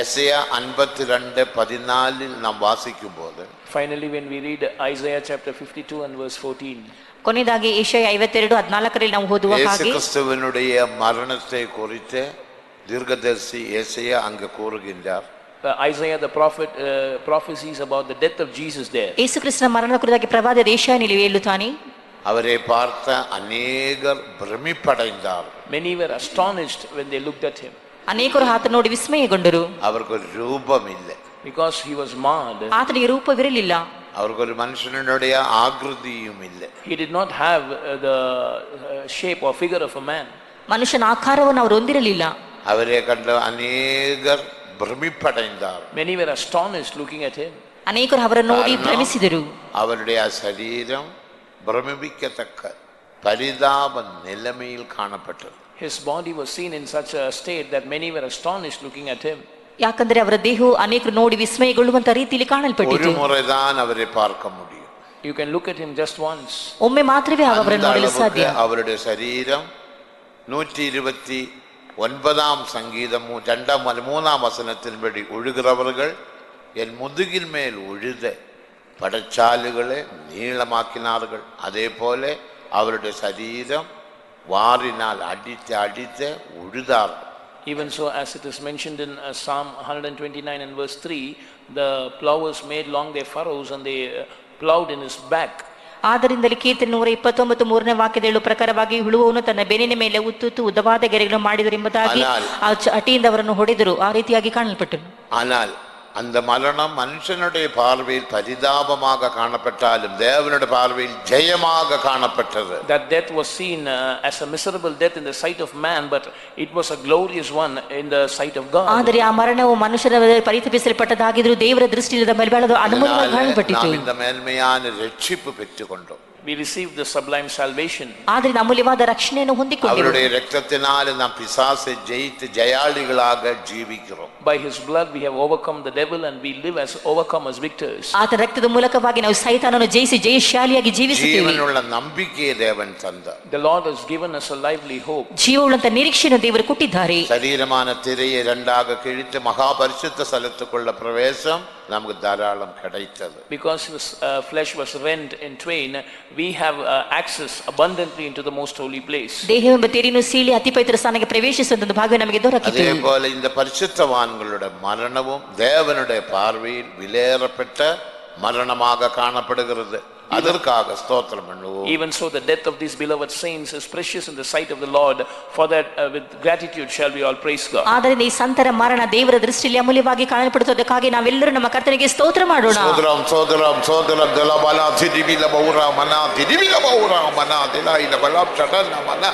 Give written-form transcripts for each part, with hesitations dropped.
எசையா 52:14 நாம் வாசிக்கும் போது, Finally, when we read Isaiah chapter 52 and verse 14, ಕೊನೆಯದಾಗಿ ಏಷಯ 52:14 ನಾವು ಓದುವ இயேசு ಹಾಗೆ கிறிஸ்துவினுடைய மரணத்தை குறித்து தீர்க்கதரிசி எசையா அங்கு கூறுகின்றார். Isaiah the prophet prophesies about the death of Jesus there. ಯೇಸು ಕ್ರಿಸ್ತನ ಮರಣದ ಕುರಿತಾಗಿ ಪ್ರವಾದಿ ಏಷಯನಲ್ಲಿ ಹೇಳುತ್ತಾನೆ, அவரை பார்த்த அநேகர் பிரமிப்படைந்தார். Many were astonished when they looked at him ಅನೇಕರು ಆತನ ನೋಡಿ ವಿಸ್ಮಯಗೊಂಡರು. அவருக்கு ஒரு ரூபம் இல்லை, because he was marred. ಆತನಿಗೆ ರೂಪವಿರಲಿಲ್ಲ, அவருக்கு ஒரு மனுஷனுடைய ஆகிருதியும் இல்லை. He did not have the shape or figure of a man. ಮನುಷ್ಯನ ಆಕಾರವನ್ನು ಅವರು ಹೊಂದಿರಲಿಲ್ಲ. அவரை கண்ட அநேகர் பிரமிப்படைந்தார். Many were astonished looking at him ಅನೇಕರು ಅವರನ್ನು ನೋಡಿ ಭ್ರಮಿಸಿದರು. அவருடைய சரீரம் பிரமிக்கத்தக்க பரிதாப நிலைமையில் காணப்பட்டது. his body was seen in such a state that many were astonished looking at him. ಯಾಕಂದ್ರೆ ಅವರ ದೇಹವು ಅನೇಕರು ನೋಡಿ ವಿಸ್ಮಯಗೊಳ್ಳುವಂತ ರೀತಿಯಲ್ಲಿ ஒரு ಕಾಣಲ್ಪಟ್ಟಿತು. முறைதான் அவரை பார்க்க முடியும். You can look at him just once. ಒಮ್ಮೆ ಮಾತ್ರವೇ ಅವರನ್ನು ನೋಡಲು ಸಾಧ್ಯ. அவருடைய சரீரம் 129 சங்கீதம் 3 வசனத்தின்படி ஒழுகிறவர்கள் என் முதுகின் மேல் உழுத படச்சாலுகளை நீளமாக்கினார்கள். அதே போல அவருடைய சரீரம் வாரினால் அடித்து அடித்து உழுதார்கள். Even so, as it is mentioned in Psalm 129 and verse 3, the plowers made long their furrows and they plowed in his back. ಆದ್ದರಿಂದಲೇ ಕೀರ್ತನೆ 129 3ನೇ ವಾಕ್ಯದ ಹೇಳುವ ಪ್ರಕಾರವಾಗಿ ಹುಳುವವನು ತನ್ನ ಬೆನ್ನಿನ ಮೇಲೆ ಉತ್ತುತ್ತು ಉದ್ದವಾದ ಗೆರೆಗಳನ್ನು ಮಾಡಿದರು ಎಂಬುದಾಗಿ ಆ ಅಟಿಯಿಂದ ಅವರನ್ನು ಹೊಡೆದರು. ಆ ರೀತಿಯಾಗಿ ಕಾಣಲ್ಪಟ್ಟರು. ஆனால் அந்த மரணம் மனுஷனுடைய பார்வையில் பரிதாபமாக காணப்பட்டாலும் தேவனுடைய பார்வையில் ஜெயமாக காணப்பட்டது. That death was seen as a miserable death in the sight of man, but it was a glorious one in the sight of God. ಆದರೆ ಆ ಮರಣವು ಮನುಷ್ಯರ ಪರಿತಪಿಸಲ್ಪಟ್ಟದಾಗಿದ್ದರೂ ದೇವರ ದೃಷ್ಟಿಯಿಂದ ಬಲವಾದ ಅನುಮೋದವಾಗಿ ಕಾಣಲ್ಪಟ್ಟಿತು. நாம் இந்த மேன்மையான ரட்சிப்பு பெற்றுக்கொண்டோம். We received the sublime salvation. ಆದರೆ ಅಮೂಲ್ಯವಾದ ರಕ್ಷಣೆಯನ್ನು ಹೊಂದಿಕೊಂಡೆವು. அவருடைய இரத்தத்தினால் நாம் பிசாசை ஜெயித்து ஜெயாளிகளாக ஜீவிக்கிறோம். By his blood we have overcome the devil and we live as overcomers, victors. ಆತನ ರಕ್ತದ ಮೂಲಕವಾಗಿ ನಾವು ಸೈತಾನನನ್ನು ಜಯಿಸಿ ಜಯಶಾಲಿಯಾಗಿ ಜೀವಿಸುತ್ತೇವೆ. ಜೀವನವುಳ್ಳ ನಂಬಿಕೆயை தேவன் தந்தார். The Lord has given us a lively hope. ಜೀವವುಳ್ಳಂತ ನಿರೀಕ್ಷೆಯನ್ನು ದೇವರು ಕೊಟ್ಟಿದ್ದಾರೆ. சரீரமான திரையை இரண்டாக கிழித்து மகா பரிசுத்த ஸ்தலத்துக்குள்ள பிரவேசம் நமக்கு தாராளம் கிடைத்தது. Because his flesh was rent in twain, we have access abundantly into the most holy place. ದೇಹವೆಂಬ ತೆರೆಯನ್ನು ಸೀಳಿ ಅತಿ ಪವಿತ್ರ ಸ್ಥಾನಕ್ಕೆ ಪ್ರವೇಶಿಸುವಂತ ಭಾಗ್ಯ ನಮಗೆ ದೊರಕಿತು. அதே போல இந்த பரிசுத்தவான்களுடைய மரணமும் தேவனுடைய பார்வையில் விலையேறப்பட்ட மரணமாக காணப்படுகிறது. அதற்காக ஸ்தோத்திரம் பண்ணுவோம். Even so, the death of these beloved saints is precious in the sight of the Lord. For that with gratitude shall we all praise God. ಆದ್ದರಿಂದ ಈ ಸಂತರ ಮರಣ ದೇವರ ದೃಷ್ಟಿಯಲ್ಲಿ ಅಮೂಲ್ಯವಾಗಿ ಕಾಣಲ್ಪಡುವುದಕ್ಕಾಗಿ ನಾವೆಲ್ಲರೂ ನಮ್ಮ ಕರ್ತನಿಗೆ ಸ್ತೋತ್ರ ಮಾಡೋಣ. ಸೋದರಂ ಸೋದರಂ ಸೋದರಂ ದಲಬಲ ದಿದಿಬಿಲ ಬೌರ ಮನ ದಿದಿಬಿಲ ಬೌರ ಮನ ದಿಲೈಲ ಬಲಂ ಚಟನ ಮನ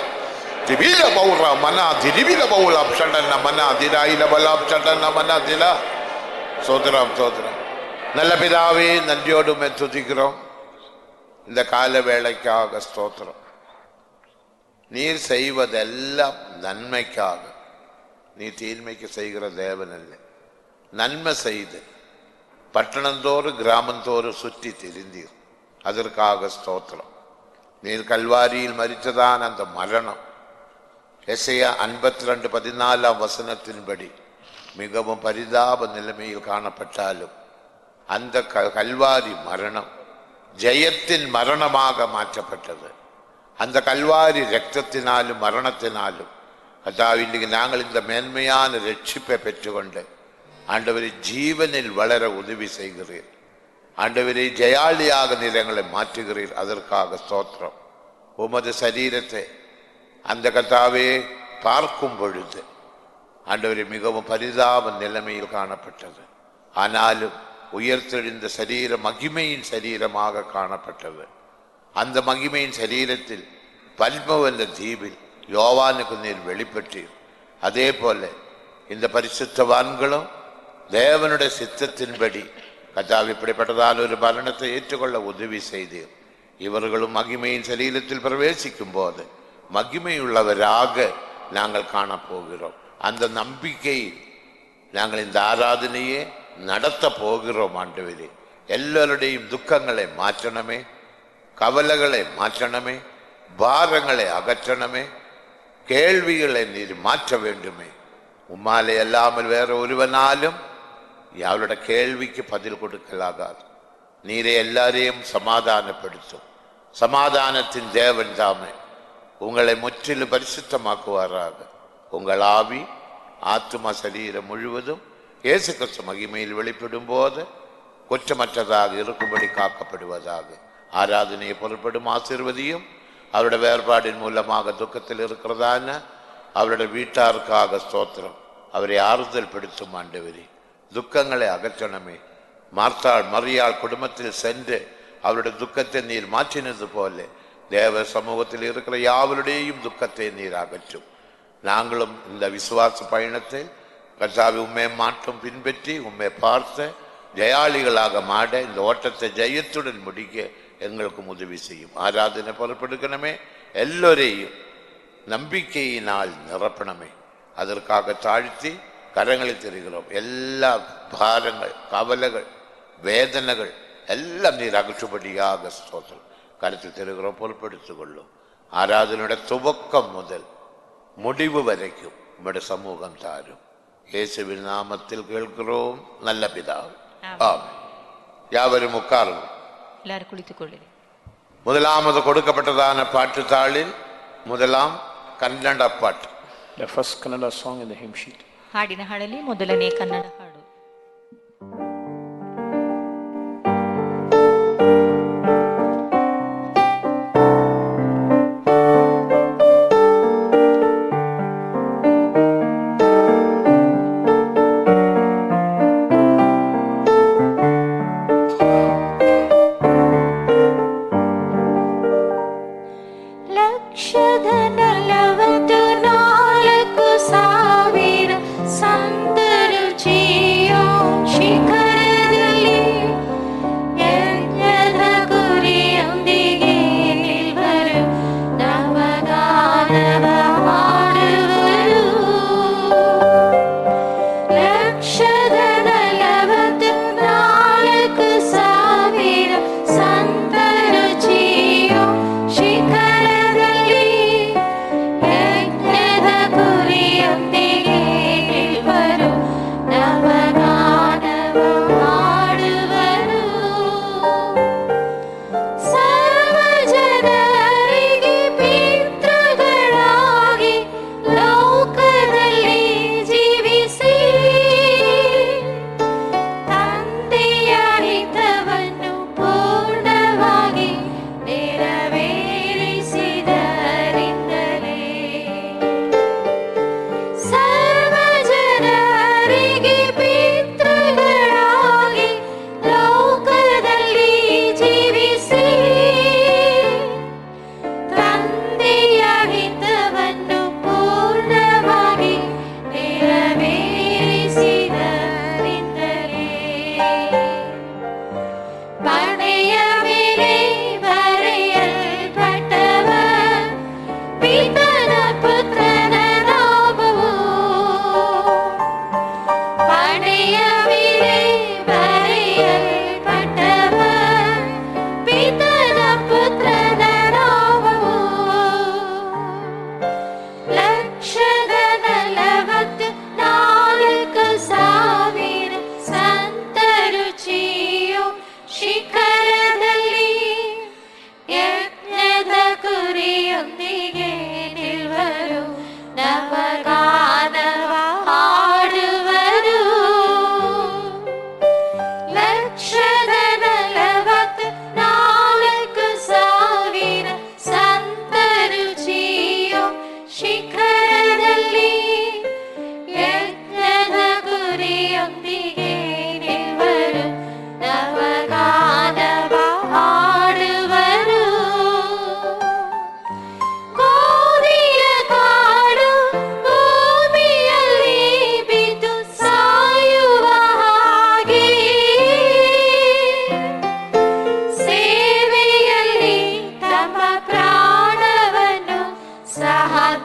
ದಿಬಿಲ ಬೌರ ಮನ ದಿದಿಬಿಲ ಬೌಲಂ ಚಟನ ಮನ ದಿಲೈಲ ಬಲಂ ಚಟನ ಮನ ದಿಲ. சோதரம் சோதரம். நல்ல பிதாவே, நன்றியோடு துதிக்கிறோம் இந்த கால வேளைக்காக. ஸ்தோத்திரம். நீர் செய்வதெல்லாம் நன்மைக்காக. நீ தீன்மைக்கு செய்கிற தேவன் அல்ல. நன்மை செய்து பட்டணந்தோறும் கிராமந்தோறும் சுற்றி திரிந்தீர். அதற்காக ஸ்தோத்திரம். நீர் கல்வாரியில் மரித்ததான் அந்த மரணம் எசையா 52:14 வசனத்தின்படி மிகவும் பரிதாப நிலைமையில் காணப்பட்டாலும் அந்த கல்வாரி மரணம் ஜெயத்தின் மரணமாக மாற்றப்பட்டது. அந்த கல்வாரி இரத்தத்தினாலும் மரணத்தினாலும் அதாவது நாங்கள் இந்த மேன்மையான ரட்சிப்பை பெற்றுக்கொண்டு ஆண்டவரை ஜீவனில் வளர உதவி செய்கிறீர். ஆண்டவரை ஜெயாளியாக நீர் எங்களை மாற்றுகிறீர். அதற்காக ஸ்தோத்திரம். உமது சரீரத்தை அந்த கர்த்தாவே பார்க்கும் பொழுது ஆண்டவரை மிகவும் பரிதாப நிலைமையில் காணப்பட்டது. ஆனாலும் உயர்த்தெழுந்த சரீரம் மகிமையின் சரீரமாக காணப்பட்டது. அந்த மகிமையின் சரீரத்தில் பல்மோ என்ற தீவில் யோவானுக்கு நீர் வெளிப்பட்டீர். அதே போல இந்த பரிசுத்தவான்களும் தேவனுடைய சித்தத்தின்படி கர்த்தாவே இப்படிப்பட்டதால் ஒரு மரணத்தை ஏற்றுக்கொள்ள உதவி செய்தீர். இவர்களும் மகிமையின் சரீரத்தில் பிரவேசிக்கும் போது மகிமையுள்ளவராக நாங்கள் காணப்போகிறோம். அந்த நம்பிக்கை நாங்கள் இந்த ஆராதனையே நடத்த போகிறோம். ஆண்டவரே, எல்லோருடையும் துக்கங்களை மாற்றணுமே, கவலைகளை மாற்றணுமே, பாரங்களை அகற்றணுமே, கேள்விகளை நீர் மாற்ற வேண்டுமே. ഉമ്മാലെ അല്ലാமல் വേറെ ഒരുവനാലും അവരുടെ കേൾവിക്ക് பதில் കൊടുക്കലാകാതെ நீரே எல்லாரையும் சமாதானப்படுத்தும். சமாதானத்தின் தேவன் தாமே உங்களை முற்றிலும் பரிசுத்தமாக்குவாராக. உங்கள் ஆவி ஆத்துமா சரீரம் முழுவதும் இயேசு கிறிஸ்து மகிமையில் வெளிப்படும் போது குற்றமற்றதாக இருக்கும்படி காக்கப்படுவதாக. ஆராதனையை பொருட்படும் ஆசீர்வதியும். அவருடைய வேறுபாடின் மூலமாக துக்கத்தில் இருக்கிறதான அவருடைய வீட்டாருக்காக ஸ்தோத்திரம். அவரை ஆறுதல் படுத்தும் ஆண்டவரே. துக்கங்களை அகற்றணுமே. மார்த்தாள் மரியாள் குடும்பத்தில் சென்று அவருடைய துக்கத்தை நீர் மாற்றினது போல தேவ சமூகத்தில் இருக்கிற யாவருடையும் துக்கத்தை நீர் அகற்றும். நாங்களும் இந்த விசுவாச பயணத்தை கர்த்தாவே உம்மை மாற்றம் பின்பற்றி உம்மை பார்த்து ஜெயாளிகளாக மாட இந்த ஓட்டத்தை ஜெயத்துடன் முடிக்க எங்களுக்கு உதவி செய்யும். ஆராதனை புறப்படுக்கணுமே. எல்லோரையும் நம்பிக்கையினால் நிரப்பணமே. அதற்காக தாழ்த்தி கரங்களை தெரிகிறோம். எல்லா பாரங்கள், கவலைகள், வேதனைகள் எல்லாம் நீர் அகற்றுபடியாக ஸ்தோத்திரம். கருத்தில் தெரிகிறோம். பொறுப்படுத்திக் கொள்ளும். ஆராதனையோட துவக்கம் முதல் முடிவு வரைக்கும் உம்முடைய சமூகம் தாரும். இயேசுவின் நாமத்தில் கேட்கிறோம் நல்ல பிதாவே. ஆமென். யாவரும் உட்காரும். எல்லாரும் குளித்துக்கொள்ளுங்கள். முதலாவது கொடுக்கப்பட்டதான பாட்டுத்தாளில் முதலாம் ಕನ್ನಡ ಪಾಠ. The first Kannada song in the hymn sheet. ಹಾಡಿನ ಹಾಡಲ್ಲಿ ಮೊದಲನೇ ಕನ್ನಡ ಹಾಡು.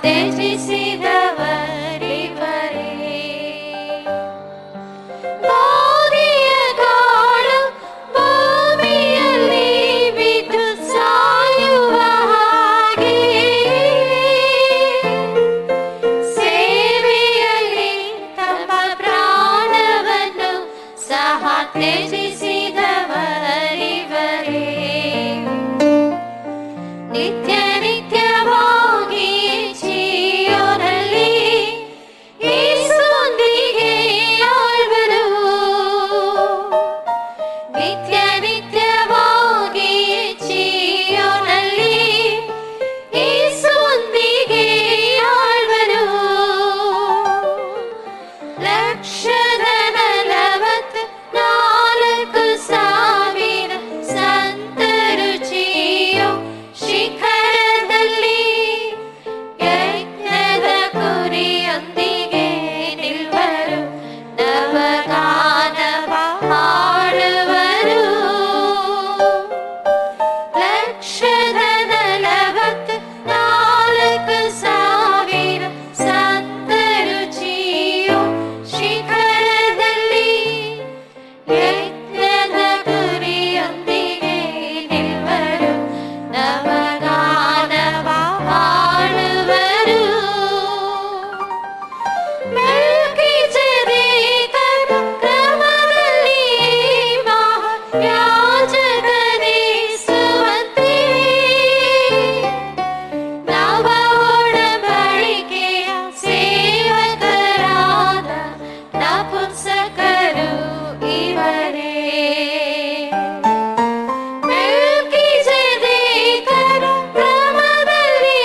ತ್ಯಜಿಸಿದವರಿವರೇ. ಸಹ ತ್ಯಜಿಸಿದವರಿವರೇ. ನಿತ್ಯ ನಿತ್ಯವಾಗಿ ಜೀವನದಲ್ಲಿ ಯೇಸುವೊಂದಿಗೆ ಆಳ್ವರು. ನಿತ್ಯ ನಿತ್ಯವಾಗಿ ಜೀವನದಲ್ಲಿ ಯೇಸುವೊಂದಿಗೆ ಆಳ್ವರು. 144,000 ಸಂತರು ಜೀಯೋ ಶಿಖರದಲ್ಲಿ ಯಜ್ಞದ ಕುರಿಯೊಂದಿಗೆ ನಿಲ್ವರು. ನವಗಾನವ ಹಾಡುವರು. 144,000 ಸಂತರು ಜೀಯೋ ಶಿಖರದಲ್ಲಿ ಯಜ್ಞದ ಕುರಿಯೊಂದಿಗೆ ನಿಲ್ವರು. ನವಗಾನವ ಹಾಡುವರು. ಮೆಲ್ಕಿಜೆದೇಕನ ಕ್ರಮದಲ್ಲಿ ಮಹಾಯಾಜಕನೆನಿಸುವಂತೆ ನವ ಒಡಂಬಡಿಕೆಯ ಸೇವಕರಾದ ನಪುಂಸಕರು ಇವರೇ. ಮೆಲ್ಕಿಜೆದೇಕನ ಕ್ರಮದಲ್ಲಿ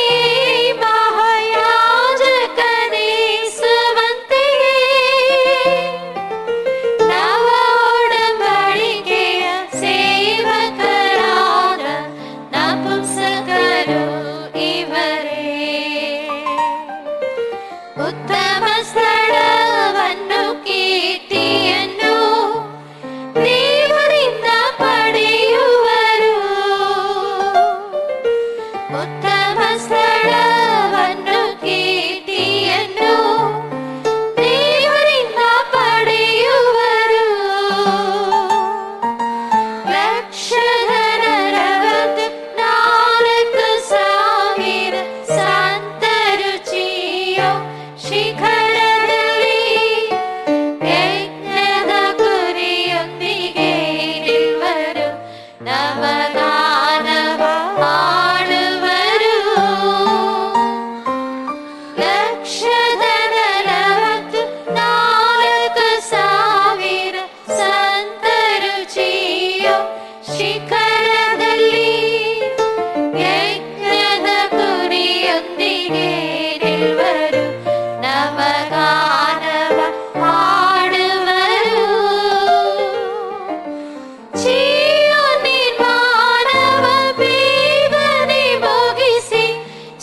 ಮಹಾಯಾಜಕನೆನಿಸುವಂತೆ ನವ ಒಡಂಬಡಿಕೆಯ ಸೇವಕರಾದ ನಪುಂಸಕರು ಇವರೇ. ಉತ್ತಮ ಸ್ಥಳವನ್ನು ಕೀರ್ತಿಯನ್ನು ದೇವರಿಂದ ಪಡೆಯುವರು. ಉತ್ತಮ ಸ್ಥಳವನ್ನು ಕೀರ್ತಿಯನ್ನು ದೇವರಿಂದ ಪಡೆಯುವರು. 144,000 ಸಂತರು ಜೀಯೋ ಶಿಖರದಲ್ಲಿ ಯಜ್ಞದ ಕುರಿಯೊಂದಿಗೆ ನಿಲ್ವರು. ನವಗಾನವ ಹಾಡುವರು. 144,000 ಸಂತರು ಜೀಯೋ ಶಿಖರದಲ್ಲಿ ಯಜ್ಞದ ಕುರಿಯೊಂದಿಗೆ ನಿಲ್ವರು. ನವಗಾನವ ಹಾಡುವರು. ಜೀವನಿರ್ಮಾಣವ ಬೇಗನೆ ಮುಗಿಸಿ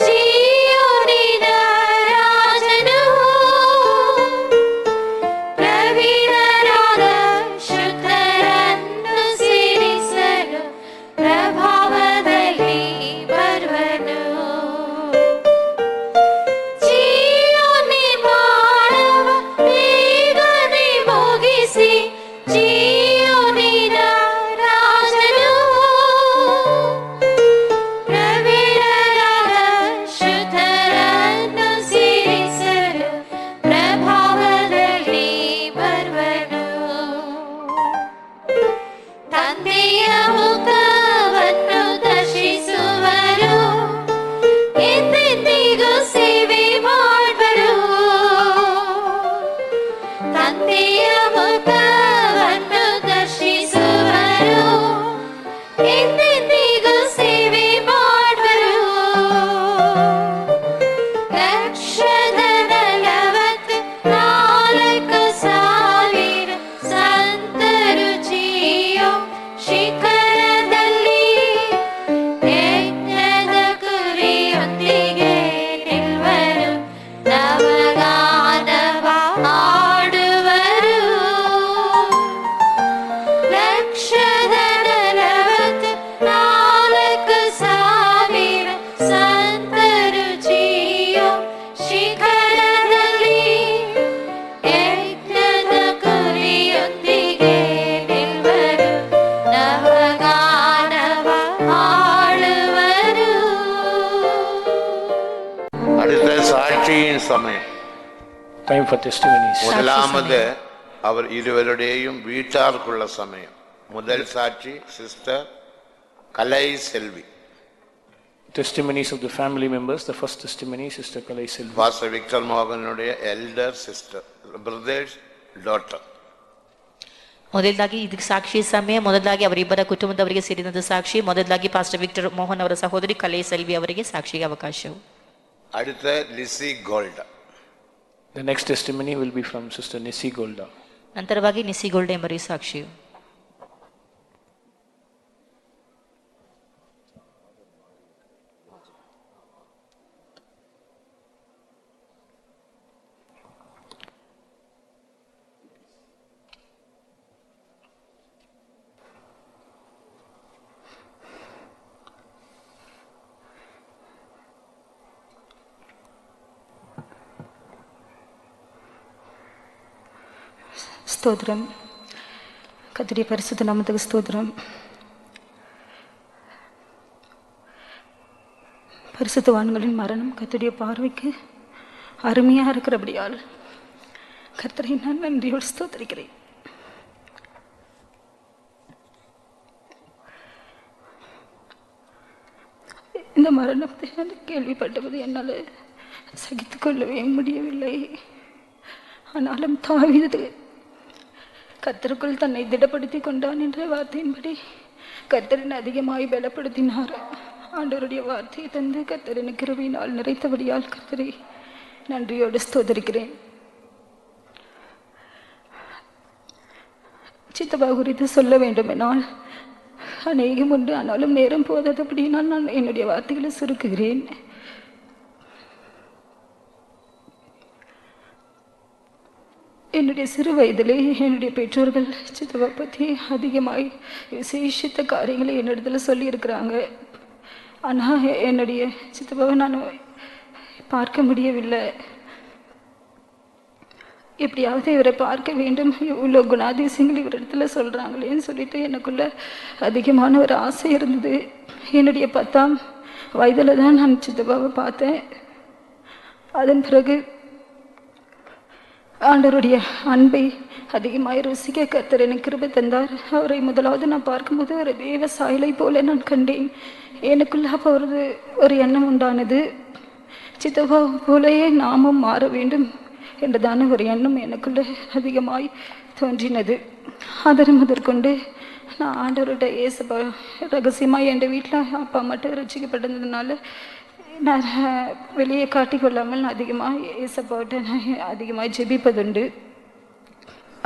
ಜೀವನಿನ ರಾಜನು ಪ್ರವೀಣರಾದ ಶುದ್ಧರನ್ನು ಸೇರಿಸಲು ಪ್ರಭಾವದಲ್ಲಿ ಬರುವನು. ಜೀವನಿರ್ಮಾಣವ ಬೇಗನೆ ಮುಗಿಸಿ ಜೀವನಿನ ರಾಜನು ಪ್ರವೀಣರಾದ ಶುದ್ಧರನ್ನು ಸೇರಿಸಲು ಪ್ರಭಾವದಲ್ಲಿ ಬರುವನು. ತಂದೆಯ ಮುಖವನ್ನು ದರ್ಶಿಸುವರು. ಎಂದೆಂದಿಗೂ ಸೇವೆ ಮಾಡುವರು. ತಂದೆಯ ಮುಖವನ್ನು ದರ್ಶಿಸುವರು. ಎಂದೆಂದಿಗೂ ಸೇವೆ ಮಾಡುವರು. 144,000 ಸಂತರು ಜೀಯೋ ಶಿಖರದಲ್ಲಿ ಯಜ್ಞದ ಕುರಿಯೊಂದಿಗೆ ನಿಲ್ವರು. ನವಗಾನವ ಹಾಡುವರು. 144,000 ಸಂತರು ಜೀಯೋ ಶಿಖರದಲ್ಲಿ ಯಜ್ಞದ ಕುರಿಯೊಂದಿಗೆ ನಿಲ್ವರು. ನವಗಾನವ ಹಾಡುವರು. அடுத்த சாட்சியின் சமயம். Time for testimonies. முதலாவது அவர் இருவருடையும் வீட்டாருக்குள்ள சமயம். முதல் சாட்சி sister Kalai Selvi. Testimonies of the family members. The first testimony, Sister Kalai Selvi. Pastor Victor மோகனுடைய எல்டர் சிஸ்டர் பிரதர்ஸ் டாட்டர். ಮೊದಲಾಗಿ ಇದಕ್ಕೆ ಸಾಕ್ಷಿ ಸಮಯ. ಮೊದಲಾಗಿ ಅವರಿಬ್ಬರ ಕುಟುಂಬದವರಿಗೆ ಸೇರಿದಂತ ಸಾಕ್ಷಿ. ಮೊದಲಾಗಿ ಪಾಸ್ಟರ್ ವಿಕ್ಟರ್ ಮೋಹನ್ ಅವರ ಸಹೋದರಿ ಕಲೆ ಸೆಲ್ವಿ ಅವರಿಗೆ ಸಾಕ್ಷಿಗೆ ಅವಕಾಶವು. அடுத்த Lissy கோல்ಡಾ. The next testimony will be from Sister Nisi Golda. ನಂತರವಾಗಿ ನಿಸಿ ಗೋಲ್ಡೆ ಎಂಬರಿಗೆ ಸಾಕ್ಷಿಯು. ஸ்தோத்திரம். கர்த்தருடைய பரிசுத்த நாமத்துக்கு ஸ்தோத்திரம். பரிசுத்தவான்களின் மரணம் கர்த்தருடைய பார்வைக்கு அருமையாக இருக்கிறபடியால் கர்த்தரை நான் நன்றியோடு ஸ்தோத்திரிக்கிறேன். இந்த மரணத்தை நான் கேள்விப்பட்டது என்னால் சகித்துக் கொள்ளவே முடியவில்லை. ஆனாலும் தாவீது கர்த்தருக்குள் தன்னை திடப்படுத்தி கொண்டான் என்ற வார்த்தையின்படி கர்த்தரின் அதிகமாய் பலப்படுத்தினார். ஆண்டவருடைய வார்த்தையை தந்து கர்த்தரின் கிருபையினால் நிறைத்தபடியால் கர்த்தரை நன்றியோடு ஸ்தோத்திரிக்கிறேன். சித்தப்பா குறித்து சொல்ல வேண்டுமென்றால் அநேகம் உண்டு. ஆனாலும் நேரம் போதாதபடியினால் நான் என்னுடைய வார்த்தைகளை சுருக்குகிறேன். என்னுடைய சிறு வயதிலே என்னுடைய பெற்றோர்கள் சித்தப்பா பற்றி அதிகமாய் விசேஷித்த காரியங்களை என்னிடத்தில் சொல்லியிருக்கிறாங்க. ஆனால் என்னுடைய சித்தப்பாவை நான் பார்க்க முடியவில்லை. எப்படியாவது இவரை பார்க்க வேண்டும், இவ்வளோ குணாதிசயங்கள் இவரிடத்துல சொல்கிறாங்களேன்னு சொல்லிட்டு எனக்குள்ள அதிகமான ஒரு ஆசை இருந்தது. என்னுடைய 10ஆம் வயதில் தான் நான் சித்தப்பாவை பார்த்தேன். அதன் பிறகு ஆண்டவருடைய அன்பை அதிகமாக ருசிக்க கர்த்தர் எனக்கு கிருபை தந்தார். அவரை முதலாவது நான் பார்க்கும்போது ஒரு தேவ சாயலை போல நான் கண்டேன். எனக்குள்ள அப்போ ஒரு எண்ணம் உண்டானது, சித்தப்பா போலயே நாமும் மாற வேண்டும் என்றதான ஒரு எண்ணம் எனக்குள்ள அதிகமாய் தோன்றினது. அதனை முதற்கொண்டு நான் ஆண்டவரோட ஏசப்பா ரகசியமாக என் வீட்டில் அப்பா மட்டும் ரசிக்கப்பட்டதுனால நான் வெளியே காட்டிக்கொள்ளாமல் அதிகமாக ஏசப்பாட்ட அதிகமாக ஜெபிப்பதுண்டு.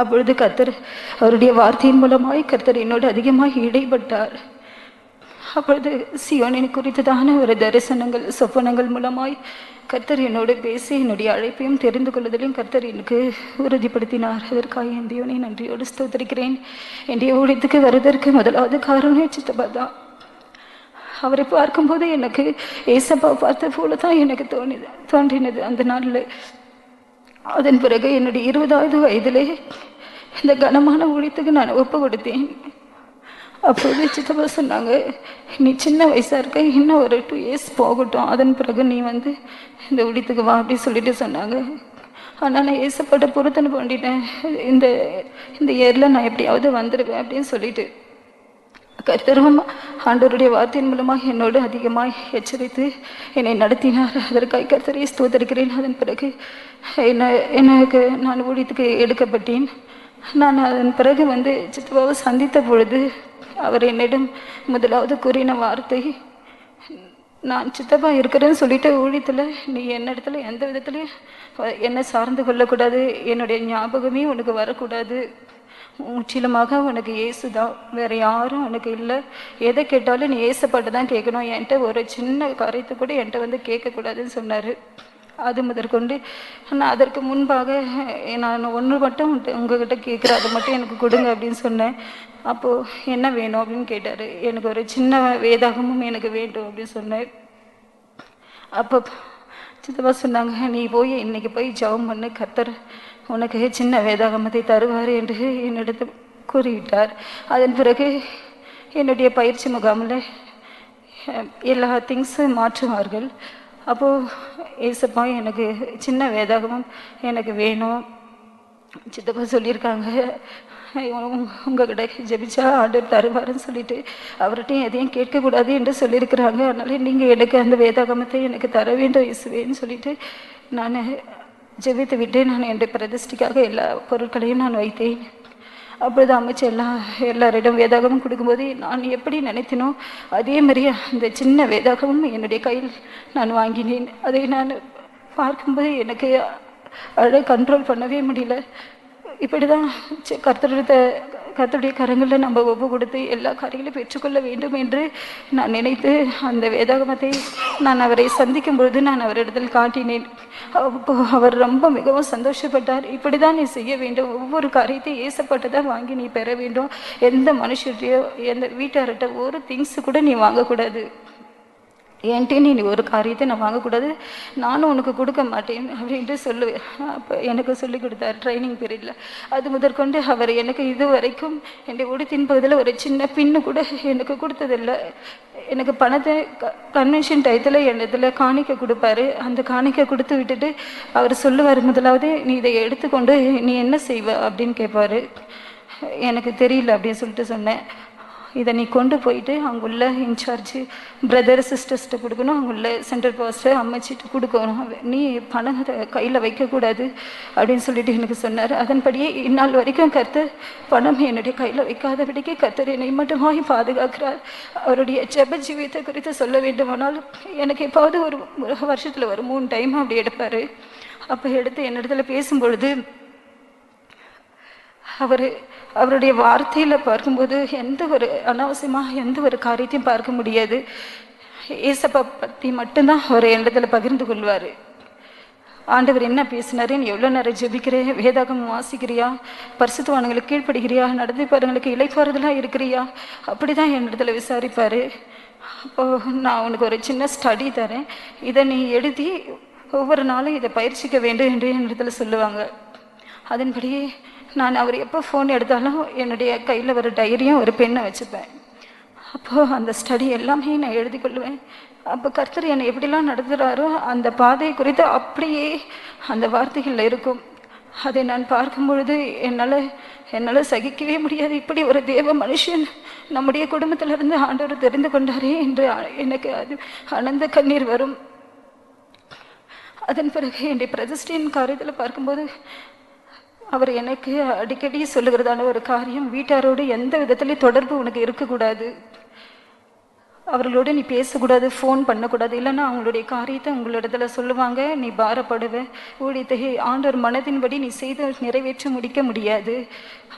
அப்பொழுது கர்த்தர் அவருடைய வார்த்தையின் மூலமாய் கர்த்தர் என்னோடு அதிகமாக இடைப்பட்டார். அப்பொழுது சியோனின் குறித்ததான ஒரு தரிசனங்கள் சொப்பனங்கள் மூலமாய் கர்த்தர் என்னோடு பேசி என்னுடைய அழைப்பையும் தெரிந்து கொள்வதிலையும் கர்த்தர் எனக்கு உறுதிப்படுத்தினார். அதற்காக என் தேவனை நன்றியோடு ஸ்தோத்திரிக்கிறேன். என்னுடைய ஊழியத்துக்கு வருவதற்கு முதலாவது காரணம் சித்தப்பா தான். அவரை பார்க்கும்போது எனக்கு ஏசப்பாவை பார்த்த போல தான் எனக்கு தோன்றினது அந்த நாளில். அதன் பிறகு என்னுடைய 20வது வயதிலே இந்த கனமான ஊழியத்துக்கு நான் ஒப்பு கொடுத்தேன். அப்போது சித்தப்பா சொன்னாங்க, நீ சின்ன வயசாக இருக்க, இன்னும் ஒரு 2 இயர்ஸ் போகட்டும், அதன் பிறகு நீ இந்த ஊழியத்துக்கு வா அப்படி சொல்லிட்டு சொன்னாங்க. ஆனால் நான் ஏசப்பாட்ட பொருத்தனை பண்ணிட்டேன், இந்த இயரில் நான் எப்படியாவது வந்துடுவேன் அப்படின்னு சொல்லிட்டு கர்த்தரும் ஆண்டவருடைய வார்த்தையின் மூலமாக என்னோடு அதிகமாக எச்சரித்து என்னை நடத்தினார். அதற்காக கர்த்தரை ஸ்தோத்திரிக்கிறேன். அதன் பிறகு எனக்கு நான் ஊழியத்துக்கு எடுக்கப்பட்டேன். நான் அதன் பிறகு சித்தப்பாவை சந்தித்த பொழுது அவர் என்னிடம் முதலாவது கூறின வார்த்தை, நான் சித்தப்பா இருக்கிறேன்னு சொல்லிட்டு ஊழியத்தில் நீ என்னிடத்துல எந்த விதத்துலையும் என்னை சார்ந்து கொள்ளக்கூடாது, என்னுடைய ஞாபகமே உனக்கு வரக்கூடாது, முற்றிலுமாக உனக்கு ஏசுதான், வேறு யாரும் உனக்கு இல்லை, எதை கேட்டாலும் நீ ஏசப்பாட்டு தான் கேட்கணும், என்கிட்ட ஒரு சின்ன காரியத்தை கூட என்கிட்ட கேட்கக்கூடாதுன்னு சொன்னார். அது முதற்கொண்டு நான் அதற்கு முன்பாக நான் ஒன்று மட்டும் உங்ககிட்ட கேட்குறேன், அதை மட்டும் எனக்கு கொடுங்க அப்படின்னு சொன்னேன். அப்போது என்ன வேணும் அப்படின்னு கேட்டார். எனக்கு ஒரு சின்ன வேதாகமும் எனக்கு வேண்டும் அப்படின்னு சொன்னேன். அப்போ சித்தப்பா சொன்னாங்க, நீ இன்னைக்கு போய் ஜெபம் பண்ணு, கர்த்தர் உனக்கு சின்ன வேதாகமத்தை தருவார் என்று என்னிடத்து கூறிவிட்டார். அதன் பிறகு என்னுடைய பயிற்சி முகாமில் எல்லா திங்ஸும் மாற்றுவார்கள். அப்போது ஏசப்பா எனக்கு சின்ன வேதாகமம் எனக்கு வேணும், சித்தப்பா சொல்லியிருக்காங்க, உங்ககிட்ட ஜெபிச்சா ஆண்டவர் தருவாருன்னு சொல்லிட்டு அவர்கிட்டையும் எதையும் கேட்கக்கூடாது என்று சொல்லியிருக்கிறாங்க. அதனால நீங்கள் எனக்கு அந்த வேதாகமத்தை எனக்கு தர வேண்டும் இயேசுவேன்னு சொல்லிட்டு நான் ஜெபித்து விட்டு நான் என்னுடைய பிரதிஷ்டைக்காக எல்லா பொருட்களையும் நான் வைத்தேன். அப்பொழுது அமைச்சு எல்லாரிடம் வேதாகமும் கொடுக்கும்போது நான் எப்படி நினைத்தினோ அதே மாதிரி அந்த சின்ன வேதாகமும் என்னுடைய கையில் நான் வாங்கினேன். அதை நான் பார்க்கும்போது எனக்கு கண்ட்ரோல் பண்ணவே முடியல. இப்படி தான் கர்த்தருடைய கரங்களில் நம்ம ஒப்பு கொடுத்து எல்லா காரியங்களையும் பெற்றுக்கொள்ள வேண்டும் என்று நான் நினைத்து அந்த வேதாகமத்தை நான் அவரை சந்திக்கும் பொழுது நான் அவரிடத்தில் காட்டினேன். அவர் ரொம்ப மிகவும் சந்தோஷப்பட்டார். இப்படி தான் நீ செய்ய வேண்டும், ஒவ்வொரு காரியத்தையும் ஏசப்பட்டதான் வாங்கி நீ பெற வேண்டும், எந்த மனுஷர்கிட்டையோ எந்த வீட்டார்கிட்ட ஒரு திங்ஸ் கூட நீ வாங்கக்கூடாது, என்கிட்ட நீ ஒரு காரியத்தை நான் வாங்கக்கூடாது, நானும் உனக்கு கொடுக்க மாட்டேன் அப்படின்ட்டு சொல்லுவேன். அப்போ எனக்கு சொல்லி கொடுத்தார் ட்ரைனிங் பீரியடில். அது முதற்கொண்டு அவர் எனக்கு இது வரைக்கும் என்னுடைய உடுத்தின் பகுதியில் ஒரு சின்ன பின்னு கூட எனக்கு கொடுத்ததில்லை. எனக்கு பணத்தை கன்வென்ஷன் டயத்தில் என்னதில் காணிக்கை கொடுப்பாரு. அந்த காணிக்கை கொடுத்து விட்டுட்டு அவர் சொல்லுவார், முதலாவது நீ இதை எடுத்துக்கொண்டு நீ என்ன செய்வ அப்படின்னு கேட்பார். எனக்கு தெரியல அப்படின்னு சொல்லிட்டு சொன்னேன். இதை நீ கொண்டு போயிட்டு அங்குள்ள இன்சார்ஜ் பிரதர் சிஸ்டர்ஸ்ட்டு கொடுக்கணும், அங்குள்ள சென்ட்ரல் பாஸ்டர் அமைச்சிட்டு கொடுக்கணும், நீ பணத்தை கையில் வைக்கக்கூடாது அப்படின்னு சொல்லிட்டு எனக்கு சொன்னார். அதன்படியே இந்நாள் வரைக்கும் கர்த்தர் பணம் என்னுடைய கையில் வைக்காதபடிக்கு கர்த்தர் என்னை மட்டுமாய் பாதுகாக்கிறார். அவருடைய ஜெப ஜீவியத்தை குறித்து சொல்ல வேண்டுமானால் எனக்கு எப்பாவது ஒரு வருஷத்தில் ஒரு 3 டைம் அப்படி எடுப்பார். அப்போ எடுத்து என்னிடத்துல பேசும்பொழுது அவருடைய வார்த்தையில் பார்க்கும்போது எந்த ஒரு அனாவசியமாக எந்த ஒரு காரியத்தையும் பார்க்க முடியாது. ஏசப்பா பற்றி மட்டும்தான் அவர் என்னிடத்துல பகிர்ந்து கொள்வார். ஆண்டவர் என்ன பேசினாரு, நீ எவ்வளோ நேரம் ஜெபிக்கிறேன், வேதாகமம் வாசிக்கிறியா, பரிசுத்தவான்களுக்கு கீழ்ப்படுகிறியா, நடந்து பாருங்களுக்கு இளைப்பாறுதலாக இருக்கிறியா, அப்படி தான் என்னிடத்துல விசாரிப்பார். அப்போது நான் உனக்கு ஒரு சின்ன ஸ்டடி தரேன், இதை நீ எழுதி ஒவ்வொரு நாளும் இதை பயிற்சிக்க வேண்டும் என்று என்னிடத்துல சொல்லுவாங்க. அதன்படியே நான் அவர் எப்போ ஃபோன் எடுத்தாலும் என்னுடைய கையில் ஒரு டைரியும் ஒரு பெண்ணை வச்சுப்பேன். அப்போது அந்த ஸ்டடி எல்லாமே நான் எழுதி கொள்வேன். அப்போ கர்த்தர் என்னை எப்படிலாம் நடத்துகிறாரோ அந்த பாதை குறித்து அப்படியே அந்த வார்த்தைகளில் இருக்கும். அதை நான் பார்க்கும் பொழுது என்னால் சகிக்கவே முடியாது. இப்படி ஒரு தேவ மனுஷன் நம்முடைய குடும்பத்திலிருந்து ஆண்டவர் தெரிந்து கொண்டாரே என்று எனக்கு அது ஆனந்த கண்ணீர் வரும். அதன் பிறகு என்னுடைய பிரதிஷ்டையின் காரியத்தில் பார்க்கும்போது அவர் எனக்கு அடிக்கடி சொல்லுகிறதான ஒரு காரியம், வீட்டாரோடு எந்த விதத்துலேயும் தொடர்பு உனக்கு இருக்கக்கூடாது, அவர்களோடு நீ பேசக்கூடாது, ஃபோன் பண்ணக்கூடாது, இல்லைன்னா அவங்களுடைய காரியத்தை உங்களிடத்துல சொல்லுவாங்க, நீ பாரப்படுவ, ஊழியத்தை ஆண்டவர் மனதின்படி நீ செய்து நிறைவேற்ற முடிக்க முடியாது,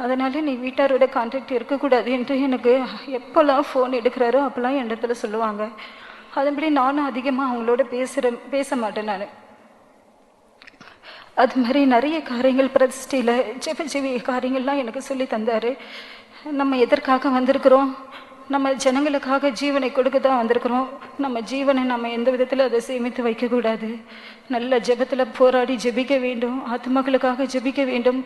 அதனால நீ வீட்டாரோட கான்டாக்ட் இருக்கக்கூடாது என்று எனக்கு எப்போல்லாம் ஃபோன் எடுக்கிறாரோ அப்போல்லாம் என் இடத்துல சொல்லுவாங்க. அதன்படி நானும் அதிகமாக அவங்களோட பேச மாட்டேன். நான் அது மாதிரி நிறைய காரியங்கள் பிரதிஷ்டையில் ஜெப காரியங்கள்லாம் எனக்கு சொல்லி தந்தார். நம்ம எதற்காக வந்திருக்கிறோம், நம்ம ஜனங்களுக்காக ஜீவனை கொடுக்க தான் வந்திருக்கிறோம். நம்ம ஜீவனை நம்ம எந்த விதத்தில் அதை சேமித்து வைக்கக்கூடாது. நல்ல ஜெபத்தில் போராடி ஜெபிக்க வேண்டும், ஆத்மாக்களுக்காக ஜெபிக்க வேண்டும்.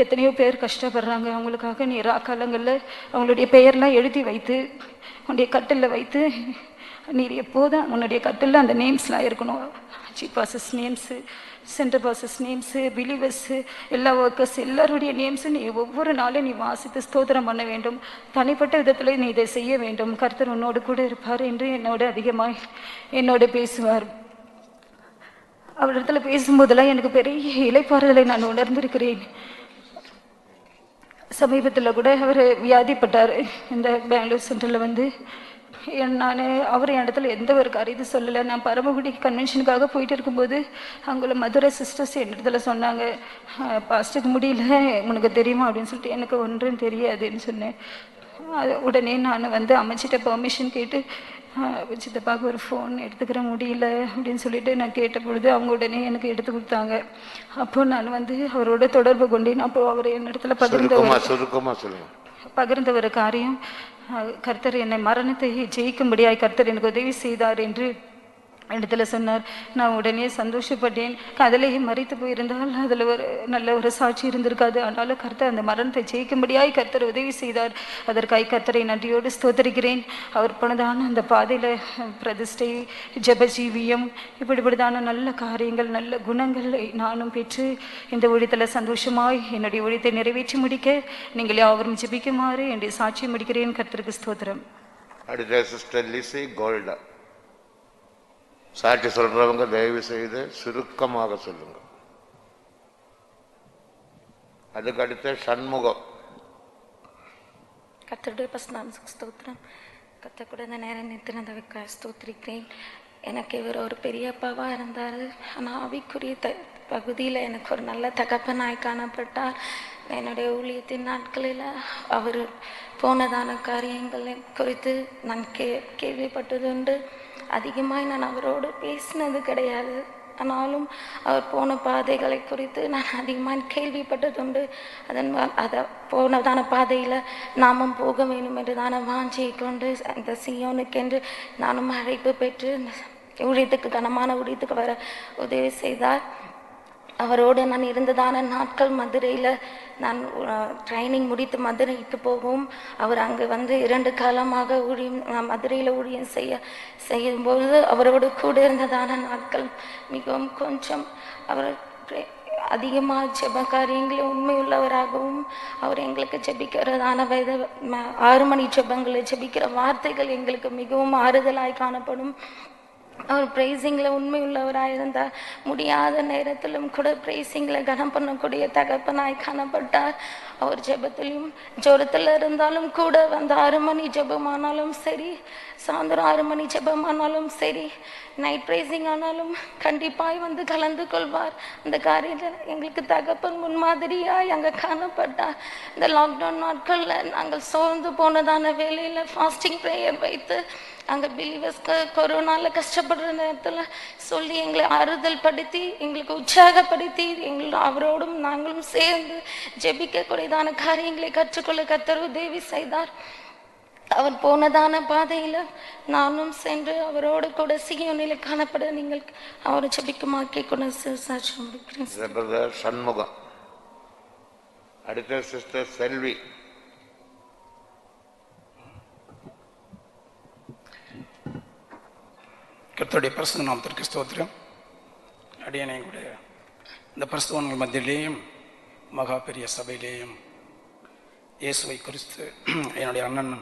எத்தனையோ பேர் கஷ்டப்படுறாங்க, அவங்களுக்காக நீ ராக்காலங்களில் அவங்களுடைய பெயர்லாம் எழுதி வைத்து உன்னுடைய கட்டிலில் வைத்து நீர் எப்போதும் உன்னுடைய கட்டிலில் அந்த நேம்ஸ்லாம் இருக்கணும். Chief bosses names, centre bosses names, believers, எல்லா ஒர்க்கர்ஸ் எல்லாருடைய நேம்ஸு நீ ஒவ்வொரு நாளும் நீ வாசித்து ஸ்தோத்திரம் பண்ண வேண்டும். தனிப்பட்ட விதத்தில் நீ இதை செய்ய வேண்டும், கர்த்தர் உன்னோடு கூட இருப்பார் என்று என்னோட பேசுவார். அவரிடத்துல பேசும்போதெல்லாம் எனக்கு பெரிய இளைப்பாறுதலை நான் உணர்ந்திருக்கிறேன். சமீபத்தில் கூட அவர் வியாதிப்பட்டார். இந்த பெங்களூர் சென்டரில் வந்து அவர் என் இடத்துல எந்த ஒரு காரியத்தை சொல்லலை. நான் பரமக்குடி கன்வென்ஷனுக்காக போயிட்டு இருக்கும்போது அங்குள்ள மதுரை சிஸ்டர்ஸ் என் இடத்துல சொன்னாங்க, பாஸ்ட்டுக்கு முடியல, உனக்கு தெரியுமா அப்படின்னு சொல்லிட்டு. எனக்கு ஒன்றும் தெரியாதுன்னு சொன்னேன். உடனே நான் வந்து அமைச்சிட்ட பெர்மிஷன் கேட்டு சித்தப்பாவுக்கு ஒரு ஃபோன் எடுத்துக்கிற முடியல அப்படின்னு சொல்லிட்டு நான் கேட்ட பொழுது அவங்க உடனே எனக்கு எடுத்து கொடுத்தாங்க. அப்போ நான் வந்து அவரோட தொடர்பு கொண்டேன். அப்போ அவர் என் இடத்துல பகிர்ந்த ஒரு காரியம், கர்த்தர் என்னை மரணத்தை ஜெயிக்கும்படியாய் கர்த்தர் எனக்கு உதவி செய்தார் என்று இடத்துல சொன்னார். நான் உடனே சந்தோஷப்பட்டேன். அதிலேயே மறித்து போயிருந்தால் அதில் ஒரு நல்ல ஒரு சாட்சி இருந்திருக்காது. ஆனாலும் கர்த்தர் அந்த மரணத்தை ஜெயிக்கும்படியாய் கர்த்தர் உதவி செய்தார். அதற்காக கர்த்தரை நன்றியோடு ஸ்தோத்தரிக்கிறேன். அவர் போனதான அந்த பாதையில் பிரதிஷ்டை, ஜெபஜீவியம், இப்படிப்படிதான நல்ல காரியங்கள், நல்ல குணங்களை நானும் பெற்று இந்த ஊழியத்தில் சந்தோஷமாய் என்னுடைய ஊழியத்தை நிறைவேற்றி முடிக்க நீங்கள் யாவரும் ஜெபிக்குமாறு என்னுடைய சாட்சியை முடிக்கிறேன். கர்த்தருக்கு ஸ்தோத்திரம். அடுத்த சிஸ்டர் லிசி கோல்டா. சாட்சி சொல்றவங்க தயவு செய்து சுருக்கமாக சொல்லுங்க. அதுக்கு அடுத்த சண்முகம். கர்த்தருடைய பரிசுத்த ஸ்தோத்திரம். கர்த்தர் கூட இந்த நேரம் நிறுத்தினதை ஸ்தோத்திரிக்கிறேன். எனக்கு இவர் ஒரு பெரிய அப்பாவாக இருந்தார். ஆனால் ஆவிக்குரிய பகுதியில் எனக்கு ஒரு நல்ல தகப்பனாய் காணப்பட்டார். என்னுடைய ஊழியத்தின் நாட்களில் அவர் போனதான காரியங்களை குறித்து நான் கேள்விப்பட்டதுண்டு. அதிகமாக நான் அவரோடு பேசினது கிடையாது. ஆனாலும் அவர் போன பாதைகளை குறித்து நான் அதிகமாக கேள்விப்பட்டதுண்டு. அதை போனதான பாதையில் நாமும் போக வேண்டும் என்று தானே வாஞ்சியை கொண்டு அந்த சியோனுக்கென்று நானும் அழைப்பு பெற்று ஊழியத்துக்கு கனமான ஊழியத்துக்கு வர உதவி செய்தார். அவரோடு நான் இருந்ததான நாட்கள் மதுரையில் நான் ட்ரைனிங் முடித்து மதுரைக்கு போகவும் அவர் அங்கே வந்து 2 காலமாக நான் மதுரையில் ஊழியம் செய்யும்போது அவரோடு கூட இருந்ததான நாட்கள் மிகவும் கொஞ்சம் அவர் அதிகமாக ஜெப காரியங்களில் உண்மை உள்ளவராகவும் அவர் எங்களுக்கு ஜெபிக்கிறதான 6 மணி ஜெபங்களை ஜெபிக்கிற வார்த்தைகள் எங்களுக்கு மிகவும் ஆறுதலாய் காணப்படும். அவர் ப்ரைஸிங்கில் உண்மை உள்ளவராக இருந்தார். முடியாத நேரத்திலும் கூட ப்ரைஸிங்கில் கனம் பண்ணக்கூடிய தகப்பனாய் காணப்பட்டார். அவர் ஜெபத்திலையும் ஜோரத்தில் இருந்தாலும் கூட வந்து 6 மணி ஜெபமானாலும் சரி, சாயந்தரம் 6 மணி ஜெபமானாலும் சரி, நைட் ப்ரைஸிங் ஆனாலும் கண்டிப்பாய் வந்து கலந்து கொள்வார். அந்த காரியத்தில் எங்களுக்கு தகப்பன் முன்மாதிரியாய் அங்கே காணப்பட்டார். இந்த லாக்டவுன் நாட்களில் நாங்கள் சோர்ந்து போனதான வேலையில் ஃபாஸ்டிங் ப்ரேயர் வைத்து அங்கே பிலீவர்ஸ்க்கு கொரோனாவில் கஷ்டப்படுற நேரத்தில் சொல்லி எங்களை ஆறுதல் படுத்தி எங்களுக்கு உற்சாகப்படுத்தி அவரோடும் நாங்களும் சேர்ந்து ஜெபிக்கக்கூடியதான காரியங்களை கற்றுக்கொள்ள கர்த்தர் உதவி செய்தார். அவர் போனதான பாதையில் நானும் சென்று அவரோடு கூட சியோனில் காணப்பட நீங்கள் அவரை ஜெபிக்குமாக்கி கூட சாட்சி முடிக்கிறேன். சண்முகம். அடுத்த சிஸ்டர் செல்வி. கர்த்தருடைய பரிசுத்த நாமத்திற்கு ஸ்தோத்திரம். அடியனை கூட இந்த பரிசுத்தவான்கள் மத்தியிலேயும் மகா பெரிய சபையிலேயும் இயேசுவை குறித்து என்னுடைய அண்ணன்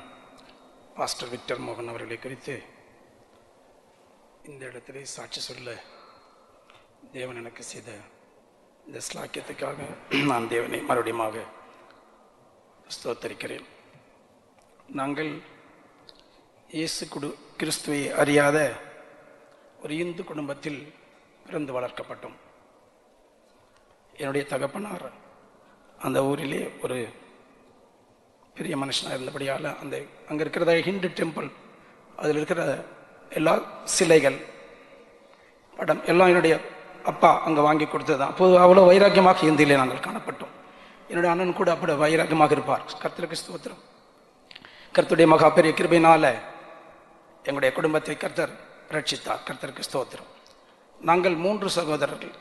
பாஸ்டர் விக்டர் மோகன் அவர்களை குறித்து இந்த இடத்திலே சாட்சி சொல்ல தேவன் எனக்கு செய்த இந்த ஸ்லாக்கியத்துக்காக நான் தேவனை மறுபடியும் ஸ்தோத்தரிக்கிறேன். நாங்கள் இயேசு கிறிஸ்துவை அறியாத ஒரு இந்து குடும்பத்தில் பிறந்து வளர்க்கப்பட்டோம். என்னுடைய தகப்பனார் அந்த ஊரிலே ஒரு பெரிய மனுஷனாக இருந்தபடியால் அங்கே இருக்கிற ஹிந்து டெம்பிள், அதில் இருக்கிற எல்லா சிலைகள் படம் எல்லாம் என்னுடைய அப்பா அங்கே வாங்கி கொடுத்தது தான். அப்போது அவ்வளோ வைராக்கியமாக இந்தியிலே நாங்கள் காணப்பட்டோம். என்னுடைய அண்ணன் கூட அப்படி வைராக்கியமாக இருப்பார். கர்த்தருக்கு ஸ்தோத்திரம். கர்த்தருடைய மகா பெரிய கிருபையினால எங்களுடைய குடும்பத்தை கர்த்தர் ரட்சித்தார். கர்த்தருக்கு ஸ்தோத்திரம். நாங்கள் 3 சகோதரர்கள்.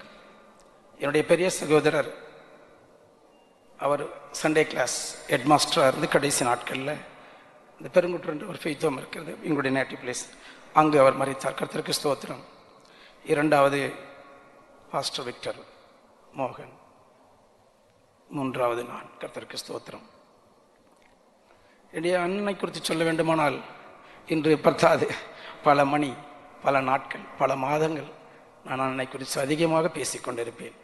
என்னுடைய பெரிய சகோதரர் அவர் சண்டே கிளாஸ் ஹெட் மாஸ்டராக இருந்து கடைசி நாட்களில் இந்த பெருங்குற்று ஒரு ஃபெய்த்தோம் இருக்கிறது எங்களுடைய நேட்டிவ் பிளேஸ், அங்கு அவர் மரித்தார். கர்த்தருக்கு ஸ்தோத்திரம். 2வது பாஸ்டர் விக்டர் மோகன், 3வது நான். கர்த்தருக்கு ஸ்தோத்திரம். என்னுடைய அண்ணனை குறித்து சொல்ல வேண்டுமானால் இன்று பத்தாது, பல மணி, பல நாட்கள், பல மாதங்கள் நான் அண்ணனை குறித்து அதிகமாக பேசிக்கொண்டிருப்பேன்.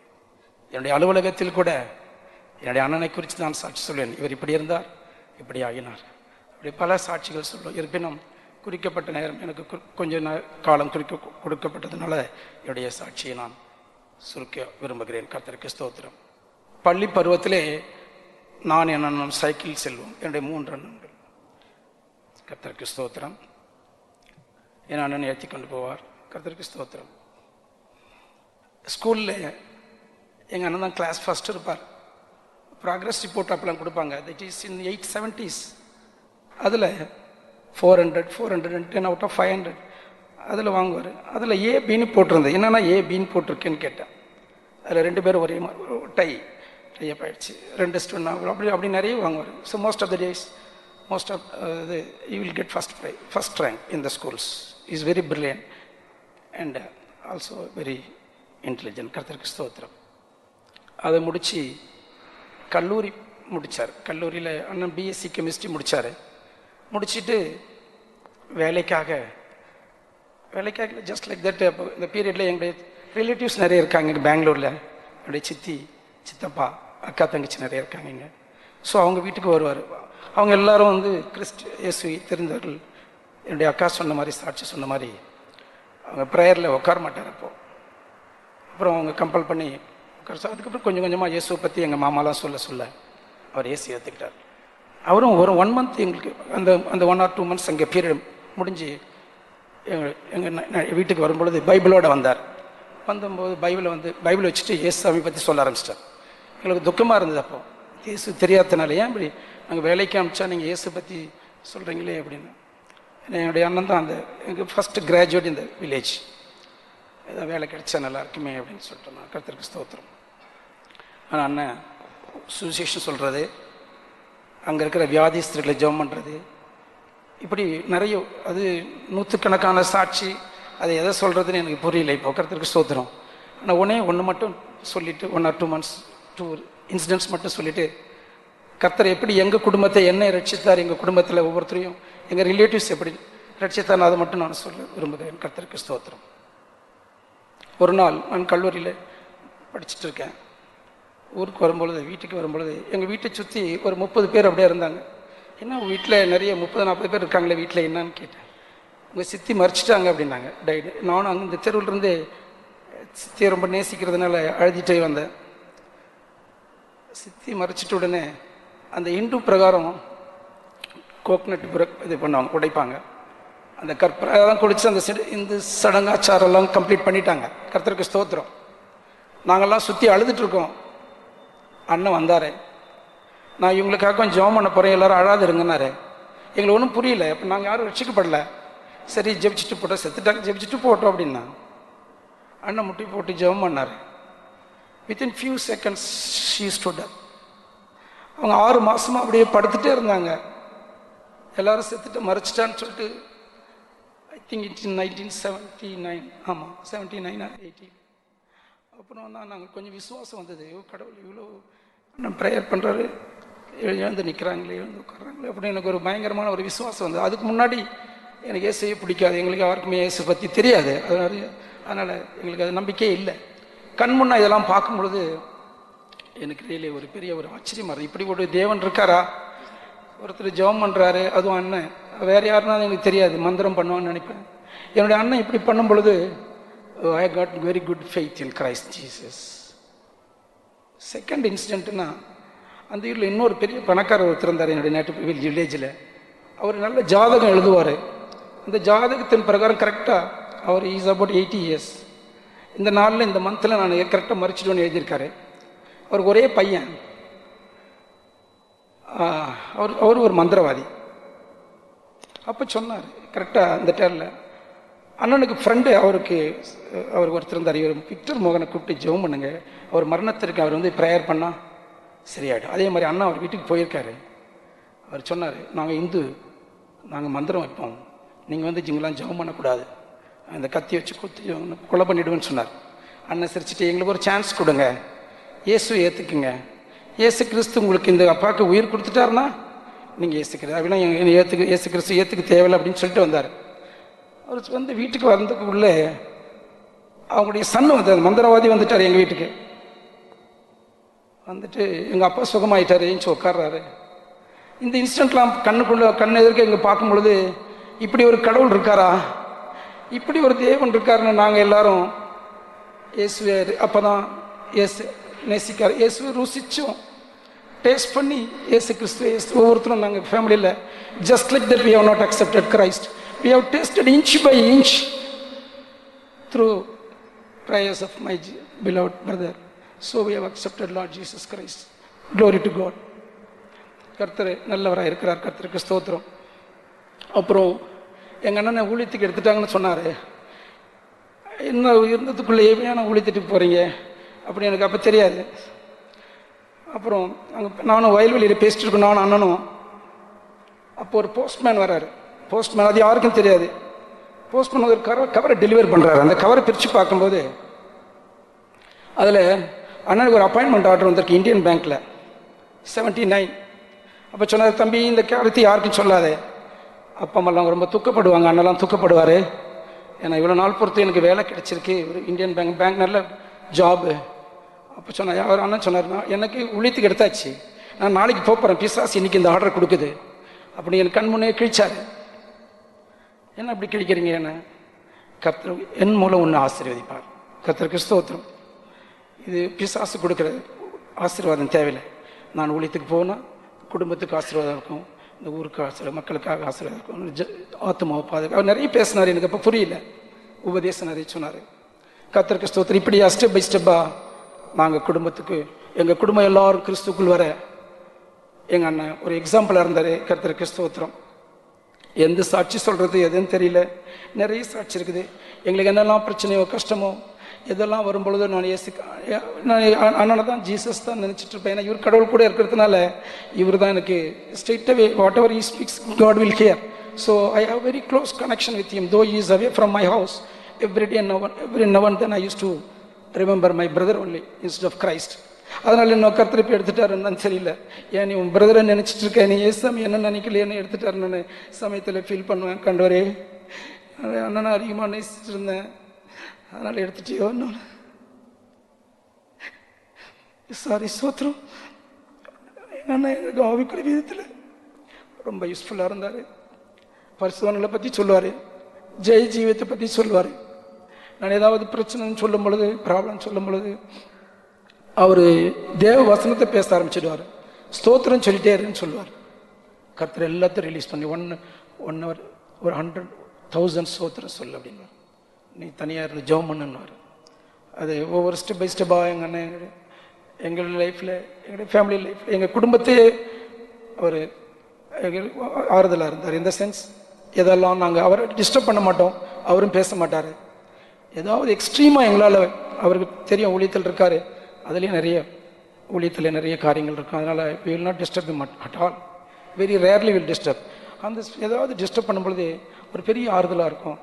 என்னுடைய அலுவலகத்தில் கூட என்னுடைய அண்ணனை குறித்து நான் சாட்சி சொல்வேன். இவர் இப்படி இருந்தார், இப்படி ஆகினார், இப்படி பல சாட்சிகள் சொல்லுவோம். இருப்பினும் குறிக்கப்பட்ட நேரம் எனக்கு கொஞ்சம் காலம் கொடுக்கப்பட்டதுனால என்னுடைய சாட்சியை நான் சுருக்க விரும்புகிறேன். கர்த்தருக்கு ஸ்தோத்திரம். பள்ளி பருவத்திலே நான் என் அண்ணன் சைக்கிள் செல்வோம். என்னுடைய 3 அண்ணன்கள். கர்த்தருக்கு ஸ்தோத்திரம். என் அண்ணன் ஏற்றி கொண்டு போவார். கர்த்தருக்கு ஸ்தோத்திரம். ஸ்கூலில் எங்கள் அண்ணன் தான் கிளாஸ் ஃபஸ்ட் இருப்பார். ப்ராக்ரஸ் ரிப்போர்ட் அப்பெல்லாம் கொடுப்பாங்க. That is in 870s. அதில் 410 out of 500. அதில் வாங்குவார். அதில் ஏ பின்னு போட்டிருந்தேன். என்னென்னா ஏ பின்னு போட்டிருக்கேன்னு கேட்டேன். அதில் 2 பேரும் ஒரே மாதிரி டைப் ஆகிடுச்சு. 2 ஸ்டூடெண்ட் அப்படி நிறைய வாங்குவார். So most of the days இது you will get first rank in the schools. Is very brilliant and also very intelligent. கர்த்தருக்கு ஸ்தோத்திரம். அதை முடித்து கல்லூரி முடித்தார். கல்லூரியில் அண்ணன் பிஎஸ்சி கெமிஸ்ட்ரி முடித்தார். முடிச்சுட்டு வேலைக்காக ஜஸ்ட் லைக் தட். அப்போ இந்த பீரியடில் எங்களுடைய ரிலேட்டிவ்ஸ் நிறைய இருக்காங்க இங்கே பெங்களூரில். என்னுடைய சித்தி, சித்தப்பா, அக்கா, தங்கச்சி நிறைய இருக்காங்க இங்கே. ஸோ அவங்க வீட்டுக்கு வருவார். அவங்க எல்லாரும் வந்து இயேசுவை தெரிந்தவர்கள். என்னுடைய அக்கா சொன்ன மாதிரி, சாட்சி சொன்ன மாதிரி அவங்க ப்ரேயரில் உட்கார மாட்டார். அப்புறம் அவங்க கம்பல் பண்ணி உட்கார. அதுக்கப்புறம் கொஞ்சம் கொஞ்சமாக இயேசுவை பற்றி எங்கள் மாமாலாம் சொல்ல அவர் இயேசு ஏற்றுக்கிட்டார். அவரும் ஒரு 1 மந்த் எங்களுக்கு அந்த 1 or 2 months அங்கே பீரியட் முடிஞ்சு எங்கள் வீட்டுக்கு வரும்பொழுது பைபிளோடு வந்தார். வந்தபோது பைபிளை வச்சுட்டு இயேசு சாமி பற்றி சொல்ல ஆரம்பிச்சிட்டார். எங்களுக்கு துக்கமாக இருந்தது. அப்போ இயேசு தெரியாதனால ஏன் இப்படி நாங்கள் வேலைக்கு அனுப்பிச்சா நீங்கள் இயேசு பற்றி சொல்கிறீங்களே அப்படின்னு. என்னுடைய அண்ணன் தான் எங்கள் ஃபஸ்ட்டு கிராஜுவேட் இந்த வில்லேஜ். ஏதாவது வேலை கிடைச்சா நல்லா இருக்குமே அப்படின்னு சொல்லிட்டு நான் கர்த்தருக்கு ஸ்தோத்திரம். ஆனால் அண்ணன் சுவிசேஷம் சொல்கிறது, அங்கே இருக்கிற வியாதிஸ்தர்களை ஜெபம் பண்ணுறது, இப்படி நிறைய அது 100கணக்கான சாட்சி. அது எதை சொல்கிறதுன்னு எனக்கு புரியல. இப்போ கர்த்தருக்கு ஸ்தோத்திரம். ஆனால் ஒன்று மட்டும் சொல்லிவிட்டு 1 or 2 months 2 incidents மட்டும் சொல்லிவிட்டு, கர்த்தர் எப்படி எங்கள் குடும்பத்தை என்னை ரட்சித்தார், எங்கள் குடும்பத்தில் ஒவ்வொருத்தரையும் எங்கள் ரிலேட்டிவ்ஸ் எப்படி ரட்சித்தார், அதை மட்டும் நான் சொல்ல விரும்புகிறேன். கர்த்தருக்கு ஸ்தோத்திரம். ஒரு நாள் நான் கல்லூரியில் படிச்சுட்டு இருக்கேன். ஊருக்கு வரும்பொழுது, வீட்டுக்கு வரும்பொழுது எங்கள் வீட்டை சுற்றி ஒரு 30 பேர் அப்படியே இருந்தாங்க. என்ன வீட்டில் நிறைய 30-40 பேர் இருக்காங்களே வீட்டில் என்னன்னு கேட்டேன். உங்கள் சித்தி மறிச்சிட்டாங்க அப்படின்னாங்க, டைடு. நானும் அங்கே இந்த தெருவிலிருந்து சித்தியை ரொம்ப நேசிக்கிறதுனால அழுதிட்டே வந்தேன். சித்தி மறிச்சிட்ட உடனே அந்த இந்து பிரகாரம் கோக்னட் இது பண்ணுவாங்க, உடைப்பாங்க. அந்த கற்பதான் குடிச்சு அந்த இந்த சடங்காச்சாரெல்லாம் கம்ப்ளீட் பண்ணிட்டாங்க. கர்த்தருக்கு ஸ்தோத்திரம். நாங்கள்லாம் சுற்றி அழுதுட்டுருக்கோம். அண்ணன் வந்தார். நான் இவங்களுக்காக கொஞ்சம் ஜெபம் பண்ண போகிறேன், எல்லோரும் அழாது இருங்கன்னாரு. எங்களுக்கு ஒன்றும் புரியல. அப்போ நாங்கள் யாரும் ரட்சிக்கப்படல. சரி ஜெபிச்சுட்டு போட்டோம், செத்துட்டாங்க, ஜெபிச்சுட்டு போட்டோம் அப்படின்னா அண்ணன் முட்டி போட்டு ஜெபம் பண்ணார். Within few seconds she stood அப். அவங்க 6 மாதமாக அப்படியே படுத்துகிட்டே இருந்தாங்க. எல்லோரும் செத்துட்டு மறைச்சிட்டான்னு சொல்லிட்டு ஐ திங்க் இட்ஸ் 1979. ஆமாம் 79 or 80. அப்புறம் தான் நாங்கள் கொஞ்சம் விசுவாசம் வந்தது. கடவுள் இவ்வளோ நம்ம ப்ரேயர் பண்ணுறாரு, எழுந்து நிற்கிறாங்களே, எழுந்து உட்காராங்களே அப்படின்னு எனக்கு ஒரு பயங்கரமான ஒரு விசுவாசம் வந்தது. அதுக்கு முன்னாடி எனக்கு இயேசுவே பிடிக்காது. எங்களுக்கு யாருக்குமே இயேசு பற்றி தெரியாது. அதனால் எங்களுக்கு அது நம்பிக்கையே இல்லை. கண் முன்னா இதெல்லாம் பார்க்கும் பொழுது எனக்கு ரியலி ஒரு பெரிய ஒரு ஆச்சரியமாக இருக்குது. இப்படி ஒரு தேவன் இருக்காரா? ஒருத்தர் ஜெபம் பண்ணுறாரு, அதுவும் அண்ணன். வேறு யாருன்னா எனக்கு தெரியாது, மந்திரம் பண்ணுவான்னு நினைப்பேன். என்னுடைய அண்ணன் இப்படி பண்ணும் பொழுது I got very good faith in Christ Jesus. Second இன்சிடென்ட்னா, அந்த ஊரில் இன்னொரு பெரிய பணக்காரர் ஒருத்தர் இருந்தார் என்னுடைய நேட்டிவ் வில்லேஜில். அவர் நல்ல ஜாதகம் எழுதுவார். இந்த ஜாதகத்தின் பிரகாரம் கரெக்டாக அவர் இஸ் அபவுட் 80 years. இந்த நாளில் இந்த மந்தில் நான் கரெக்டாக மறிச்சிடுவேன்னு எழுதியிருக்காரு. அவருக்கு ஒரே பையன். அவர் ஒரு மந்திரவாதி. அப்போ சொன்னார் கரெக்டாக அந்த டேரில் அண்ணனுக்கு ஃப்ரெண்டு அவருக்கு ஒருத்தர் இருந்தார். இவர் விக்டர் மோகனை கூப்பிட்டு ஜெபம் பண்ணுங்க, அவர் மரணத்திற்கு அவர் வந்து ப்ரேயர் பண்ணால் சரியாயிடும். அதே மாதிரி அண்ணா அவர் வீட்டுக்கு போயிருக்காரு. அவர் சொன்னார், நாங்கள் இந்து, நாங்கள் மந்திரம் வைப்போம், நீங்கள் வந்து இங்கெல்லாம் ஜெபம் பண்ணக்கூடாது, அந்த கத்தி வச்சு கொலை பண்ணிவிடுவேன்னு சொன்னார். அண்ணன் சிரிச்சுட்டு, எங்களுக்கு ஒரு சான்ஸ் கொடுங்க, இயேசு ஏற்றுக்குங்க, இயேசு கிறிஸ்து உங்களுக்கு இந்த அப்பாவுக்கு உயிர் கொடுத்துட்டாருன்னா நீங்கள் ஏற்றுக்கிறது, அப்படின்னா இயேசு கிறிஸ்து ஏற்றுக்கு தேவையில்லை அப்படின்னு சொல்லிட்டு வந்தார். அவர் வந்து வீட்டுக்கு வந்ததுக்குள்ளே அவங்களுடைய சன்னு வந்தார், மந்திரவாதி வந்துட்டார் எங்கள் வீட்டுக்கு. வந்துட்டு எங்கள் அப்பா சுகமாயிட்டார், ஏஞ்சி உட்கார்றாரு. இந்த இன்சிடென்ட்லாம் கண் எதிர்க்க எங்கே பார்க்கும் பொழுது, இப்படி ஒரு கடவுள் இருக்காரா, இப்படி ஒரு தேவன் இருக்காருன்னு நாங்கள் எல்லாரும் இயேசுவே அப்போ தான் இயேசு நேசிக்கார், இயேசுவை ருசித்தோம், டேஸ்ட் பண்ணி இயேசு கிறிஸ்துவ ஒவ்வொருத்தரும் நாங்கள் ஃபேமிலியில் just like that we have not accepted Christ. We have tasted inch by inch through prayers of my beloved brother. So we have accepted Lord Jesus Christ. Glory to God. கர்த்தர் நல்லவராக இருக்கிறார், கர்த்தருக்கு ஸ்தோத்திரம். அப்புறம் எங்கள் அண்ணனை ஊழியத்துக்கு எடுத்துட்டாங்கன்னு சொன்னார். என்ன இருந்ததுக்குள்ளே ஏன் உழித்துட்டு போகிறீங்க அப்படின்னு எனக்கு அப்போ தெரியாது. அப்புறம் அங்கே நானும் வயல்வெளியில் பேசிட்டு இருக்கோம், நானும் அண்ணனும். அப்போ ஒரு போஸ்ட்மேன் வர்றாரு. போஸ்ட்மேன் அது யாருக்கும் தெரியாது. போஸ்ட்மேன் ஒரு கவரை டெலிவர் பண்ணுறாரு. அந்த கவரை பிரித்து பார்க்கும்போது அதில் அண்ணனுக்கு ஒரு அப்பாயின்மெண்ட் ஆர்டர் வந்திருக்கு இந்தியன் பேங்க்கில் 79. அப்போ சொன்னார், தம்பி இந்த கருத்து யாருக்கும் சொல்லாதே, அப்பா அம்மாலாம் ரொம்ப துக்கப்படுவாங்க, அண்ணெல்லாம் துக்கப்படுவார், ஏன்னா இவ்வளோ நாள் பொறுத்து எனக்கு வேலை கிடைச்சிருக்கு ஒரு இந்தியன் பேங்க் நல்ல ஜாபு. அப்போ சொன்னார், அவர் அண்ணன் சொன்னார்னா எனக்கு உழைத்துக்கு எடுத்தாச்சு, நான் நாளைக்கு போகிறேன், பிசாசு இன்னைக்கு இந்த ஆர்டர் கொடுக்குது அப்படி என் கண் முன்னே கிழிச்சாரு. என்ன அப்படி கிழிக்கிறீங்க? என்ன கர்த்தர் என் மூலம் ஒன்று ஆசீர்வதிப்பார். கர்த்தருக்கு ஸ்தோத்திரம். இது பிசாசு கொடுக்குற ஆசீர்வாதம் தேவையில்லை. நான் ஊழியத்துக்கு போனால் குடும்பத்துக்கு ஆசீர்வாதம் இருக்கும், இந்த ஊருக்கு ஆசீர்வாதம், மக்களுக்காக ஆசீர்வாதம் இருக்கும், ஆத்மாவை பாதுகாப்பு. அவர் நிறைய பேசினார், எனக்கு அப்போ புரியல, உபதேசம் நிறைய சொன்னார். கர்த்தருக்கு ஸ்தோத்திரம். இப்படியா ஸ்டெப் பை ஸ்டெப்பாக நாங்கள் குடும்பத்துக்கு, எங்கள் குடும்பம் எல்லாரும் கிறிஸ்துக்குள் வர எங்கள் அண்ணன் ஒரு எக்ஸாம்பிளாக இருந்தார். கர்த்தருக்கு ஸ்தோத்திரம். எந்த சாட்சி சொல்கிறது எதுன்னு தெரியல, நிறைய சாட்சி இருக்குது. எங்களுக்கு என்னெல்லாம் பிரச்சனையோ கஷ்டமோ இதெல்லாம் வரும்பொழுது நான் அண்ணனை தான் ஜீசஸ் தான் நினச்சிட்டு இருப்பேன். ஏன்னா இவர் கடவுள் கூட இருக்கிறதுனால இவர் தான் எனக்கு ஸ்ட்ரெயிட்டாகவே whatever he speaks God will hear. So I have very close connection with him, though he is away from my house. Every now and then I used to remember my brother only instead of Christ. அதனால் இன்னும் கர்த்தரிப்பு எடுத்துட்டாருன்னு தெரியல. ஏன் நீ உன் பிரதரை நினச்சிட்டு இருக்கேன், நீ ஏசாமி என்ன நினைக்கலையேன்னு எடுத்துட்டாருன்னு சமயத்தில் ஃபீல் பண்ணுவேன். கண்டவரே அண்ணனை அதிகமாக நேசிச்சுட்டு இருந்தேன், அதனால் எடுத்துட்டியோ இன்னொன்று சாரி. சோத்திரம். எங்கள் அண்ணன் எனக்கு ஆவிக்குரிய விதத்தில் ரொம்ப யூஸ்ஃபுல்லாக இருந்தார். பரிசுத்தவான்களை பற்றி சொல்லுவார், ஜெய ஜீவியத்தை பற்றி சொல்லுவார். நான் ஏதாவது பிரச்சனைன்னு சொல்லும் பொழுது, ப்ராப்ளம் சொல்லும் பொழுது அவர் தேவ வசனத்தை பேச ஆரம்பிச்சிடுவார். ஸ்தோத்திரம் சொல்லிட்டே இருன்னு சொல்லுவார். கர்த்தர் எல்லாத்தையும் ரிலீஸ் பண்ணி ஒன் ஹவர் ஒரு 100,000 ஸ்தோத்திரம் சொல்லு அப்படின்வார். நீ தனியாக இருந்து ஜெபம் பண்ணுன்னுவார். அது ஒவ்வொரு ஸ்டெப் பை ஸ்டெப்பாக எங்கள் அண்ணன் எங்கள் லைஃப்பில், எங்களுடைய ஃபேமிலி லைஃப்பில், எங்கள் குடும்பத்தையே அவர் ஆறுதலாக இருந்தார். இந்த சென்ஸ் எதெல்லாம் நாங்கள் அவரை டிஸ்டர்ப் பண்ண மாட்டோம், அவரும் பேச மாட்டார். ஏதாவது எக்ஸ்ட்ரீமாக எங்களால், அவருக்கு தெரியும் ஊழியத்தில் இருக்கார், அதுலேயும் நிறைய ஊழியத்தில் நிறைய காரியங்கள் இருக்கும், அதனால் we will not disturb him at all. very rarely will disturb. அந்த ஏதாவது டிஸ்டர்ப் பண்ணும்பொழுது ஒரு பெரிய ஆறுதலாக இருக்கும்,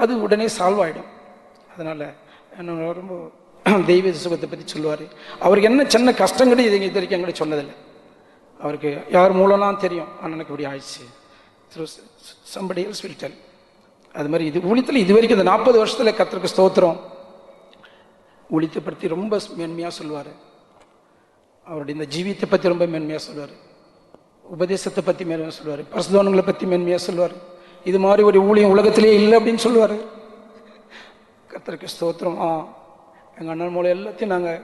அது உடனே சால்வ் ஆகிடும். அதனால் என்ன ரொம்ப தெய்வ சுகத்தை பற்றி சொல்லுவார். அவருக்கு என்ன சின்ன கஷ்டங்களும் இது வரைக்கும் எங்களை சொன்னதில்லை. அவருக்கு யார் மூலம்லாம் தெரியும், அண்ணனுக்கு இப்படி ஆயிடுச்சு, through somebody else will tell. அது மாதிரி இது ஊழியத்தில் இது வரைக்கும் இந்த 40 வருஷத்தில் கர்த்தருக்கு ஸ்தோத்திரம் ஊழியத்தை பற்றி ரொம்ப மேன்மையாக சொல்லுவார். அவருடைய இந்த ஜீவியத்தை பற்றி ரொம்ப மேன்மையாக சொல்லுவார், உபதேசத்தை பற்றி மேன்மையாக சொல்லுவார், பரிசுத்தவான்களை பற்றி மேன்மையாக சொல்லுவார். இது மாதிரி ஒரு ஊழியம் உலகத்திலே இல்லை அப்படின்னு சொல்லுவார். கர்த்தருக்கு ஸ்தோத்திரம். எங்கள் அண்ணன் மூலம் எல்லாத்தையும் நாங்கள்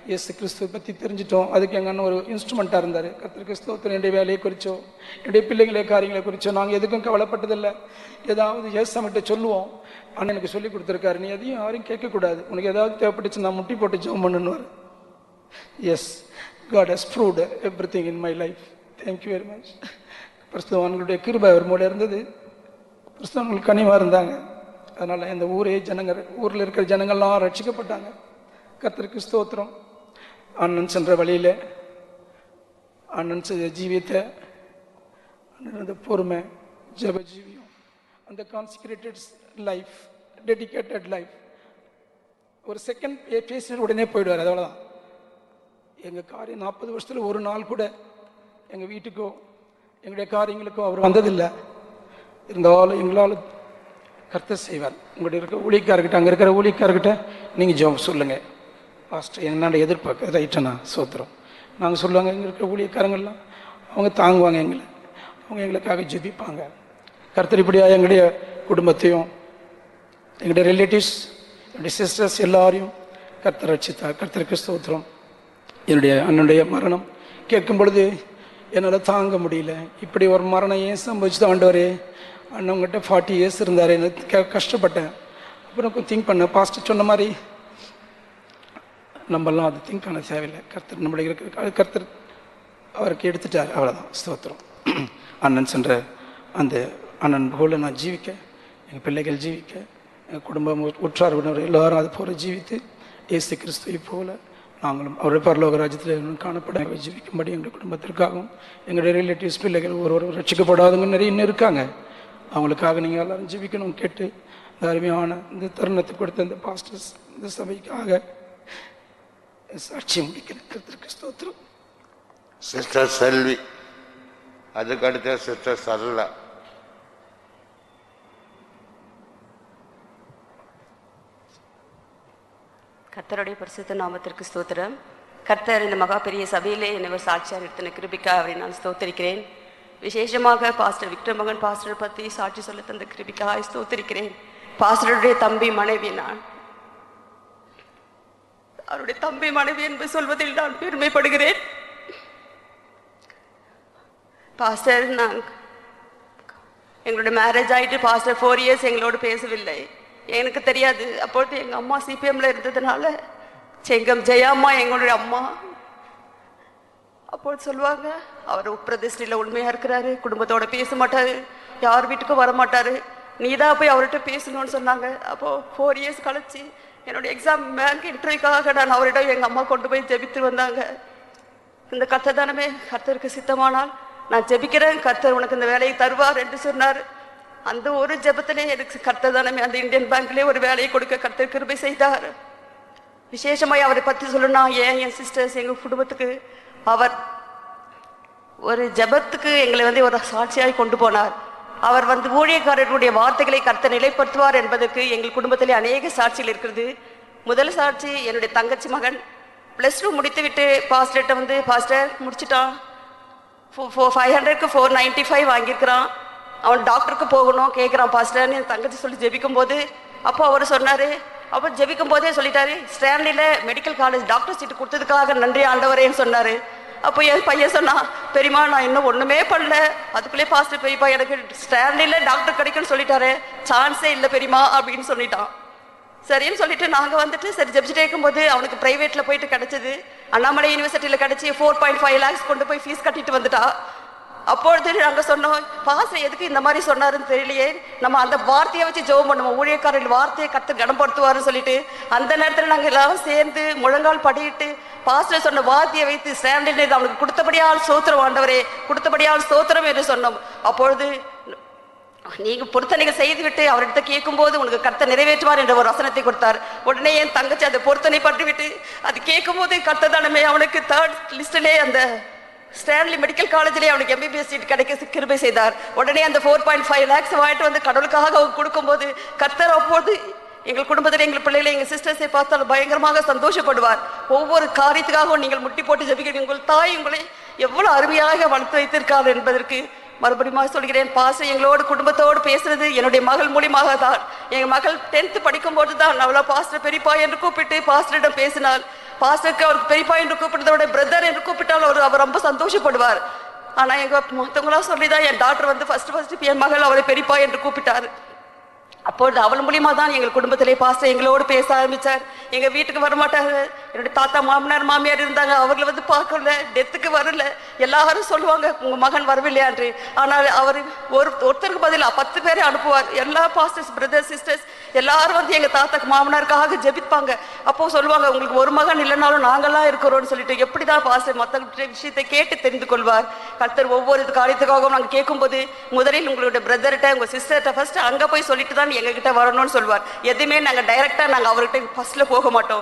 இயேசு கிறிஸ்துவை பற்றி தெரிஞ்சிட்டோம். அதுக்கு எங்கள் அண்ணன் ஒரு இன்ஸ்ட்ருமெண்ட்டாக இருந்தார். கர்த்தருக்கு ஸ்தோத்திரம். என்னுடைய வேலையை குறித்தோ என்னுடைய பிள்ளைங்களே காரியங்களை குறித்தோ நாங்கள் எதுக்கும் கவலைப்பட்டதில்லை. ஏதாவது ஏசாமிட்ட சொல்லுவோம், அண்ணன் எனக்கு சொல்லி கொடுத்துருக்காரு, நீ எதையும் யாரையும் கேட்கக்கூடாது, உனக்கு ஏதாவது தேவைப்பட்டுச்சு நான் முட்டி போட்டு ஜெபம் பண்ணுவார். Yes, God has proved everything in my life. Thank you very much. பரிசுத்தவான்களுடைய கிருபை அவர் மூலம் இருந்தது, பரிசுத்தவான்கள் கனிவாக இருந்தாங்க. அதனால் இந்த ஊரில் இருக்கிற ஜனங்கள்லாம் ரட்சிக்கப்பட்டாங்க. கர்த்தருக்கு ஸ்தோத்திரம். அண்ணன் சென்ற வழியில் அண்ணன் ஜீவியத்தை, அந்த பொறுமை, ஜெப ஜீவியம், அந்த கான்சிக்ரேட்டட் லைஃப், டெடிகேட்டட் லைஃப், ஒரு செகண்ட் பேசிட்டு உடனே போயிடுவார். அவ்வளோதான். எங்கள் காரியம் 40 வருஷத்தில் ஒரு நாள் கூட எங்கள் வீட்டுக்கோ எங்களுடைய காரியங்களுக்கோ அவர் வந்ததில்லை. இருந்தாலும் எங்களால் கர்த்தர் செய்வார். உங்கள்கிட்ட இருக்க ஊழியக்காரர்கிட்ட, அங்கே இருக்கிற ஊழியக்காரர்கிட்ட நீங்கள் ஜெபம் சொல்லுங்கள், பாஸ்டர் என்னோட எதிர்பார்க்க ரைட்டனா சோத்திரம் நாங்கள் சொல்லுவாங்க. எங்கே இருக்கிற ஊழியக்காரங்கள்லாம் அவங்க தாங்குவாங்க எங்களை, அவங்க எங்களுக்காக ஜெபிப்பாங்க. கர்த்தர் இப்படியா எங்களுடைய குடும்பத்தையும் எங்களுடைய ரிலேட்டிவ்ஸ், என்னுடைய சிஸ்டர்ஸ் எல்லாரையும் கர்த்தர் ரட்சித்தார். கர்த்தருக்கு ஸ்தோத்திரம். என்னுடைய அண்ணனுடைய மரணம் கேட்கும் பொழுது என்னால் தாங்க முடியல. இப்படி ஒரு மரணம் ஏன் சம்பவிச்சு ஆண்டவரே, அண்ணவங்கிட்ட 40 years இருந்தார், எனக்கு கஷ்டப்பட்டேன். அப்புறம் திங்க் பண்ணேன், பாஸ்டர் சொன்ன மாதிரி நம்மளாம் அது திங்க் பண்ண தேவையில்லை. கர்த்தர் நம்மளுடைய இருக்கிற கர்த்தர் அவருக்கு எடுத்துட்டார், அவ்வளோதான். ஸ்தோத்திரம். அண்ணன் சென்ற அந்த அண்ணன் போல நான் ஜீவிக்க, எங்கள் பிள்ளைகள் ஜீவிக்க, எங்கள் குடும்பம் உற்றார் உறவினர் எல்லாரும் அது போல ஜீவித்து இயேசு கிறிஸ்துவை போல நாங்களும் அவருடைய பரலோக ராஜ்யத்தில் காணப்பட ஜீவிக்கும்படி எங்கள் குடும்பத்திற்காகவும் எங்களுடைய ரிலேட்டிவ்ஸ் பிள்ளைகள் ஒருவர் ரட்சிக்கப்படாதவங்க நிறைய இன்னும் இருக்காங்க. அவங்களுக்காக நீங்கள் எல்லாரும் ஜீவிக்கணும் கேட்டு இந்த அருமையான இந்த தருணத்தை கொடுத்த இந்த பாஸ்டர்ஸ் இந்த சபைக்காக சாட்சி முடிக்கிறதுக்கு ஸ்தோத்திரம். சிஸ்டர் செல்வி, அதுக்கடுத்த சிஸ்டர் சரளா. கர்த்தருடைய பரிசுத்த நாமத்திற்கு ஸ்தோத்திரம். கர்த்தர் இந்த மகா பெரிய சபையிலே என்னை ஒரு சாட்சியார் எடுத்தின கிருபிக்கா அவரை நான் ஸ்தோத்திரிக்கிறேன். விசேஷமாக பாஸ்டர் விக்ரம் மகன் பாஸ்டர் பற்றி சாட்சி சொல்ல தந்த கிருபிக்காக ஸ்தோத்திரிக்கிறேன். பாஸ்டருடைய தம்பி மனைவி நான். அவருடைய தம்பி மனைவி என்று சொல்வதில் நான் பெருமைப்படுகிறேன். பாஸ்டர் எங்களுடைய மேரேஜ் ஆகிட்டு பாஸ்டர் 4 இயர்ஸ் எங்களோடு பேசவில்லை. எனக்கு தெரியாது. அப்பொழுது எங்கள் அம்மா சிபிஎம்ல இருந்ததுனால செங்கம் ஜெயாம்மா எங்களுடைய அம்மா அப்போது சொல்லுவாங்க, அவர் உப்பிரதிஷ்டியில் உண்மையாக இருக்கிறாரு, குடும்பத்தோட பேச மாட்டார், யார் வீட்டுக்கும் வர மாட்டார், நீ தான் போய் அவர்கிட்ட பேசணும்னு சொன்னாங்க. அப்போது 4 இயர்ஸ் கழிச்சு என்னுடைய எக்ஸாம் பேங்க் இன்டர்வியூக்காக நான் அவரிடம் எங்கள் அம்மா கொண்டு போய் ஜெபித்து வந்தாங்க. இந்த கர்த்ததானமே கர்த்தருக்கு சித்தமானால் நான் ஜெபிக்கிறேன், கர்த்தர் உனக்கு இந்த வேலையை தருவார் என்று சொன்னார். அந்த ஒரு ஜெபத்திலே எனக்கு கர்த்ததானமே அந்த இந்தியன் பேங்க்லேயே ஒரு வேலையை கொடுக்க கர்த்தர் கிருபை செய்தார். விசேஷமாய் அவரை பற்றி சொல்லணும்னா என் சிஸ்டர்ஸ் எங்கள் குடும்பத்துக்கு அவர் ஒரு ஜெபத்துக்கு எங்களை ஒரு சாட்சியாய் கொண்டு போனார். அவர் ஊழியக்காரர்களுடைய வார்த்தைகளை கர்த்தர் நிலைப்படுத்துவார் என்பதற்கு எங்கள் குடும்பத்திலே அநேக சாட்சிகள் இருக்கிறது. முதல் சாட்சி, என்னுடைய தங்கச்சி மகன் +2 முடித்து விட்டு பாஸ்டர்கிட்ட பாஸ்டர் முடிச்சுட்டான், 500க்கு 495 வாங்கியிருக்கிறான், அவன் டாக்டருக்கு போகணும் கேட்குறான் பாஸ்டர்னு என் தங்கச்சி சொல்லி ஜெபிக்கும் போது அப்போ அவர் சொன்னார், அப்போ ஜெபிக்கும் போதே சொல்லிட்டாரு, ஸ்டான்லியில் மெடிக்கல் காலேஜ் டாக்டர் சீட்டு கொடுத்ததுக்காக நன்றி ஆண்டவரேன்னு சொன்னார். அப்போ என் பையன் சொன்னான், பெரியமா நான் இன்னும் ஒன்றுமே பண்ணல, அதுக்குள்ளே பாஸ்டர் பெரியப்பா எனக்கு ஸ்டான்லியில் டாக்டர் கிடைக்குன்னு சொல்லிட்டாரு, சான்ஸே இல்லை பெரியமா அப்படின்னு சொல்லிட்டான். சரின்னு சொல்லிட்டு நாங்கள் சரி ஜெபிச்சுட்டே இருக்கும்போது அவனுக்கு ப்ரைவேட்டில் போயிட்டு கிடச்சிது, அண்ணாமலை யூனிவர்சிட்டியில் கிடச்சி 4.5 lakhs கொண்டு போய் ஃபீஸ் கட்டிட்டு வந்துட்டா. அப்பொழுது நாங்கள் சொன்னோம், பாஸ்டர் எதுக்கு இந்த மாதிரி சொன்னாருன்னு தெரியலையே, நம்ம அந்த வார்த்தையை வச்சு ஜெபம் பண்ணுவோம், ஊழியக்காரர்கள் வார்த்தையை கர்த்தர் கனப்படுத்துவாருன்னு சொல்லிட்டு அந்த நேரத்தில் நாங்கள் எல்லாரும் சேர்ந்து முழங்கால் படியிட்டு பாஸ்டர் சொன்ன வார்த்தையை வைத்து ஸ்டாண்டில் அவனுக்கு கொடுத்தபடியால் ஸ்தோத்திரம் ஆண்டவரே, கொடுத்தபடியால் ஸ்தோத்திரம் என்று சொன்னோம். அப்பொழுது நீங்க பொருத்தனைகள் செய்துவிட்டு அவர்கிட்ட கேட்கும்போது உனக்கு கர்த்தர் நிறைவேற்றுவார் என்ற ஒரு வசனத்தை கொடுத்தார். உடனே என் தங்கச்சி அதை பொருத்தனை பண்ணிவிட்டு அது கேட்கும்போது கர்த்தர் தானமே அவனுக்கு 3rd லிஸ்டிலே அந்த ஸ்டான்லி மெடிக்கல் காலேஜ்லேயே அவனுக்கு MBBS சீட் கிடைக்க கிருபை செய்தார். உடனே அந்த 4.5 lakhs வாங்கிட்டு கடவுளுக்காக அவங்க கொடுக்கும்போது கர்த்தர் அப்போது எங்கள் குடும்பத்தில் எங்கள் பிள்ளைகளை எங்கள் சிஸ்டர்ஸை பார்த்தால் பயங்கரமாக சந்தோஷப்படுவார். ஒவ்வொரு காரியத்துக்காகவும் நீங்கள் முட்டி போட்டு ஜெபிக்கிறீங்க, உங்கள் தாய் உங்களை எவ்வளோ அருமையாக வளர்த்து வைத்திருக்கார் என்பதற்கு மறுபடியும் சொல்கிறேன். பாஸ்டர் எங்களோடு குடும்பத்தோடு பேசுறது என்னுடைய மகள் மூலியமாக தான். எங்கள் மகள் 10th படிக்கும்போது தான் அவளை பாஸ்டர் பெரியப்பா என்று கூப்பிட்டு பாஸ்டரிடம் பேசினாள். பாஸ்டருக்கு அவருக்கு பெரியப்பா என்று கூப்பிட்டதை விட பிரதர் என்று கூப்பிட்டால் அவர் ரொம்ப சந்தோஷப்படுவார். ஆனால் எங்கள் மற்றவங்களாம் சொல்லிதான் என் டாக்டர் ஃபர்ஸ்ட் என் மகள் அவரை பெரியப்பா என்று கூப்பிட்டார். அப்பொழுது அவள் மூலியமாக தான் எங்கள் குடும்பத்திலே பாஸ்டர் எங்களோடு பேச ஆரம்பித்தார். எங்கள் வீட்டுக்கு வரமாட்டாங்க, என்னுடைய தாத்தா மாமனார் மாமியார் இருந்தாங்க, அவர்களை பார்க்கல, டெத்துக்கு வரல, எல்லாரும் சொல்லுவாங்க உங்கள் மகன் வரவில்லையான்று. ஆனால் அவர் ஒருத்தருக்கு பதிலாக 10 பேரை அனுப்புவார். எல்லா பாஸ்டர்ஸ் பிரதர்ஸ் சிஸ்டர்ஸ் எல்லாரும் எங்கள் தாத்தாக்கு மாமனாருக்காக ஜெபிப்பாங்க. அப்போ சொல்லுவாங்க உங்களுக்கு ஒரு மகன் இல்லைனாலும் நாங்கள்லாம் இருக்கிறோம்னு சொல்லிட்டு எப்படி தான் பாஸ்டர் மற்ற விஷயத்தை கேட்டு தெரிந்து கொள்வார். கர்த்தர் ஒவ்வொரு காரியத்துக்காகவும் நாங்கள் கேட்கும்போது முதலில் உங்களுடைய பிரதர்கிட்ட உங்கள் சிஸ்டர்கிட்ட ஃபர்ஸ்ட் அங்கே போய் சொல்லிட்டு தான் எங்ககிட்ட வரணும்னு சொல்வார். எதுவுமே நாங்கள் டைரக்டா நாங்கள் அவர்கிட்ட ஃபர்ஸ்ட்ல போக மாட்டோம்,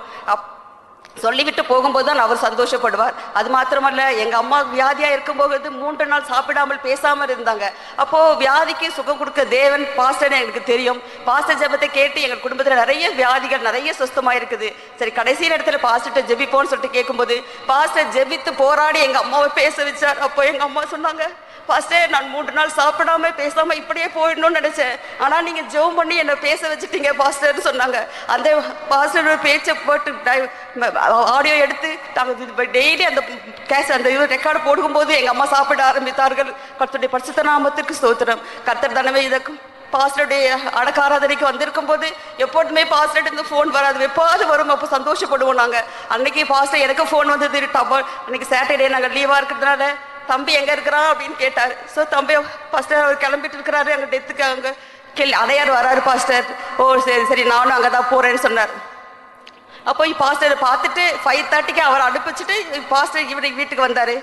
சொல்லிவிட்டு போகும்போது தான் அவர் சந்தோஷப்படுவார். அது மாத்திரமல்ல, எங்க அம்மா வியாதியா இருக்கும்போது 3 நாள் சாப்பிடாமல் பேசாமல் இருந்தாங்க. அப்போ வியாதிக்கு சுகம் கொடுக்க தேவன் பாஸ்டர் எனக்கு தெரியும். பாஸ்டர் ஜெபத்தை கேட்டு எங்க குடும்பத்தில் நிறைய வியாதிகள் நிறைய சுஸ்தமா இருக்குது. சரி கடைசி நேரத்தில் பாஸ்டர்கிட்ட ஜெபிப்போன்னு சொல்லிட்டு கேட்கும்போது பாஸ்டர் ஜெபித்து போராடி எங்க அம்மாவை பேச வச்சார். அப்போ எங்க அம்மா சொன்னாங்க, பாஸ்டர் நான் 3 நாள் சாப்பிடாம பேசாம இப்படியே போயிடணும்னு நினைச்சேன், ஆனா நீங்க ஜெபம் பண்ணி என்ன பேச வச்சுட்டீங்க பாஸ்டர்னு சொன்னாங்க. அந்த பாஸ்டரோட பேச்சை போட்டு ஆடியோ எடுத்து நாங்கள் டெய்லி அந்த ரெக்கார்டு போடும்போது எங்க அம்மா சாப்பிட ஆரம்பித்தார்கள். கர்த்தருடைய பரிசுத்த நாமத்திற்கு ஸ்தோத்திரம். கர்த்தர் தானவே இதற்கும் பாஸ்டருடைய அடக்க ஆராதனைக்கு வந்திருக்கும் போது எப்போதுமே பாஸ்டர் இந்த ஃபோன் வராது, எப்பாவது வரும், அப்போ சந்தோஷப்படுவோம் நாங்கள். அன்னைக்கு பாஸ்டர் எனக்கு ஃபோன் வந்தது, அன்னைக்கு சாட்டர்டே நாங்கள் லீவாக இருக்கிறதுனால தம்பி எங்கே இருக்கிறான் அப்படின்னு கேட்டார். ஸோ தம்பி ஃபஸ்ட்டு அவர் கிளம்பிட்டு இருக்கிறாரு அங்கே டெத்துக்கு அங்கே அடையார் வராரு பாஸ்டர். ஓ சரி சரி நானும் அங்கே தான் போகிறேன்னு சொன்னார். அப்போ பாஸ்டர் பார்த்துட்டு 5:30க்கு அவர் அனுப்பிச்சிட்டு பாஸ்டர் இவரு வீட்டுக்கு வந்தார்.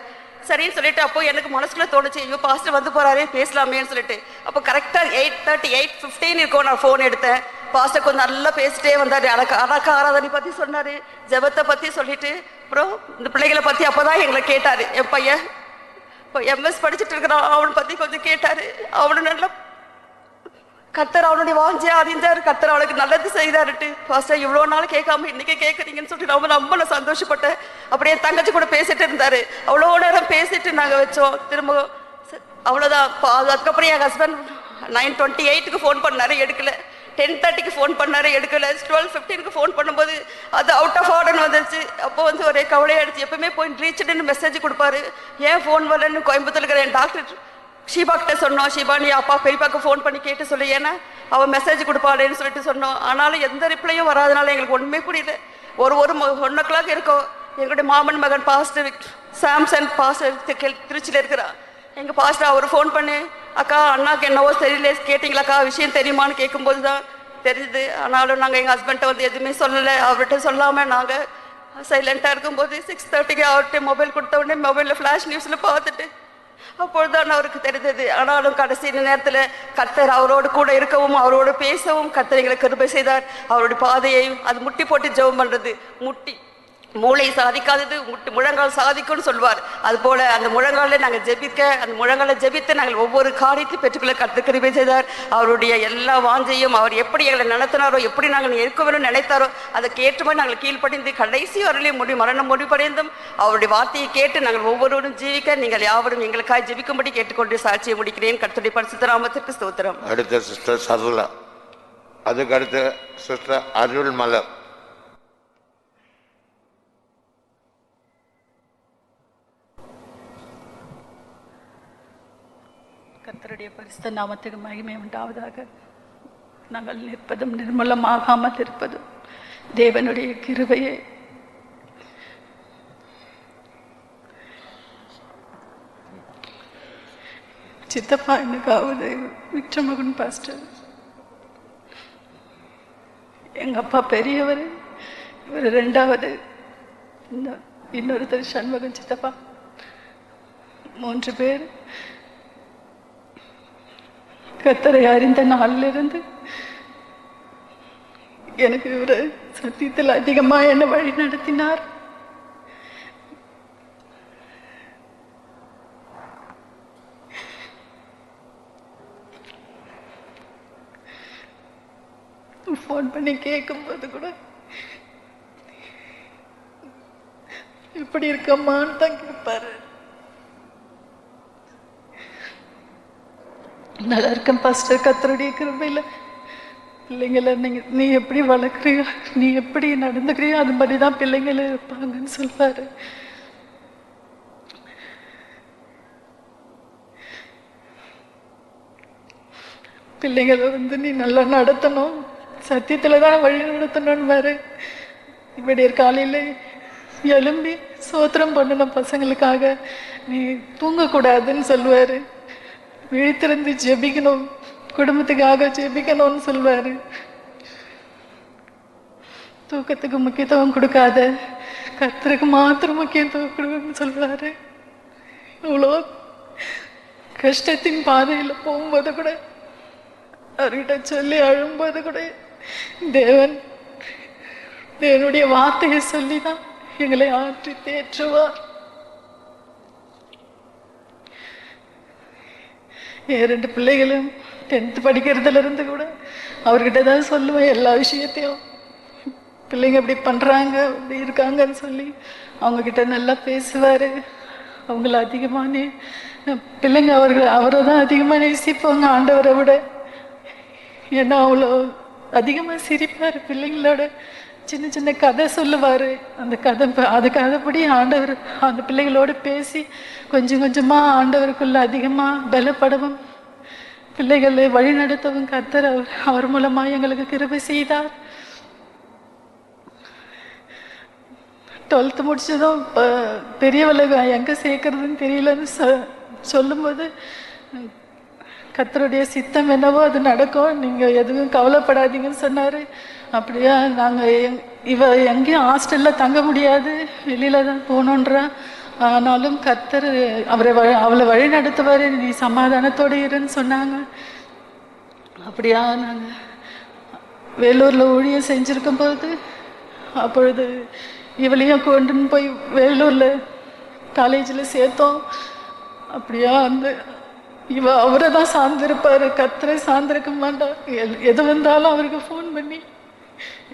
சரின்னு சொல்லிட்டு அப்போ எனக்கு மனசுக்குள்ளே தோணுச்சு, ஐயோ பாஸ்டர் வந்து போகிறாரு பேசலாமேன்னு சொல்லிட்டு. அப்போ கரெக்டாக 8:30 8:15 இருக்கும் நான் ஃபோன் எடுத்தேன். பாஸ்டர் கொஞ்சம் நல்லா பேசிட்டே வந்தார். அடக்க ஆராதனை பற்றி சொன்னார், ஜெபத்தை பற்றி சொல்லிட்டு அப்புறம் இந்த பிள்ளைகளை பற்றி அப்போ தான் எங்களை கேட்டார். என் பையன் இப்போ எம்எஸ் படிச்சுட்டு இருக்கிறான், அவனை பற்றி கொஞ்சம் கேட்டார். அவனு நல்லா கர்த்தர் அவனுடைய வாஞ்சியா அறிஞ்சார், கர்த்தர் அவளுக்கு நல்லது செய்தாருட்டு. பாஸ்டர் இவ்வளோ நாள் கேட்காம இன்னைக்கு கேட்குறீங்கன்னு சொல்லிட்டு ரொம்ப நான் சந்தோஷப்பட்டேன். அப்படியே தங்கச்சி கூட பேசிட்டு இருந்தாரு. அவ்வளோ நேரம் பேசிட்டு நாங்கள் வச்சோம். திரும்ப அவ்வளோதான். அதுக்கப்புறம் என் ஹஸ்பண்ட் 9:28க்கு ஃபோன் பண்ணாரு, எடுக்கல. 10:30க்கு ஃபோன் பண்ணாரு, எடுக்கல. 12:15க்கு ஃபோன் பண்ணும்போது அது அவுட் ஆஃப் ஆர்டர்னு வந்துருச்சு. அப்போ வந்து ஒரே கவலையாயிடுச்சு. எப்பவுமே போய் ரீச்டுன்னு மெசேஜ் கொடுப்பாரு, ஏன் ஃபோன் வரலன்னு கோயம்புத்தூர் இருக்கிற என் டாக்டர் ஷீபா கிட்ட சொன்னோம். ஷீபா நீ அப்பா பெரியப்பாக்கு ஃபோன் பண்ணி கேட்டு சொல்லு, ஏன்னா அவன் மெசேஜ் கொடுப்பாளேன்னு சொல்லிட்டு சொன்னோம். ஆனாலும் எந்த ரிப்ளையும் வராதனால எங்களுக்கு ஒன்றுமே புரியல. ஒரு 1 இருக்கும். எங்களுடைய மாமன் மகன் பாஸ்டர் சாம்சன் பாஸ்டர் திருச்சியில் இருக்கிறா. எங்கள் பாஸ்டர் அவர் ஃபோன் பண்ணி, அக்கா அண்ணாக்கு என்னவோ தெரியல கேட்டிங்களாக்கா, விஷயம் தெரியுமான்னு கேட்கும்போது தான் தெரியுது. ஆனாலும் நாங்கள் எங்கள் ஹஸ்பண்ட்டை வந்து எதுவுமே சொல்லலை. அவர்கிட்ட சொல்லாமல் நாங்கள் சைலண்ட்டாக இருக்கும்போது 6:30க்கு அவர்கிட்ட மொபைல் கொடுத்த உடனே மொபைலில் ஃப்ளாஷ் நியூஸில் பார்த்துட்டு அப்பொழுதுதான் அவருக்கு தெரிந்தது. ஆனாலும் கடைசி நேரத்தில் கர்த்தர் அவரோடு கூட இருக்கவும் அவரோடு பேசவும் கர்த்தர் எங்களுக்கு கிருபை செய்தார். அவருடைய பாதையையும் அது முட்டி போட்டு ஜெபம் பண்ணுறது, மூளை சாதிக்காதது முழங்கால் சாதிக்கும்னு சொல்வார். அதுபோல் அந்த முழங்காலில் நாங்கள் ஜெபிக்க, அந்த முழங்காலை ஜெபித்து நாங்கள் ஒவ்வொரு காரியத்தையும் பெற்றுக்கொள்ள கர்த்தர் கிருபை செய்தார். அவருடைய எல்லா வாஞ்சையும் அவர் எப்படி எங்களை நடத்தினாரோ, எப்படி நாங்கள் இருக்க வேணும்னு நினைத்தாரோ அதுக்கு ஏற்ற மாதிரி நாங்கள் கீழ்ப்படிந்து கடைசி வரலையும் மரணம் முடிவடைந்தும் அவருடைய வார்த்தையை கேட்டு நாங்கள் ஒவ்வொருவரும் ஜீவிக்க நீங்கள் யாவரும் எங்களுக்காக ஜெபிக்கும்படி கேட்டுக்கொண்டு சாட்சியை முடிக்கிறேன். கர்த்தருடைய பரிசுத்த நாமத்திற்கு ஸ்தோத்திரம். அடுத்த சிஸ்டர் சரளா, அதுக்கு அடுத்த சிஸ்டர் அருள் மலர். கர்த்தருடைய பரிசுத்த நாமத்துக்கு மகிமை உண்டாவதாக. நாங்கள் நிற்பதும் நிர்மலமாகாமல் இருப்பதும் தேவனுடைய கிருபையை. சித்தப்பா எனக்காவது விக்ரமகன் பாஸ்டர், எங்கள் அப்பா பெரியவர், இவர் 2வது, இன்னொருத்தர் சண்முகன் சித்தப்பா. 3 பேர் கர்த்தரை அறிந்த நாளிலிருந்து எனக்கு இவர் சத்தியத்தில் அதிகமாக என்னை வழி நடத்தினார். ஃபோன் பண்ணி கேட்கும்போது கூட எப்படி இருக்கம்மான்னு தான் கேட்பாரு. நல்லா இருக்கேன் பாஸ்டர், கர்த்தருடைய கிருபையில். பிள்ளைங்களை நீ எப்படி வளர்க்குறியோ, நீ எப்படி நடந்துக்கிறியோ அது மாதிரி தான் பிள்ளைங்கள இருப்பாங்கன்னு சொல்வாரு. பிள்ளைங்களை வந்து நீ நல்லா நடத்தணும், சத்தியத்தில் தான் வழி நடத்தணும்னு வேறு. இப்படி காலையில் எழும்பி சோத்திரம் பண்ணணும் பசங்களுக்காக, நீ தூங்கக்கூடாதுன்னு சொல்லுவார். விழித்திருந்து ஜெபிக்கணும், குடும்பத்துக்காக ஜெபிக்கணும்னு சொல்வார். தூக்கத்துக்கு முக்கியத்துவம் கொடுக்காத, கர்த்தருக்கு மாத்திரம் முக்கியத்துவம் கொடுக்கணும்னு சொல்வார். இவ்வளோ கஷ்டத்தின் பாதையில் போகும்போது கூட, அவர்கிட்ட சொல்லி அழும்போது கூட தேவனுடைய வார்த்தையை சொல்லி தான் எங்களை ஆற்றி தேற்றுவார். என் 2 பிள்ளைகளும் 10th படிக்கிறதுல இருந்து கூட அவர்கிட்ட தான் சொல்லுவேன் எல்லா விஷயத்தையும். பிள்ளைங்க இப்படி பண்ணுறாங்க, இப்படி இருக்காங்கன்னு சொல்லி அவங்கக்கிட்ட நல்லா பேசுவார். அவங்கள அதிகமாக பிள்ளைங்க அவரை தான் அதிகமாக நேசிப்பாங்க ஆண்டவரை விட. ஏன்னா அவ்வளோ அதிகமாக சிரிப்பார். பிள்ளைங்களோட சின்ன சின்ன கதை சொல்லுவார். அந்த கதைப்படி ஆண்டவர் அந்த பிள்ளைகளோடு பேசி கொஞ்சம் கொஞ்சமாக ஆண்டவருக்குள்ள அதிகமாக பலப்படவும் பிள்ளைகளை வழி நடத்தவும் கர்த்தர் அவர் மூலமாக எங்களுக்கு கிருபை செய்தார். 12th முடிச்சதும் பெரியவளை எங்கே சேர்க்கறதுன்னு தெரியலன்னு சொல்லும்போது கர்த்தருடைய சித்தம் என்னவோ அது நடக்கும், நீங்கள் எதுவும் கவலைப்படாதீங்கன்னு சொன்னார். அப்படியா, நாங்கள் இவ எங்கேயும் ஹாஸ்டலில் தங்க முடியாது, வெளியில் தான் போகணுன்றா. ஆனாலும் கர்த்தர் அவளை வழி நடத்துவார், நீ சமாதானத்தோடு இருன்னு சொன்னாங்க. அப்படியா, நாங்கள் வேலூரில் ஊழியம் செஞ்சுருக்கும் போது அப்பொழுது இவளையும் கொண்டுன்னு போய் வேலூரில் காலேஜில் சேர்த்தோம். அப்படியா, அவரை தான் சார்ந்திருப்பார், கர்த்தரை சார்ந்திருக்க மாட்டார். எது வந்தாலும் அவருக்கு ஃபோன் பண்ணி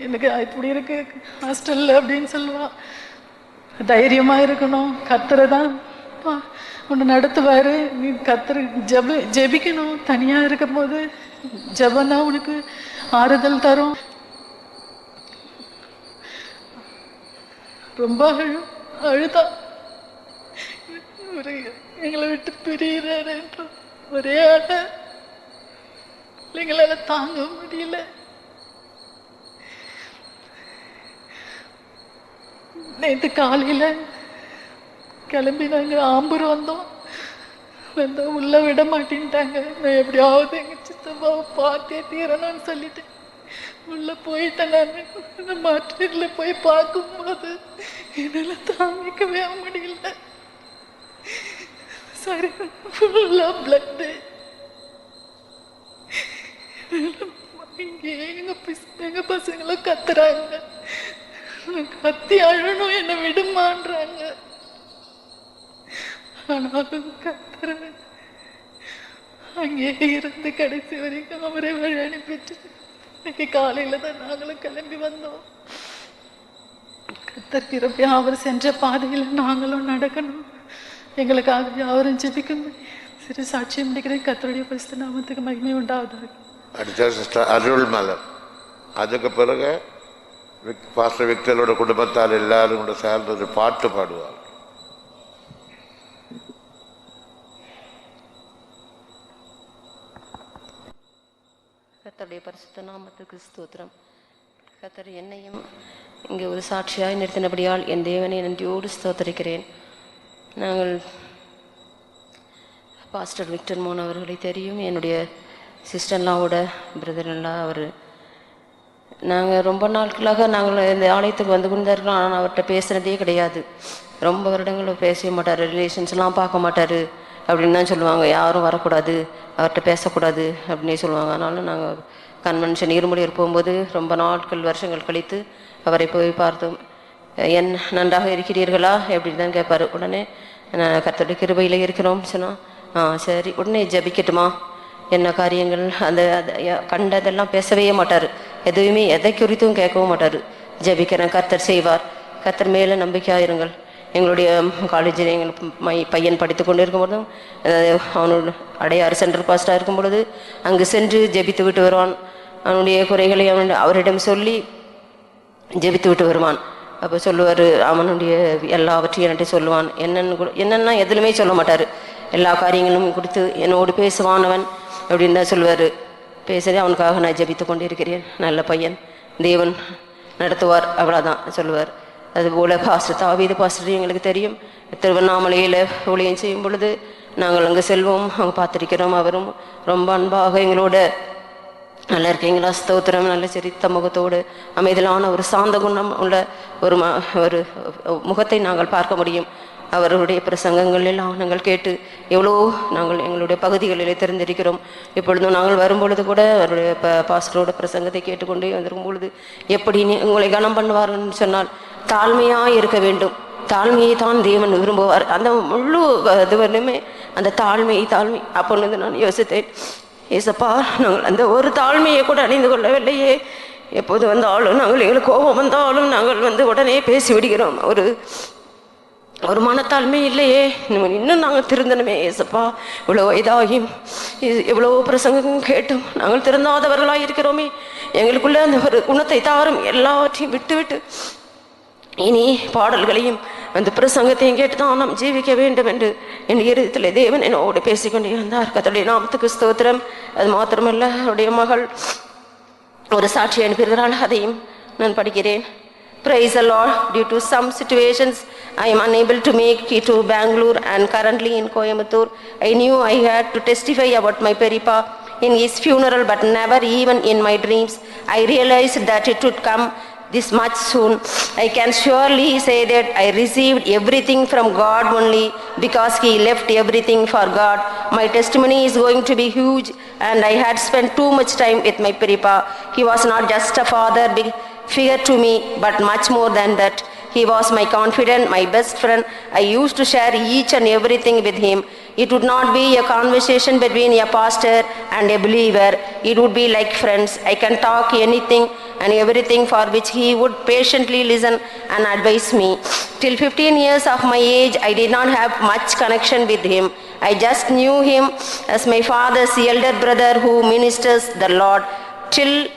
எனக்கு இப்படி இருக்கு ஹாஸ்டலில் அப்படின்னு சொல்லுவாள். தைரியமாக இருக்கணும், கர்த்தரை தான் ஒன்று நடத்துவார். நீ கர்த்தரை ஜெபிக்கணும். தனியாக இருக்கும் போது ஜெபம் தான் உனக்கு ஆறுதல் தரும். ரொம்ப அழுதா எங்களை விட்டு பிரியிறாரு ஒரே ஆட பிள்ளைங்களால தாங்க முடியல. நேற்று காலையில் கிளம்பி நாங்கள் ஆம்பூர் வந்தோம் உள்ள விட மாட்டேன்ட்டாங்க. நான் எப்படியாவது எங்கள் சித்தப்பாவை பார்த்தே தீரணும்னு சொல்லிட்டு உள்ள போயிட்டேன். நான் மாற்றில் போய் பார்க்கும்போது என்னால் தாங்கிக்கவே முடியல. சரி, ஃபுல்லாக பிளட்டு. இங்கே எங்கள் பசங்களும் கத்துறாங்க, கத்தி அழணும், என்னை விடுமான்றாங்க. ஆனாலும் கத்துற அங்கே இருந்து கடைசி வரைக்கும் அவரை வழி அனுப்பிட்டு இன்னைக்கு காலையில் தான் நாங்களும் கிளம்பி வந்தோம். கத்தர் கிருபையா அவர் சென்ற பாதையில் நாங்களும் நடக்கணும். எங்களுக்காக அவரும் ஜெபிக்கும் சிறு சாட்சியம் முடிக்கிறேன். கத்தருடைய பரிசுத்த நாமத்துக்கு மகிமை உண்டாவதாக. அடுத்த சிஸ்டர் அருள்மலர். அதுக்கு பிறகு பாஸ்டர் விக்டரோட குடும்பத்தால் எல்லாரும் கூட சேர்ந்து ஒரு பாட்டு பாடுவார். கர்த்தருடைய பரிசுத்த நாமத்துக்கு ஸ்தோத்திரம். கர்த்தர் என்னையும் இங்கே ஒரு சாட்சியாய் நிறுத்தினபடியால் என் தேவனை நன்றியோடு ஸ்தோத்தரிக்கிறேன். நாங்கள் பாஸ்டர் விக்டர் மோன் அவர்களை தெரியும், என்னுடைய சிஸ்டர்லாவோட பிரதர்லாம். அவர் நாங்கள் ரொம்ப நாட்களாக நாங்கள் இந்த ஆலயத்துக்கு வந்து கொண்டு இருக்கிறோம். ஆனால் அவர்கிட்ட பேசுனதே கிடையாது. ரொம்ப வருடங்களும் பேசவே மாட்டார், ரிலேஷன்ஸ்லாம் பார்க்க மாட்டார் அப்படின்னு தான் சொல்லுவாங்க. யாரும் வரக்கூடாது, அவர்கிட்ட பேசக்கூடாது அப்படின்னே சொல்லுவாங்க. ஆனாலும் நாங்கள் கன்வென்ஷன் இருமுடியர் போகும்போது ரொம்ப நாட்கள் வருஷங்கள் கழித்து அவரை போய் பார்த்தோம். நன்றாக இருக்கிறீர்களா அப்படின்னு தான் கேட்பார். உடனே நான் கர்த்தருடைய கிருபையில் இருக்கிறோம் சொன்னால் சரி, உடனே ஜபிக்கட்டுமா, என்ன காரியங்கள் அந்த கண்டதெல்லாம் பேசவே மாட்டார். எதுவுமே எதை குறித்தும் கேட்கவும் மாட்டார். ஜபிக்கிறேன், கர்த்தர் செய்வார், கர்த்தர் மேலே நம்பிக்கையாயிருங்கள். எங்களுடைய காலேஜில் எங்கள் பையன் படித்து கொண்டு இருக்கும்போதும் அவனோட அடையாறு சென்ட்ரல் பாஸ்டாக இருக்கும் பொழுது அங்கு சென்று ஜெபித்து விட்டு வருவான். அவனுடைய குறைகளை அவரிடம் சொல்லி ஜெபித்து விட்டு வருவான். அப்போ சொல்லுவார், அவனுடைய எல்லாவற்றையும் என்கிட்ட சொல்லுவான். என்னென்னா எதுலுமே சொல்ல மாட்டார். எல்லா காரியங்களும் குறித்து என்னோடு பேசுவானவன் அப்படின்னு தான் சொல்லுவார். பேசுகிறே அவனுக்காக நான் ஜெபித்து கொண்டு இருக்கிறேன், நல்ல பையன், தேவன் நடத்துவார், அவ்வளோதான் சொல்லுவார். அதுபோல் பாஸ்டர் தாவீது பாஸ்டர் எங்களுக்கு தெரியும், திருவண்ணாமலையில் ஊழியம் செய்யும் பொழுது நாங்கள் அங்கே செல்வோம், அங்கே பார்த்துருக்கிறோம். அவரும் ரொம்ப அன்பாக எங்களோட நல்லா இருக்கீங்களா ஸ்தோத்திரம், நல்ல சிரித்த முகத்தோடு அமைதியிலான ஒரு சாந்த குணம் உள்ள ஒரு முகத்தை நாங்கள் பார்க்க முடியும். அவர்களுடைய பிரசங்கங்கள் எல்லாம் நாங்கள் கேட்டு எவ்வளோ நாங்கள் எங்களுடைய பகுதிகளிலே தெரிந்திருக்கிறோம். இப்பொழுதும் நாங்கள் வரும்பொழுது கூட அவருடைய பாஸ்டரோட பிரசங்கத்தை கேட்டுக்கொண்டே வந்திருக்கும் பொழுது எப்படி உங்களை கனம் பண்ணுவார்னு சொன்னால் தாழ்மையாக இருக்க வேண்டும். தாழ்மையை தான் தேவன் விரும்புவார். அந்த முழு இதுவரையுமே அந்த தாழ்மை அப்பொழுது நான் யோசித்தேன், ஏசப்பா நாங்கள் அந்த ஒரு தாழ்மையை கூட அணிந்து கொள்ளவில்லையே. எப்போது வந்தாலும் நாங்கள் எங்களுக்கு கோபம் வந்தாலும் நாங்கள் உடனே பேசிவிடுகிறோம். ஒரு மனத்தாழ்மை இல்லையே, இன்னும் நாங்கள் திருந்தணுமே ஏசப்பா. இவ்வளோ இதாகியும் எவ்வளோ பிரசங்கம் கேட்டும் நாங்கள் திருந்தாதவர்களாக இருக்கிறோமே. எங்களுக்குள்ள அந்த ஒரு குணத்தை தாரும். எல்லாவற்றையும் விட்டு இனி பாடல்களையும் அந்த பிரசங்கத்தையும் கேட்டு தான் நாம் ஜீவிக்க வேண்டும் என்று என் இருதயத்தில் தேவன் என்னோடு பேசிக்கொண்டே இருந்தார். கர்த்தருடைய நாமத்துக்கு ஸ்தோத்திரம். அது மாத்திரமல்ல, அவருடைய மகள் ஒரு சாட்சி அனுப்புகிறாள், அதையும் நான் படிக்கிறேன். Praise the Lord. Due to some situations, I am unable to make it to Bangalore and currently in Coimbatore. I knew I had to testify about my Peripa in his funeral, but never even in my dreams I realized that it would come this much soon. I can surely say that I received everything from God only because He left everything for God. My testimony is going to be huge, and I had spent too much time with my Peripa. He was not just a father figure to me, but much more than that. He was my confidant, my best friend. I used to share each and everything with him. It would not be a conversation between a pastor and a believer. It would be like friends. I can talk anything and everything for which he would patiently listen and advise me. Till 15 years of my age, I did not have much connection with him. I just knew him as my father's elder brother who ministers the Lord. Till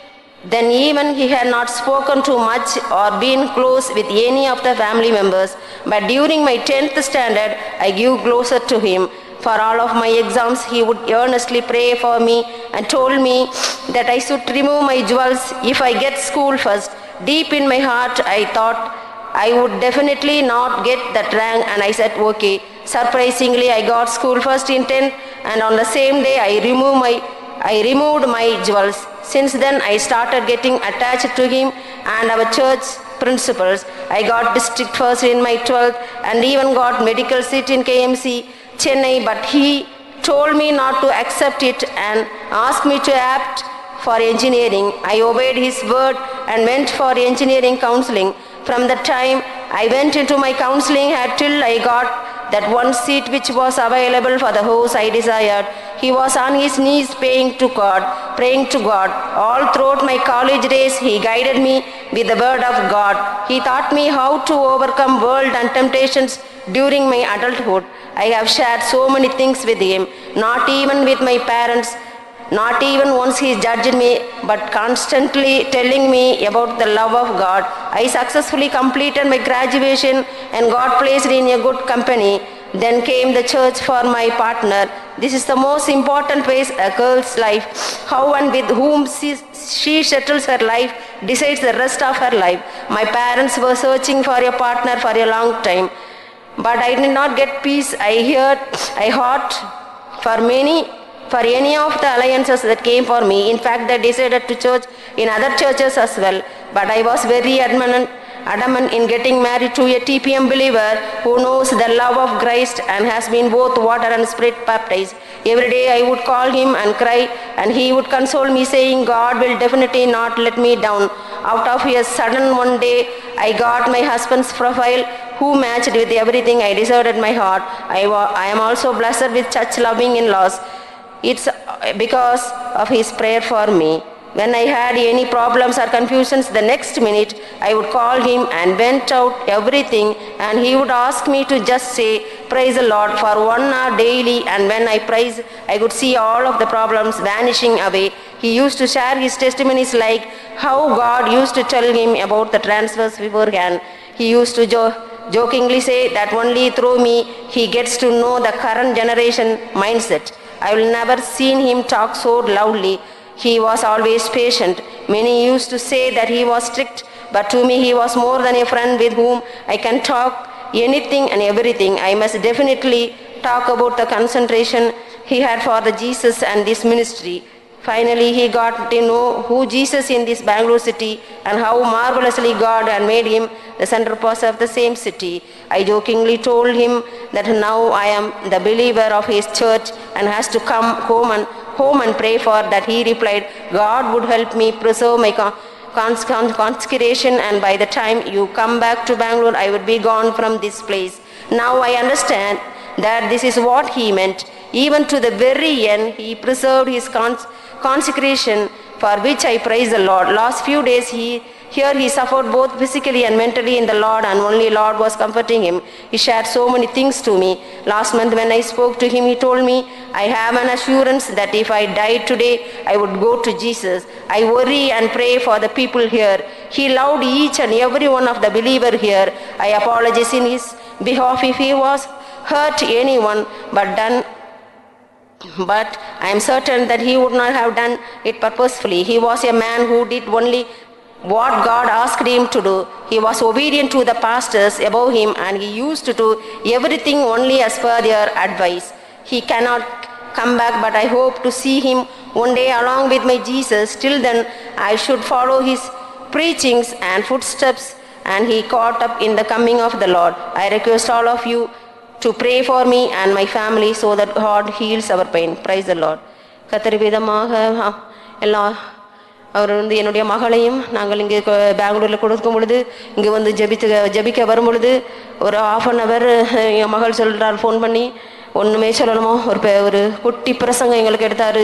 then even he had not spoken too much or been close with any of the family members. But during my 10th standard, I grew closer to him. For all of my exams, he would earnestly pray for me and told me that I should remove my jewels if I get school first. Deep in my heart, I thought I would definitely not get that rank, and I said okay. Surprisingly, I got school first in 10th, and on the same day I removed my jewels. Since then, I started getting attached to him and our church principals. I got district first in my 12th and even got medical seat in KMC, Chennai, but he told me not to accept it and asked me to opt for engineering. I obeyed his word and went for engineering counseling. From the time I went into my counseling till I got that one seat which was available for the house I desired, he was on his knees praying to God. All throughout my college days, he guided me with the word of God. He taught me how to overcome world and temptations during my adulthood. I have shared so many things with him, not even with my parents. Not even once he judged me, but constantly telling me about the love of God. I successfully completed my graduation and got placed in a good company. Then came the church for my partner. This is the most important phase a girl's life. How and with whom she settles her life decides the rest of her life. My parents were searching for a partner for a long time, but I did not get peace. I hoped for any of the alliances that came for me. In fact, they decided to church in other churches as well. But I was very adamant in getting married to a TPM believer who knows the love of Christ and has been both water and spirit baptized. Every day I would call him and cry, and he would console me saying, God will definitely not let me down. Out of a sudden one day, I got my husband's profile who matched with everything I desired in my heart. I am also blessed with church-loving in-laws. It's because of his prayer for me. When I had any problems or confusions, the next minute I would call him and vent out everything, and he would ask me to just say, praise the Lord for 1 hour daily, and when I praise, I could see all of the problems vanishing away. He used to share his testimonies like how God used to tell him about the transfers beforehand. He used to jokingly say that only through me he gets to know the current generation mindset. I will never seen him talk so loudly. He was always patient. Many used to say that he was strict, but to me he was more than a friend with whom I can talk anything and everything. I must definitely talk about the concentration he had for the Jesus and this ministry. Finally, he got to know who Jesus in this Bangalore city and how marvelously God had made him the centerpiece of the same city. I jokingly told him that now I am the believer of his church and has to come home and pray for that. He replied, God would help me preserve my consecration, and by the time you come back to Bangalore, I would be gone from this place. Now I understand that this is what he meant. Even to the very end, he preserved his consecration, for which I praise the Lord. Last few days he suffered both physically and mentally in the Lord, and only Lord was comforting him. He shared so many things to me. Last month when I spoke to him, he told me, I have an assurance that if I died today, I would go to Jesus. I worry and pray for the people here. He loved each and every one of the believer here. I apologize in his behalf if he was hurt anyone, but I am certain that he would not have done it purposefully. He was a man who did only what God asked him to do. He was obedient to the pastors above him, and he used to do everything only as per their advice. He cannot come back, but I hope to see him one day along with my Jesus. Till then, I should follow his preachings and footsteps, and he caught up in the coming of the Lord. I request all of you to pray for me and my family so that God heals our pain. Praise the Lord. கர்த்தர் விதமாக எல்லா அவர் என்னுடைய மகளையும் நாங்கள் இங்கே பெங்களூரில் கொடுக்கும் பொழுது இங்கே வந்து ஜெபிக்க வரும் பொழுது ஒரு ½ என் மகள் சொல்கிறார் ஃபோன் பண்ணி, ஒன்றுமே சொல்லணுமோ, ஒரு குட்டி பிரசங்கம் எங்களுக்கு எடுத்தார்.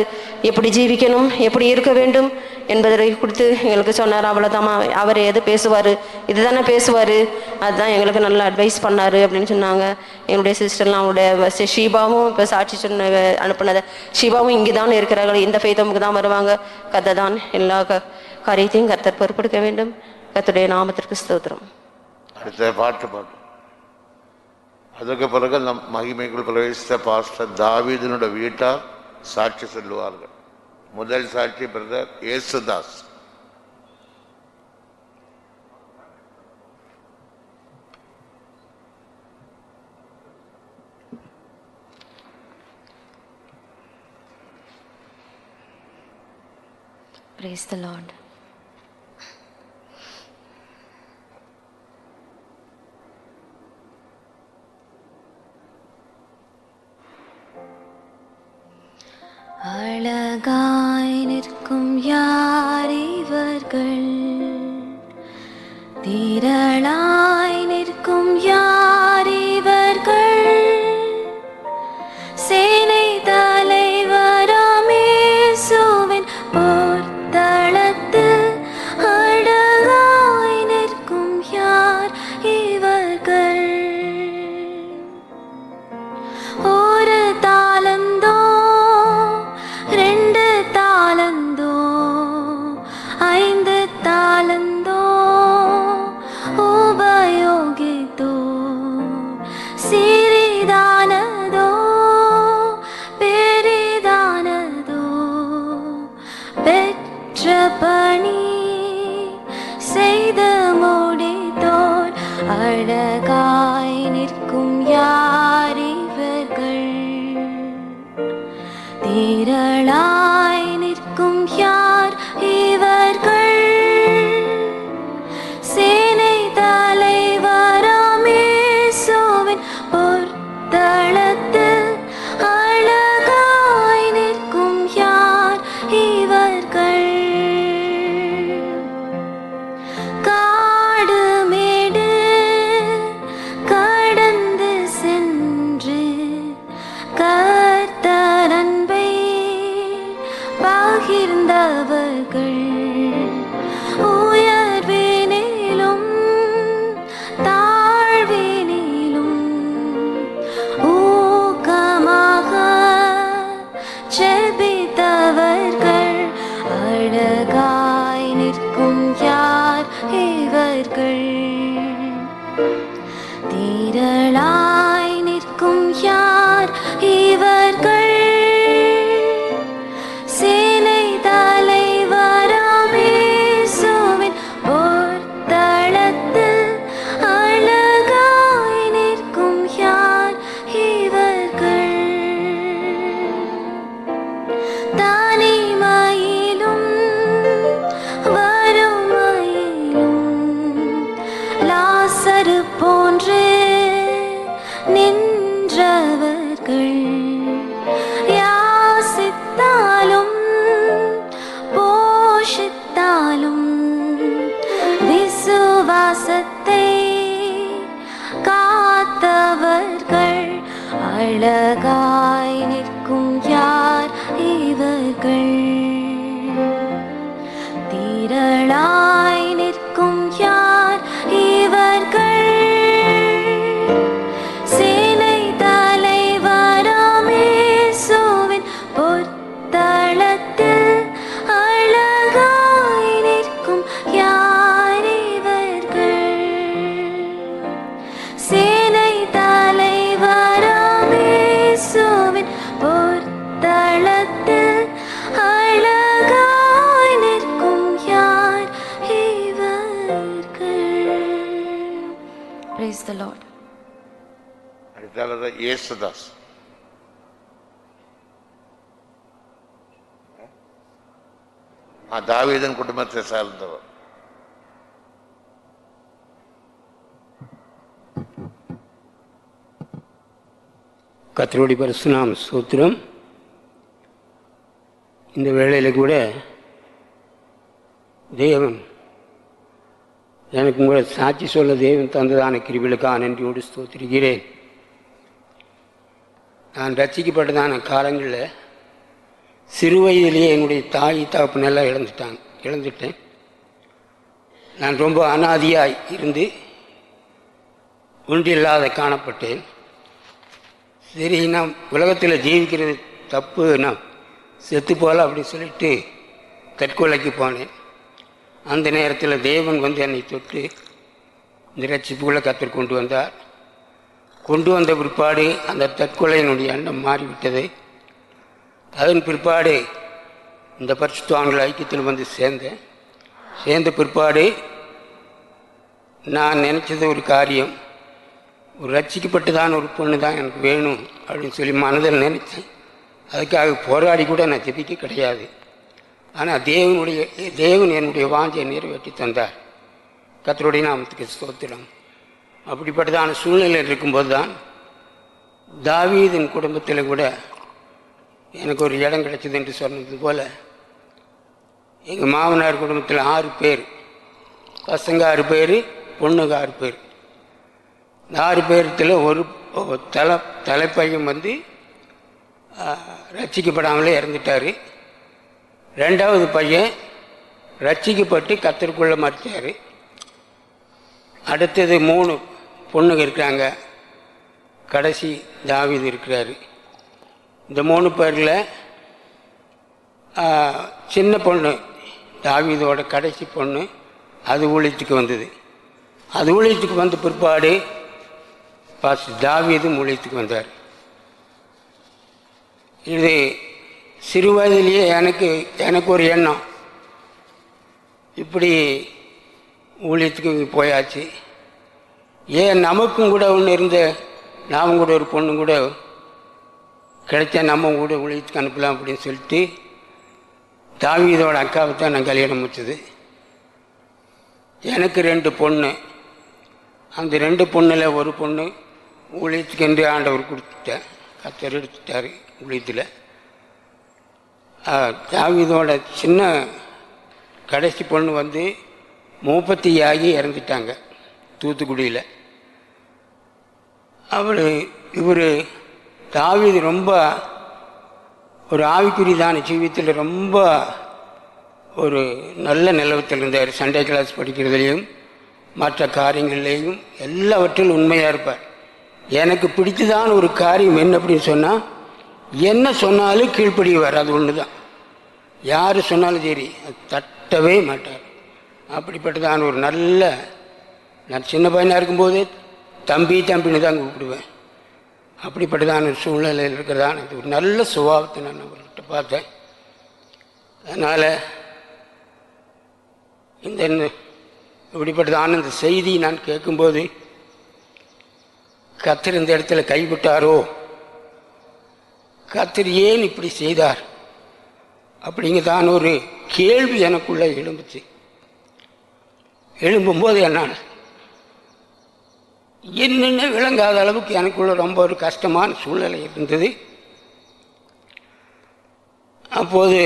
எப்படி ஜீவிக்கணும், எப்படி இருக்க வேண்டும் என்பதை குறித்து எங்களுக்கு சொன்னார். அவ்வளோதான், அவர் எது பேசுவார், இதுதானே பேசுவார், அதுதான் எங்களுக்கு நல்ல அட்வைஸ் பண்ணார் அப்படின்னு சொன்னாங்க. என்னுடைய சிஸ்டர்லாம் அவங்களுடைய ஷீபாவும் இப்போ சாட்சி சொன்ன அனுப்புனதை, ஷீபாவும் இங்கே தான் இருக்கிறார்கள், இந்த ஃபெய்தமுக்கு தான் வருவாங்க. கர்த்தர் தான் எல்லா காரியத்தையும் கர்த்தர் பொறுப்பெடுக்க வேண்டும். கர்த்தருடைய நாமத்திற்கு ஸ்தோத்திரம். அடுத்த பாட்டு அதுக்கு பிறகு நம் மகிமைக்குள் பிரவேசித்த பாஸ்டர் தாவீதினுடைய வீட்டார் சாட்சி சொல்லுவார்கள். முதல் சாட்சி brother Yesudas. Praise the Lord. அழகாய் நிற்கும் யார் இவர்கள், திரளாய் நிற்கும் யார் இவர்கள், சேனை தலைவராம் இயேசுவின் போர்த்தளத்தில் அழகாய் நிற்கும் யார் இவர்கள். ஒரு தாளந்தோ 2 தாளந்தோ 5 தாளந்தோ உபயோகித்தோ, சிறிதானதோ பெரிதானதோ பெற்ற பணி செய்து முடித்தோர், அழகாய் நிற்கும் யார் இவர்கள், திரளாய் நிற்கும் யார் இவர்கள், சேனை தலைவராம் இயேசுவின் பொற்தளத்தில் அழகாய் நிற்கும் யார் இவர்கள். காடு மேடு கடந்து சென்று கர்த்தர் அன்பை பகிர்ந்தவர்கள், உயர்வினிலும் தாழ்வினிலும் ஊக்கமாக ஜெபித்தவர்கள், அழகாய் நிற்கும் யார் இவர்கள், திரளாய் நிற்கும் யார் இவர்கள், சேனை தலைவராம் இயேசுவின் போர்த்தளத்தில் அழகாய் நிற்கும் யார் இவர்கள். தனிமையிலும் வறுமையிலும் லாசரு போன்று நின்றவர்கள், யாசித்தாலும் போஷித்தாலும் விசுவாசத்தை காத்தவர்கள், அழகாய் நிற்கும் யார் இவர்கள், திரளாய் நிற்கும் யார் இவர்கள், சேனை தலைவராம் இயேசுவின் பொற்தளத்தில் அழகாய் நிற்கும் யார் இவர்கள், சேனை தலைவராம் இயேசு பாடகர் இயேசுதாஸ். தாவீதின் குடும்பத்தை சார்ந்தவர். கர்த்தருடைய பரிசுநாம ஸ்தோத்திரம். இந்த வேளையில் கூட தேவன் எனக்கு கூட சாட்சி சொல்ல தேவன் தந்ததான கிருபைகளுக்காக நன்றியோடு ஸ்தோத்திரிக்கிறேன். நான் ரட்சிக்கப்பட்டதான காலங்களில் சிறு வயதிலேயே என்னுடைய தாய் தகப்பனெல்லாம் இழந்துட்டேன். நான் ரொம்ப அனாதியாய் இருந்து ஒன்றில்லாத காணப்பட்டேன். சரி, நான் உலகத்தில் ஜீவிக்கிறது தப்பு, நான் செத்து போகல அப்படின்னு சொல்லிட்டு தற்கொலைக்கு போனேன். அந்த நேரத்தில் தேவன் வந்து என்னை தொட்டு இந்த ரட்சிப்புகளை கத்தர் கொண்டு வந்தார். கொண்டு வந்த பிற்பாடு அந்த தற்கொலையினுடைய எண்ணம் மாறிவிட்டது. அதன் பிற்பாடு இந்த பரிசுத்தவான்கள் ஐக்கியத்தில் வந்து சேர்ந்த பிற்பாடு நான் நினச்சது ஒரு காரியம், ஒரு ரட்சிக்கப்பட்டு தான் ஒரு பொண்ணு தான் எனக்கு வேணும் அப்படின்னு சொல்லி மனதில் நினச்சேன். அதுக்காக போராடி கூட நான் ஜெபிக்க கிடையாது. ஆனால் தேவன் என்னுடைய வாஞ்சை நிறைவேற்றி தந்தார். கர்த்தருடைய நாமத்துக்கு ஸ்தோத்திரம். அப்படிப்பட்டதான சூழ்நிலையில் இருக்கும்போது தான் தாவீதின் குடும்பத்தில் கூட எனக்கு ஒரு இடம் கிடைச்சது என்று சொன்னது போல் எங்கள் மாமனார் குடும்பத்தில் 6 பேர், பசங்க 6 பேர், பொண்ணுங்க 6 பேர். இந்த 6 பேரத்தில் ஒரு தலைப்பையன் வந்து ரட்சிக்கப்படாமலே இறந்துட்டார். 2வது பையன் ரட்சிக்கப்பட்டு கர்த்தருக்குள்ளே மறிச்சார். அடுத்தது 3 பொண்ணுங்க இருக்கிறாங்க. கடைசி தாவீது இருக்கிறாரு. இந்த 3 பேரில் சின்ன பொண்ணு தாவீதோட கடைசி பொண்ணு அது ஊழியத்துக்கு வந்தது. அது ஊழியத்துக்கு வந்த பிற்பாடு தாவீது ஊழியத்துக்கு வந்தார். இது சிறு வயதிலேயே எனக்கு ஒரு எண்ணம், இப்படி ஊழியத்துக்கு போயாச்சு, ஏன் நமக்கும் கூட ஒன்று இருந்த நாமும் கூட ஒரு பொண்ணு கூட கிடைச்சா நம்ம கூட ஊழியத்துக்கு அனுப்பலாம் அப்படின்னு சொல்லிட்டு தாவீதோட அக்காவை தான் நான் கல்யாணம் முடிச்சது. எனக்கு 2 பொண்ணு. அந்த 2 பொண்ணில் ஒரு பொண்ணு ஊழியத்துக்கு என்று ஆண்டவர் கொடுத்துட்டேன், கர்த்தர் எடுத்துட்டார் ஊழியத்தில். தாவீதோட சின்ன கடைசி பொண்ணு வந்து 30 ஆகி இறந்துட்டாங்க தூத்துக்குடியில். இவர் தாவீது ரொம்ப ஒரு ஆவிக்குரிதான ஜீவியத்தில் ரொம்ப ஒரு நல்ல நிலவத்தில் இருந்தார். சண்டே கிளாஸ் படிக்கிறதுலேயும் மற்ற காரியங்கள்லேயும் எல்லாவற்றிலும் உண்மையாக இருப்பார். எனக்கு பிடித்ததான ஒரு காரியம் என்ன அப்படின்னு சொன்னால், என்ன சொன்னாலும் கீழ்ப்படிவார். அது ஒன்று தான், யார் சொன்னாலும் சரி அது தட்டவே மாட்டார். அப்படிப்பட்டதான ஒரு நல்ல, நான் சின்ன பையனாக இருக்கும்போதே தம்பின்னு தான் கூப்பிடுவேன். அப்படிப்பட்டதான ஒரு சூழ்நிலையில் இருக்கிறதான ஒரு நல்ல சுபாவத்தை நான் அவர்கிட்ட பார்த்தேன். அதனால் இப்படிப்பட்டதான இந்த செய்தி நான் கேட்கும்போது, கர்த்தர் இந்த இடத்துல கைவிட்டாரோ, கர்த்தர் ஏன் இப்படி செய்தார் அப்படிங்கிறதான ஒரு கேள்வி எனக்குள்ளே எழும்புச்சு. எழும்பும்போது என்னென்ன விளங்காத அளவுக்கு எனக்குள்ள ரொம்ப ஒரு கஷ்டமான சூழ்நிலை இருந்தது. அப்போது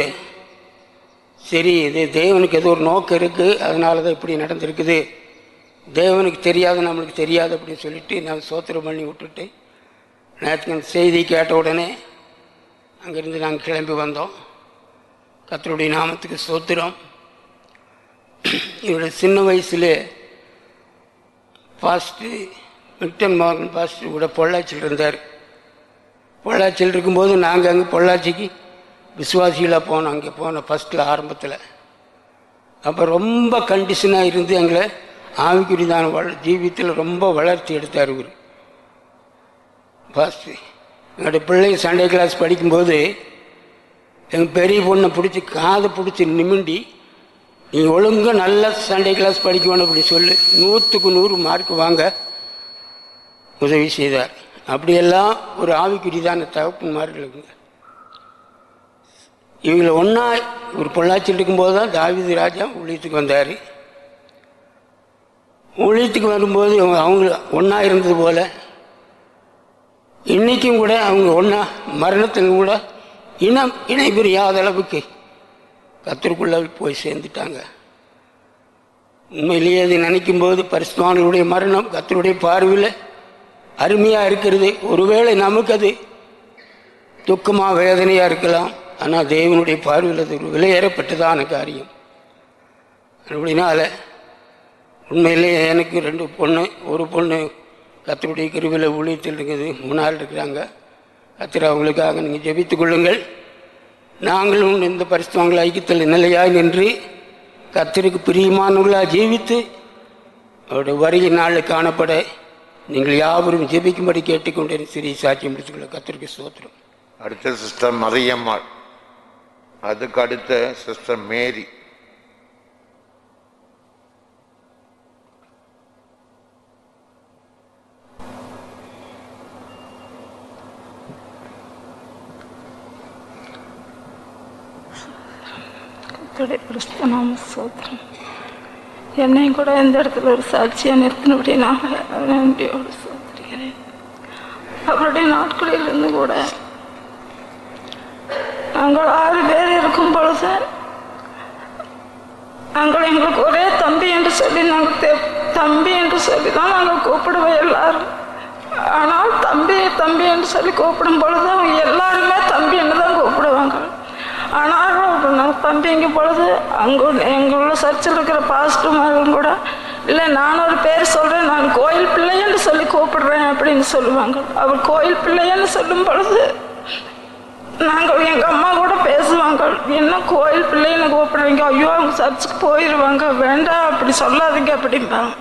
சரி, இது தேவனுக்கு ஏதோ ஒரு நோக்கம் இருக்குது, அதனால தான் இப்படி நடந்திருக்குது, தேவனுக்கு தெரியாது நம்மளுக்கு தெரியாது அப்படின்னு சொல்லிட்டு நான் சோத்திரம் பண்ணி விட்டுட்டு, நேற்று அந்த செய்தி கேட்ட உடனே அங்கேருந்து நாங்கள் கிளம்பி வந்தோம். கர்த்தருடைய நாமத்துக்கு ஸ்தோத்திரம். இவருடைய சின்ன வயசுல பாஸ்ட்டு மில்டன் மார்கன் பாஸ்ட்டு கூட பொள்ளாச்சியில் இருந்தார். பொள்ளாச்சியில் இருக்கும்போது நாங்கள் அங்கே பொள்ளாச்சிக்கு விசுவாசிகளாக போனோம். அங்கே போனோம் ஃபஸ்ட்டில் ஆரம்பத்தில். அப்போ ரொம்ப கண்டிஷனாக இருந்து எங்களை ஆவிக்குரிதான ஜீவியத்தில் ரொம்ப வளர்ச்சி எடுத்தார் இவர் பாஸ்ட்டு. என்னோடய பிள்ளைங்க சண்டே கிளாஸ் படிக்கும்போது எங்கள் பெரிய பொண்ணை பிடிச்சி காதை பிடிச்சி நிமிண்டி, நீ ஒழுங்காக நல்லா சண்டே கிளாஸ் படிக்கணும் அப்படி சொல்லி 100க்கு 100 மார்க் வாங்க உதவி செய்தார். அப்படியெல்லாம் ஒரு ஆவிக்குரிதான தகப்பன்மார்களுங்க. இவங்களை ஒன்றா ஒரு பொள்ளாச்சியில் இருக்கும்போது தான் தாவீது ராஜா ஊழியத்துக்கு வந்தார். ஊழியத்துக்கு வரும்போது அவங்க ஒன்றா இருந்தது போல் இன்றைக்கும் கூட அவங்க ஒன்றா மரணத்தில் கூட இணை புரியாத அளவுக்கு கர்த்தருக்குள்ளே போய் சேர்ந்துட்டாங்க. உண்மையிலேயே அதை நினைக்கும்போது பரிசுத்தவான்களுடைய மரணம் கர்த்தருடைய பார்வையில் அருமையாக இருக்கிறது. ஒருவேளை நமக்கு அது துக்கமாக வேதனையாக இருக்கலாம், ஆனால் தேவனுடைய பார்வையில் அது ஒரு விலையேறப்பட்டதான காரியம். அப்படினால உண்மையிலேயே எனக்கு 2 பொண்ணு, ஒரு பொண்ணு கர்த்தருடைய கிருபையில் ஊழியத்தில் இருக்குது, 3 ஆள் இருக்கிறாங்க. கர்த்தர் அவங்களுக்காக நீங்கள் ஜெபித்துக் கொள்ளுங்கள். நாங்களும் இந்த பரிசுத்தவான்கள் ஐக்கியத்தில் நிலையாய் நின்று கர்த்தருக்கு பிரியமானவர்களாக ஜீவித்து அவருடைய வருகை நாளில் காணப்பட நீங்கள் யாவரும் ஜெபிக்கும்படி கேட்டுக்கொண்டு சிறிய சாட்சியம் முடிச்சுக்கொள்ள கர்த்தருக்கு ஸ்தோத்திரம். அடுத்த சிஸ்டர் மரியம்மாள், அதுக்கு அடுத்த சிஸ்டர் மேரி. என்னையும் கூட எந்த இடத்துல ஒரு சாட்சியாக நிறுத்தினபடினால நன்றியோடு சோதரிக்கிறேன். அவருடைய நாட்களில் இருந்து கூட நாங்கள் 6 பேர் இருக்கும் பொழுது நாங்கள் எங்களுக்கு ஒரே தம்பி என்று சொல்லி தம்பி என்று சொல்லி தான் நாங்கள் கூப்பிடுவோம் எல்லாரும். ஆனால் தம்பி தம்பி என்று சொல்லி கூப்பிடும் பொழுது அவங்க எல்லாருமே தம்பி என்று தான் கூப்பிடுவாங்க. ஆனால் நாங்கள் தம்பிங்கும் பொழுது அங்கே எங்களுள்ள சர்ச்சில் இருக்கிற பாஸ்டர்மாரும் கூட இல்லை நான் ஒரு பேர் சொல்கிறேன், நான் கோயில் பிள்ளைன்னு சொல்லி கூப்பிடுறேன் அப்படின்னு சொல்லுவாங்க. அவர் கோயில் பிள்ளைன்னு சொல்லும் பொழுது நாங்கள் எங்கள் அம்மா கூட பேசுவாங்க, என்ன கோயில் பிள்ளைன்னு கூப்பிடுவீங்க, ஐயோ அவங்க சர்ச்சுக்கு போயிடுவாங்க, வேண்டாம் அப்படி சொல்லாதீங்க அப்படிம்பாங்க.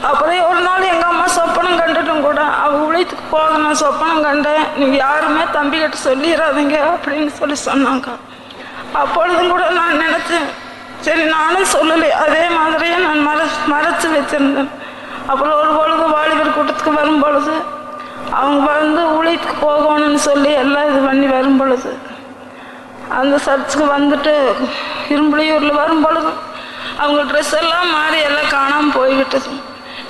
அப்புறம் ஒரு நாள் எங்கள் அம்மா சொப்பனம் கண்டுட்டும் கூட அவள் உழைத்துக்கு போக நான் சொப்பனம் கண்டேன், நீங்கள் யாருமே தம்பிக்கிட்ட சொல்லிடாதீங்க அப்படின்னு சொல்லி சொன்னாங்க. அப்பொழுதும் கூட நான் நினச்சேன், சரி நானும் சொல்லலை, அதே மாதிரியே நான் மறைச்சி வச்சுருந்தேன். அப்புறம் ஒரு பொழுது வாலிபர் கூட்டத்துக்கு வரும் பொழுது அவங்க வந்து உழைத்துக்கு போகணும்னு சொல்லி எல்லாம் இது பண்ணி வரும் பொழுது அந்த சர்ச்சுக்கு வந்துட்டு இரும்புலியூரில் வரும் பொழுது அவங்க ட்ரெஸ் எல்லாம் மாறி எல்லாம் காணாமல் போய்விட்டது.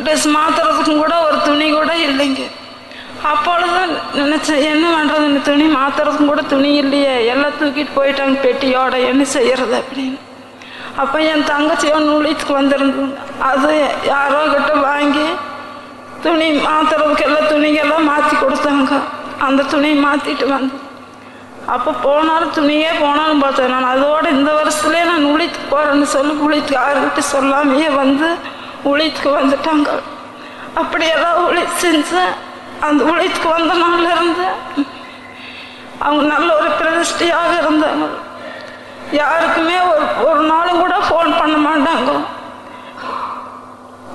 ட்ரெஸ் மாற்றுறதுக்கும் கூட ஒரு துணி கூட இல்லைங்க. அப்பொழுது நினச்சேன், என்ன பண்ணுறது, இந்த துணி மாற்றுறதுக்கும் கூட துணி இல்லையே, எல்லாம் தூக்கிட்டு போயிட்டாங்க பெட்டியோட, என்ன செய்கிறது அப்படின்னு. அப்போ என் தங்கச்சியோ நூலித்துக்கு வந்திருந்தது, அது யாரோ கிட்ட வாங்கி துணி மாற்றுறதுக்கு எல்லாம் துணிகள்லாம் மாற்றி கொடுத்தாங்க. அந்த துணியை மாற்றிட்டு வந்து அப்போ போனாலும் துணியே போனாலும் பார்த்தேன். நான் அதோடு இந்த வருஷத்துலேயே நான் உழைத்துக்கு போகிறேன்னு சொல்லி உழைத்துக்கு யாருக்கிட்ட சொல்லாமையே வந்து உழைத்துக்கு வந்துட்டாங்க. அப்படியெல்லாம் உழை செஞ்சேன். அந்த உழைத்துக்கு வந்த நாள்லேருந்து அவங்க நல்ல ஒரு பிரதிஷ்டையாக இருந்தாங்க. யாருக்குமே ஒரு நாளும் கூட ஃபோன் பண்ண மாட்டாங்க.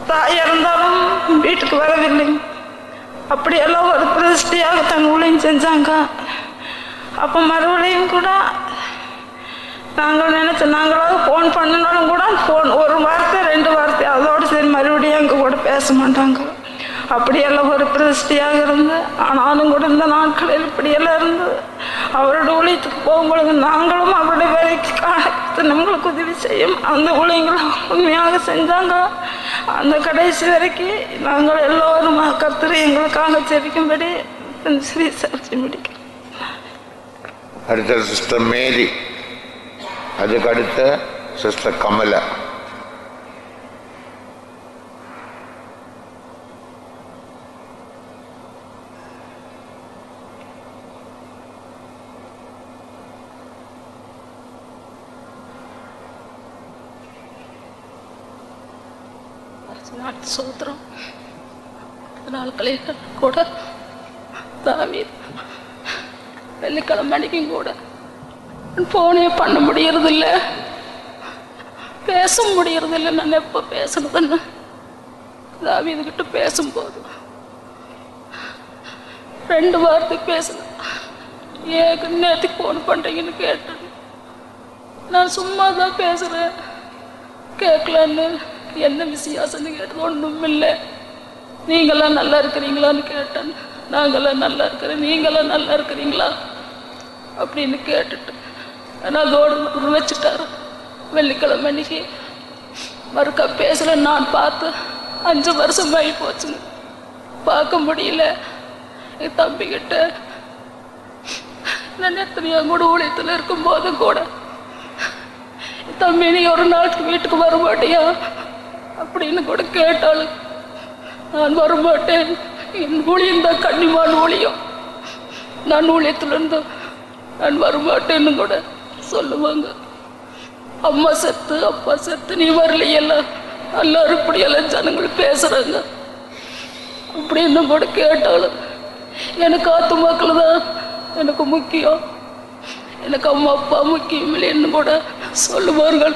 தாய் இருந்தாலும் வீட்டுக்கு வரவில்லை. அப்படியெல்லாம் ஒரு பிரதிஷ்டையாக தன் ஊழியம் செஞ்சாங்க. அப்போ மறுபடியும் கூட நாங்கள் நினச்சோம், நாங்களாவது ஃபோன் பண்ணினாலும் கூட ஃபோன் ஒரு வார்த்தை 2 வார்த்தை அதோடு சரி மறுபடியும் எங்கள் கூட பேச மாட்டாங்க. அப்படியெல்லாம் ஒரு பிரதிஷ்டையாக இருந்து, ஆனாலும் கூட இந்த நாட்களில் இப்படியெல்லாம் இருந்து அவரோட ஊழியத்துக்கு போகும்பொழுது நாங்களும் அவருடைய வேலைக்கு காண நம்மளுக்கு உதவி செய்யும் அந்த ஊழியங்களை உண்மையாக செஞ்சாங்க. அந்த கடைசி வரைக்கும் நாங்கள் எல்லோரும் கர்த்தரை எங்களுக்காக ஜெபிக்கும்படி ஸ்ரீ சாட்சி முடிக்கிறோம். அடுத்த சிஸ்டர் மேரி, அதுக்கு அடுத்த சிஸ்டர் கமலா. சோத்திரம் நாட்களில் கூட தாவீது வெள்ளிக்கிழமை அன்னைக்கும் கூட ஃபோனே பண்ண முடியறதில்லை, பேச முடியறதில்லை. நான் எப்போ பேசணுதுன்னு தாவீதுகிட்ட பேசும்போது 2 வார்த்தை பேசினேன். ஏன் நேற்றுக்கு ஃபோன் பண்ணுறீங்கன்னு கேட்டேன். நான் சும்மா தான் பேசுகிறேன், கேட்கலான்னு. என்ன வித்தியாசம்னு கேட்டது ஒன்றும் இல்லை, நீங்களாம் நல்லா இருக்கிறீங்களான்னு கேட்டேன். நாங்களாம் நல்லா இருக்கிறோம், நீங்களாம் நல்லா இருக்கிறீங்களா அப்படின்னு கேட்டுட்டு நான் அதோடு வச்சுட்டாரு. வெள்ளிக்கிழமை அன்னைக்கு மறுக்கா பேசல. நான் பார்த்து 5 வருஷம் ஆகி போச்சுங்க. பார்க்க முடியல. என் தம்பிக்கிட்ட நான் எத்தனையோ கூட ஊழியத்தில் இருக்கும்போதும் கூட, தம்பி நீ ஒரு நாளைக்கு வீட்டுக்கு வர மாட்டியா அப்படின்னு கூட கேட்டாலும் நான் வரமாட்டேன், என் ஊழியம் தான் கண்ணிமான ஊழியம், நான் ஊழியத்திலிருந்து நான் வரமாட்டேன்னு கூட சொல்லுவாங்க. அம்மா செத்து அப்பா செத்து நீ வரலையெல்லாம் எல்லாரும் இப்படியெல்லாம் ஜனங்கள் பேசுறாங்க அப்படின்னு கூட கேட்டாலும் எனக்கு ஆத்துமாக்கள் தான் எனக்கு முக்கியம், எனக்கு அம்மா அப்பா முக்கியம் இல்லைன்னு கூட சொல்லுவார்கள்.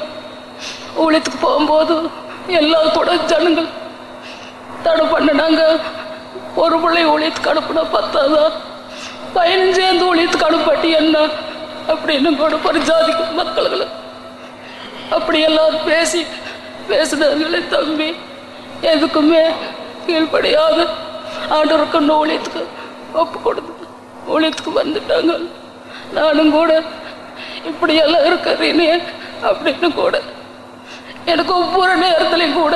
ஊழியத்துக்கு போகும்போது எல்லாம் கூட ஜனங்கள் தடை பண்ணினாங்க. ஒரு பிள்ளை ஊழியத்துக்கு அனுப்புனா 10 15 ஊழியத்துக்கு அனுப்பாட்டி என்ன அப்படின்னு கூட ஒரு ஜாதிக்கு மக்கள்களை அப்படி எல்லாரும் பேசினார்களே. தம்பி எதுக்குமே கீழ்படியாது ஆண்டவருக்கு ஊழியத்துக்கு ஒப்பு கொடுத்து ஊழியத்துக்கு வந்துட்டாங்க. நானும் கூட இப்படியெல்லாம் இருக்கிறேனே அப்படின்னு கூட எனக்கு ஒவ்வொரு நேரத்துலையும் கூட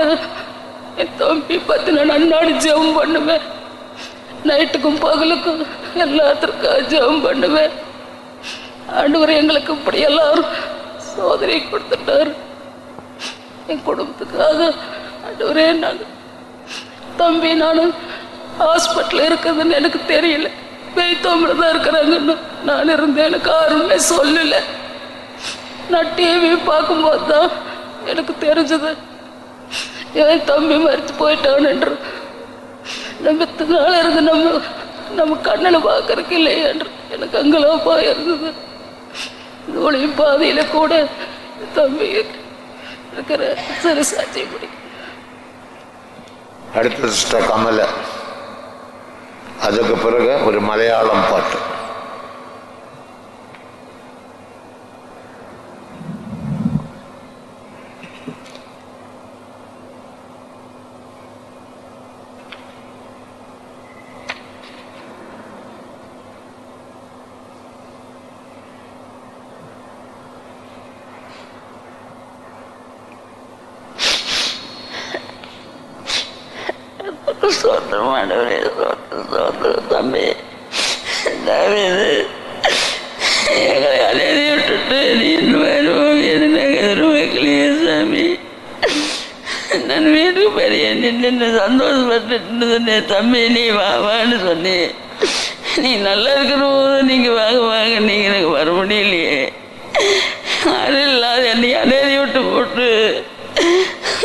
என் தம்பி பற்றி நான் அன்னாடி ஜெபம் பண்ணுவேன். நைட்டுக்கும் பகலுக்கும் எல்லாத்திற்கும் ஜெபம் பண்ணுவேன். ஆண்டவர் எங்களுக்கு இப்படி எல்லாரும் சோதனை கொடுத்துட்டாரு. என் குடும்பத்துக்காக ஆண்டவரே, நான் தம்பி நானும் ஹாஸ்பிட்டலில் இருக்குதுன்னு எனக்கு தெரியல, பெய்தோம்பில் தான் இருக்கிறாங்கன்னு நான் இருந்தேன். எனக்கு யாருமே சொல்லலை. நான் டிவி பார்க்கும்போது தான் எனக்கு தெரிஞ்சது என் தம்பி மறித்து போயிட்டான் என்று. நம்ம இத்தனை நாள் இருந்து நம்ம கண்ணில் பார்க்கறதுக்கு இல்லையே என்று எனக்கு அங்கலாப்பா இருந்தது. ஒளி பாதையில் கூட தம்பி இருக்கிற சிறு சாட்சியை பிடிக்கும். அடுத்த சிஸ்டர் கமல, அதுக்கு பிறகு ஒரு மலையாளம் பாட்டு. தம்பி எங்களை அலையை விட்டுட்டு நீ வருவோம் எது நாங்கள் எதிர்பார்க்கலையே சாமி. நான் வீட்டுக்கு பெரிய நின்று சந்தோஷப்பட்டு சொன்னேன், தம்பி நீ வான்னு சொன்னேன். நீ நல்லா இருக்கிற போது நீங்கள் வாங்க நீங்கள் எனக்கு வர முடியலையே. அது இல்லாத என்னை அலையை விட்டு போட்டு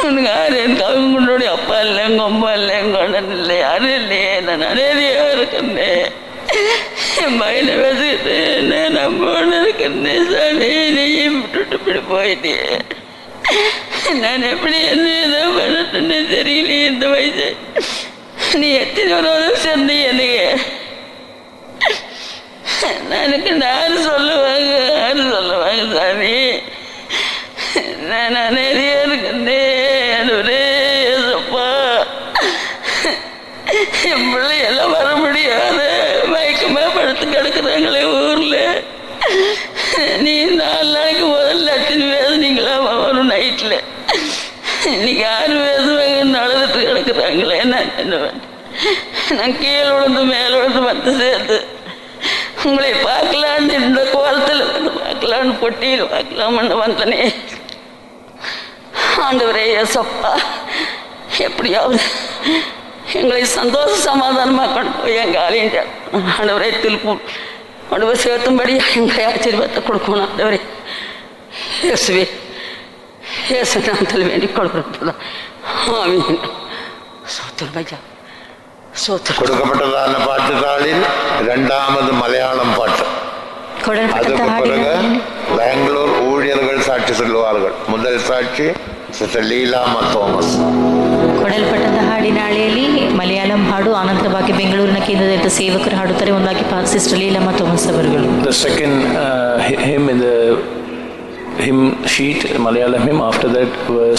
உனக்கு யார் எனக்கு அவங்களுடைய அப்பா இல்லை, எங்கள் அம்மா இல்லை, எங்கள் அண்ணன் இல்லை, யாரும் இல்லையே. நான் அநேதியாக இருக்கேன். என் பையனை வச்சுக்கிட்டு நான் நம்மோடு இருக்கேன் சாமி. நீயும் விட்டுட்டு இப்படி போயிட்டே நான் எப்படி என்ன பண்ணட்டுன்னு தெரியலையே. இந்த வயசு நீ எத்தனை ஒரு உதவி சேர்ந்து எனக்கு எனக்கு யாரு சொல்லுவாங்க சாமி. நான் அநேதியாக இருக்கேன். ஒரே சப்பா என் பிள்ளையெல்லாம் வர முடியாத மயக்கமா படுத்து கிடக்குறாங்களே ஊரில். நீ 4 நாளைக்கு முதல்ல லட்சம் பேசுனீங்களா வரும் நைட்டில், இன்னைக்கு 6 பேசுவாங்கன்னு அழுதுட்டு கிடக்குறாங்களே. நான் என்ன நான் கீழே விழுந்து மேலே விழுந்து வந்து சேர்த்து உங்களை பார்க்கலான்னு இந்த கோலத்தில் வந்து பார்க்கலான்னு பொட்டியில் பார்க்கலாம்னு வந்தனே. ஆண்டவரே ஏசப்பா, எப்படியாவது எங்களை சந்தோஷ சமாதானமாக கொண்டு போய் எங்கள் ஆலயம் ஆண்டவரே திருப்பூர் கொண்டு போய் சேர்த்தும்படி எங்களை ஆச்சரியத்தை கொடுக்கணும். ஆண்டவரே இயேசுவே, இயேசு நாமத்தில் வேண்டிக் கொடுக்குறதுதான். ஆமீன். சோத்திரம் ஐயா, சோத்திரம். கொடுக்கப்பட்டதான பாட்டுகளில் 2வது மலையாளம் பாட்டு. அதுக்கு பிறகு பெங்களூர் ஊழியர்கள் சாட்சி சொல்லுவார்கள். முதல் சாட்சி ಸಿಸ್ಟರ್ ಲೀಲಾಮ್ಮ ಥಾಮಸ್. ಕೊಡಲ್ಪಟ್ಟಂತಹ ಹಾಡಿನ ಹಾಳೆಯಲ್ಲಿ ಮಲಯಾಳಂ ಹಾಡು, ಆನಂತರವಾಗಿ ಬೆಂಗಳೂರಿನ ಕೇಂದ್ರದಲ್ಲಿ ಸೇವಕರು ಹಾಡುತ್ತಾರೆ. ಒಂದಾಗಿ ಸಿಸ್ಟರ್ ಲೀಲಾಮ್ಮ ಥಾಮಸ್ ಅವರುಗಳು. The second hymn in the hymn sheet, Malayalam hymn, after that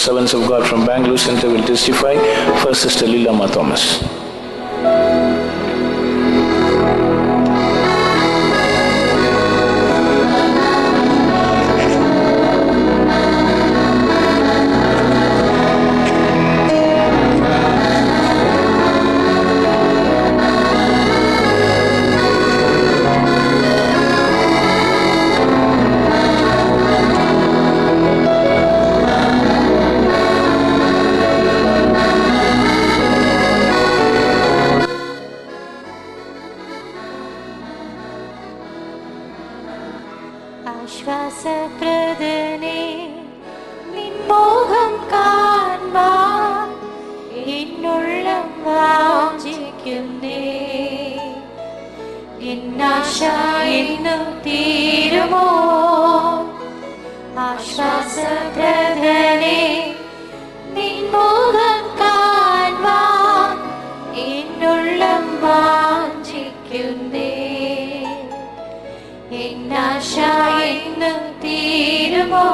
servants of God from Bangalore Center will testify. First Sister Lila Thomas. എന്നാശ എന്നും തീരുമോ? ആശ്വാസപ്രദനേ നിൻമുഖം കാൺവാൻ എന്നുള്ളം വാഞ്ചിക്കുന്നേ. എന്നാശ എന്നും തീരുമോ?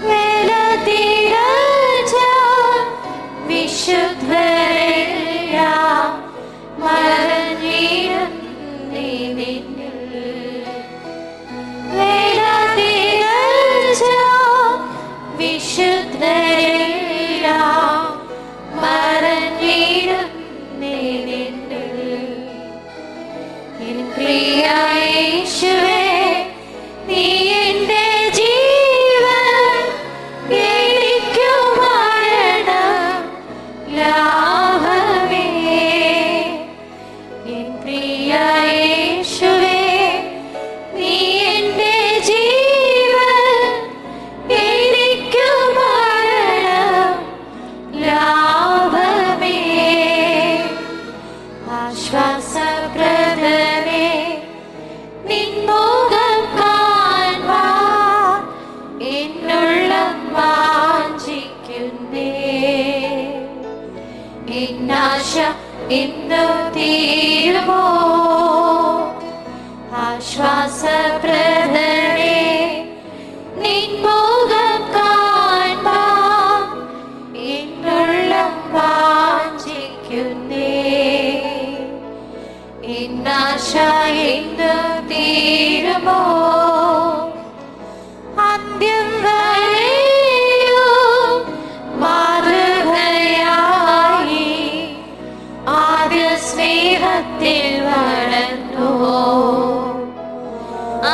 വേല തീരച്ച വിശുദ്ധരെല്ലാം മറഞ്ഞിരുന്നേ നിന്നിൽ. വേല തീരച്ച വിശുദ്ധരെല്ലാം മറഞ്ഞിരുന്നേ നിന്നിൽ. എൻ പ്രിയ യേശുവേ, നീ എൻ്റെ ജീവൻ, എനിക്കു മരണം ലാഭമേ. എൻ പ്രിയ യേശുവേ, നീ എൻ്റെ ജീവൻ, എനിക്കു മരണം ലാഭമേ. ആശ്വാസപ്രദനേ നിൻമുഖം കാൺവാൻ എന്നുള്ളം വാഞ്ചിക്കുന്നേ. എന്നാശ എന്നു തീരുമോ? ആശ്വാസപ്രദനേ നിൻമുഖം കാൺവാൻ എന്നുള്ളം വാഞ്ചിക്കുന്നേ. എന്നാശ എന്നു തീരുമോ? അന്ത്യം വരെയും മാതൃകയായി ആദ്യ സ്നേഹത്തിൽ വളർന്നു.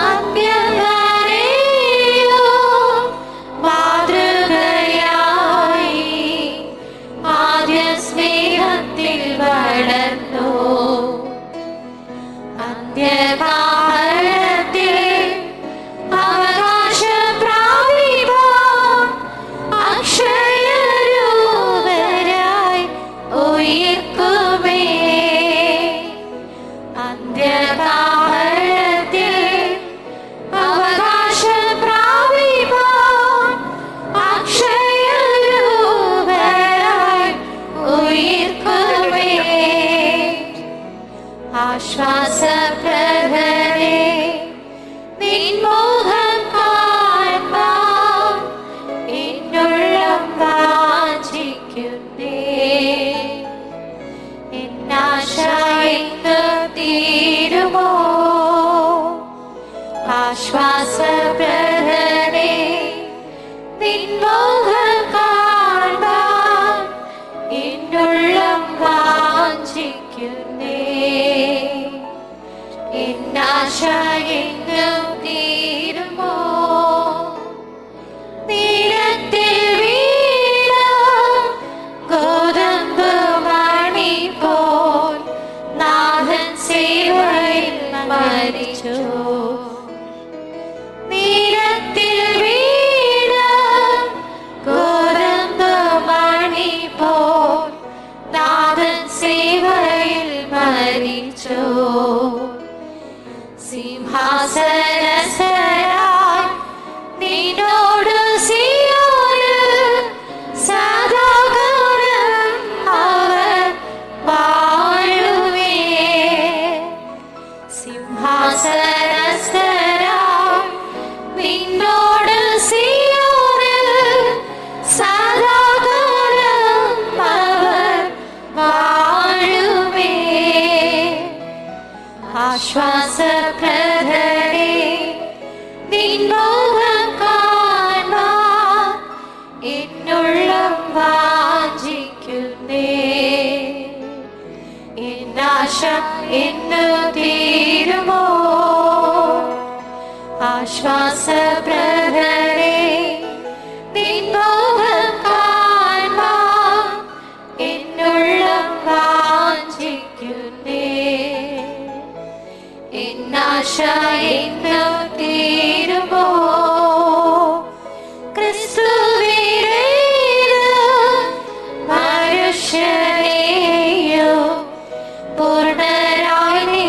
അന്ത്യം വരെയും മാതൃകയായി ആദ്യ സ്നേഹത്തിൽ വളർന്നു. അന്ത്യകാലത്തിൽ അവകാശം പ്രാപിപ്പാൻ അക്ഷയരൂപരായി ഉയിർക്കുമേ. അന്ത്യകാലത്തിൽ അവകാശം പ്രാപിപ്പാൻ അക്ഷയരൂപരായി ഉയിർക്കുമേ. ആശ്വാസപ്രദനേ നിൻമുഖം കാൺവാൻ എന്നുള്ളം വാഞ്ചിക്കുന്നേ. എന്നാശ എന്നു തീരുമോ? ആശ്വാസപ്രദനേ നിൻമുഖം കാൺവാൻ എന്നുള്ളം വാഞ്ചിക്കുന്നേ. എന്നാശ എന്നു തീരുമോ? നീലത്തിൽ വീണ ഗോതമ്പ് മണി പോൽ നാഥൻ സേവയിൽ മരിച്ചു. നീലത്തിൽ വീണ ഗോതമ്പ് മണി പോൽ നാഥൻ സേവയിൽ മരിച്ചു. സിംഹാസനസ്ഥനായി നിന്നോട് സിയോനിൽ സദാകാലം അവർ വാഴുമേ. സിംഹാസനസ്ഥനായി നിന്നോട് സിയോനിൽ സദാകാലം അവർ വാഴുമേ. ആശ്വാസപ്രദനേ നിൻമുഖം കാൺവാൻ എന്നുള്ളം വാഞ്ചിക്കുന്നേ. എന്നാശ എന്നു തീരുമോ? ആശ്വാസപ്രദനേ നിൻമുഖം കാൺവാൻ എന്നുള്ളം വാഞ്ചിക്കുന്നേ. എന്നാശ എന്നു തീരുമോ? ക്രിസ്തുവിനേത് മനുഷ്യനെയോ പൂർണ്ണരായി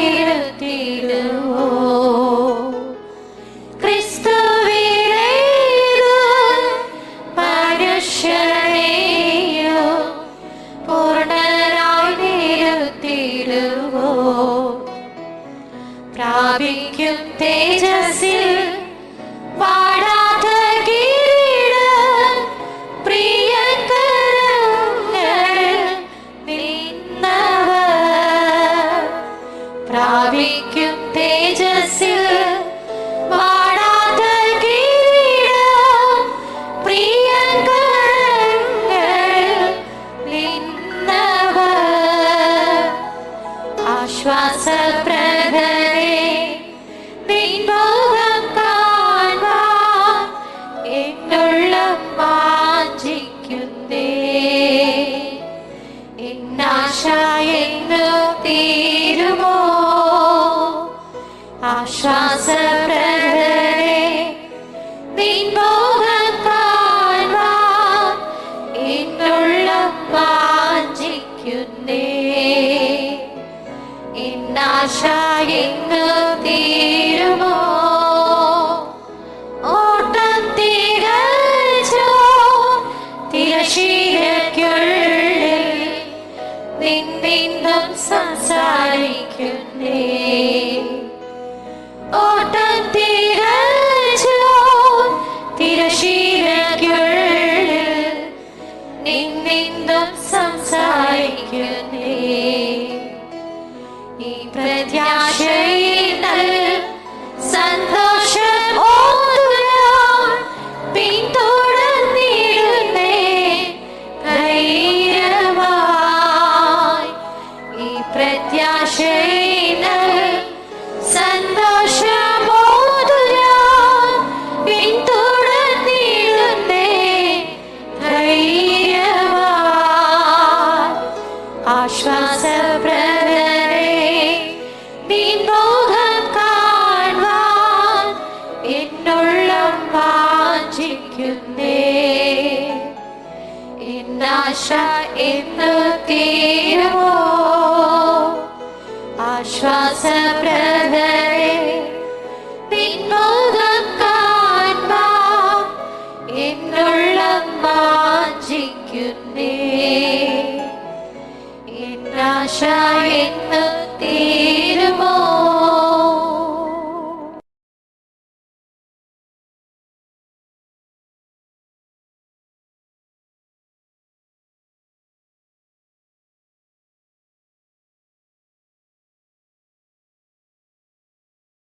എന്നാശ എന്ന് തീരുമോ ആശ്വാസപ്രദരെ നിൻ മുഖം കാണുവാൻ എന്നുള്ളം വാഞ്ചിക്കുന്നേ എന്നാശ എന്ന് തീരുമോ ഓട്ടം തികച്ചോ തിരശീലയ്ക്കുള്ളിൽ നിന്നും സംസാരിക്കുന്നേ ഓട്ടം തികച്ചോ തിരശീലയ്ക്കുള്ളിൽ നിന്നും സംസാരിക്കുന്നേ ഈ പ്രത്യാശയിൽ സന്തോഷമോതുവാൻ പിന്തുടർന്നിടുന്നേ ധൈര്യമായി ഈ പ്രത്യാശയിൽ സന്തോഷമോതുവാൻ പിന്തുടർന്നിടുന്നേ ധൈര്യമായി ആശ്വാസപ്രദരെ നിൻ മുഖം കാണുവാൻ എന്നുള്ളം വാഞ്ചിക്കുന്നേ എന്നാശ എന്ന് തീരുമോ ആശ്വാസപ്രദരെ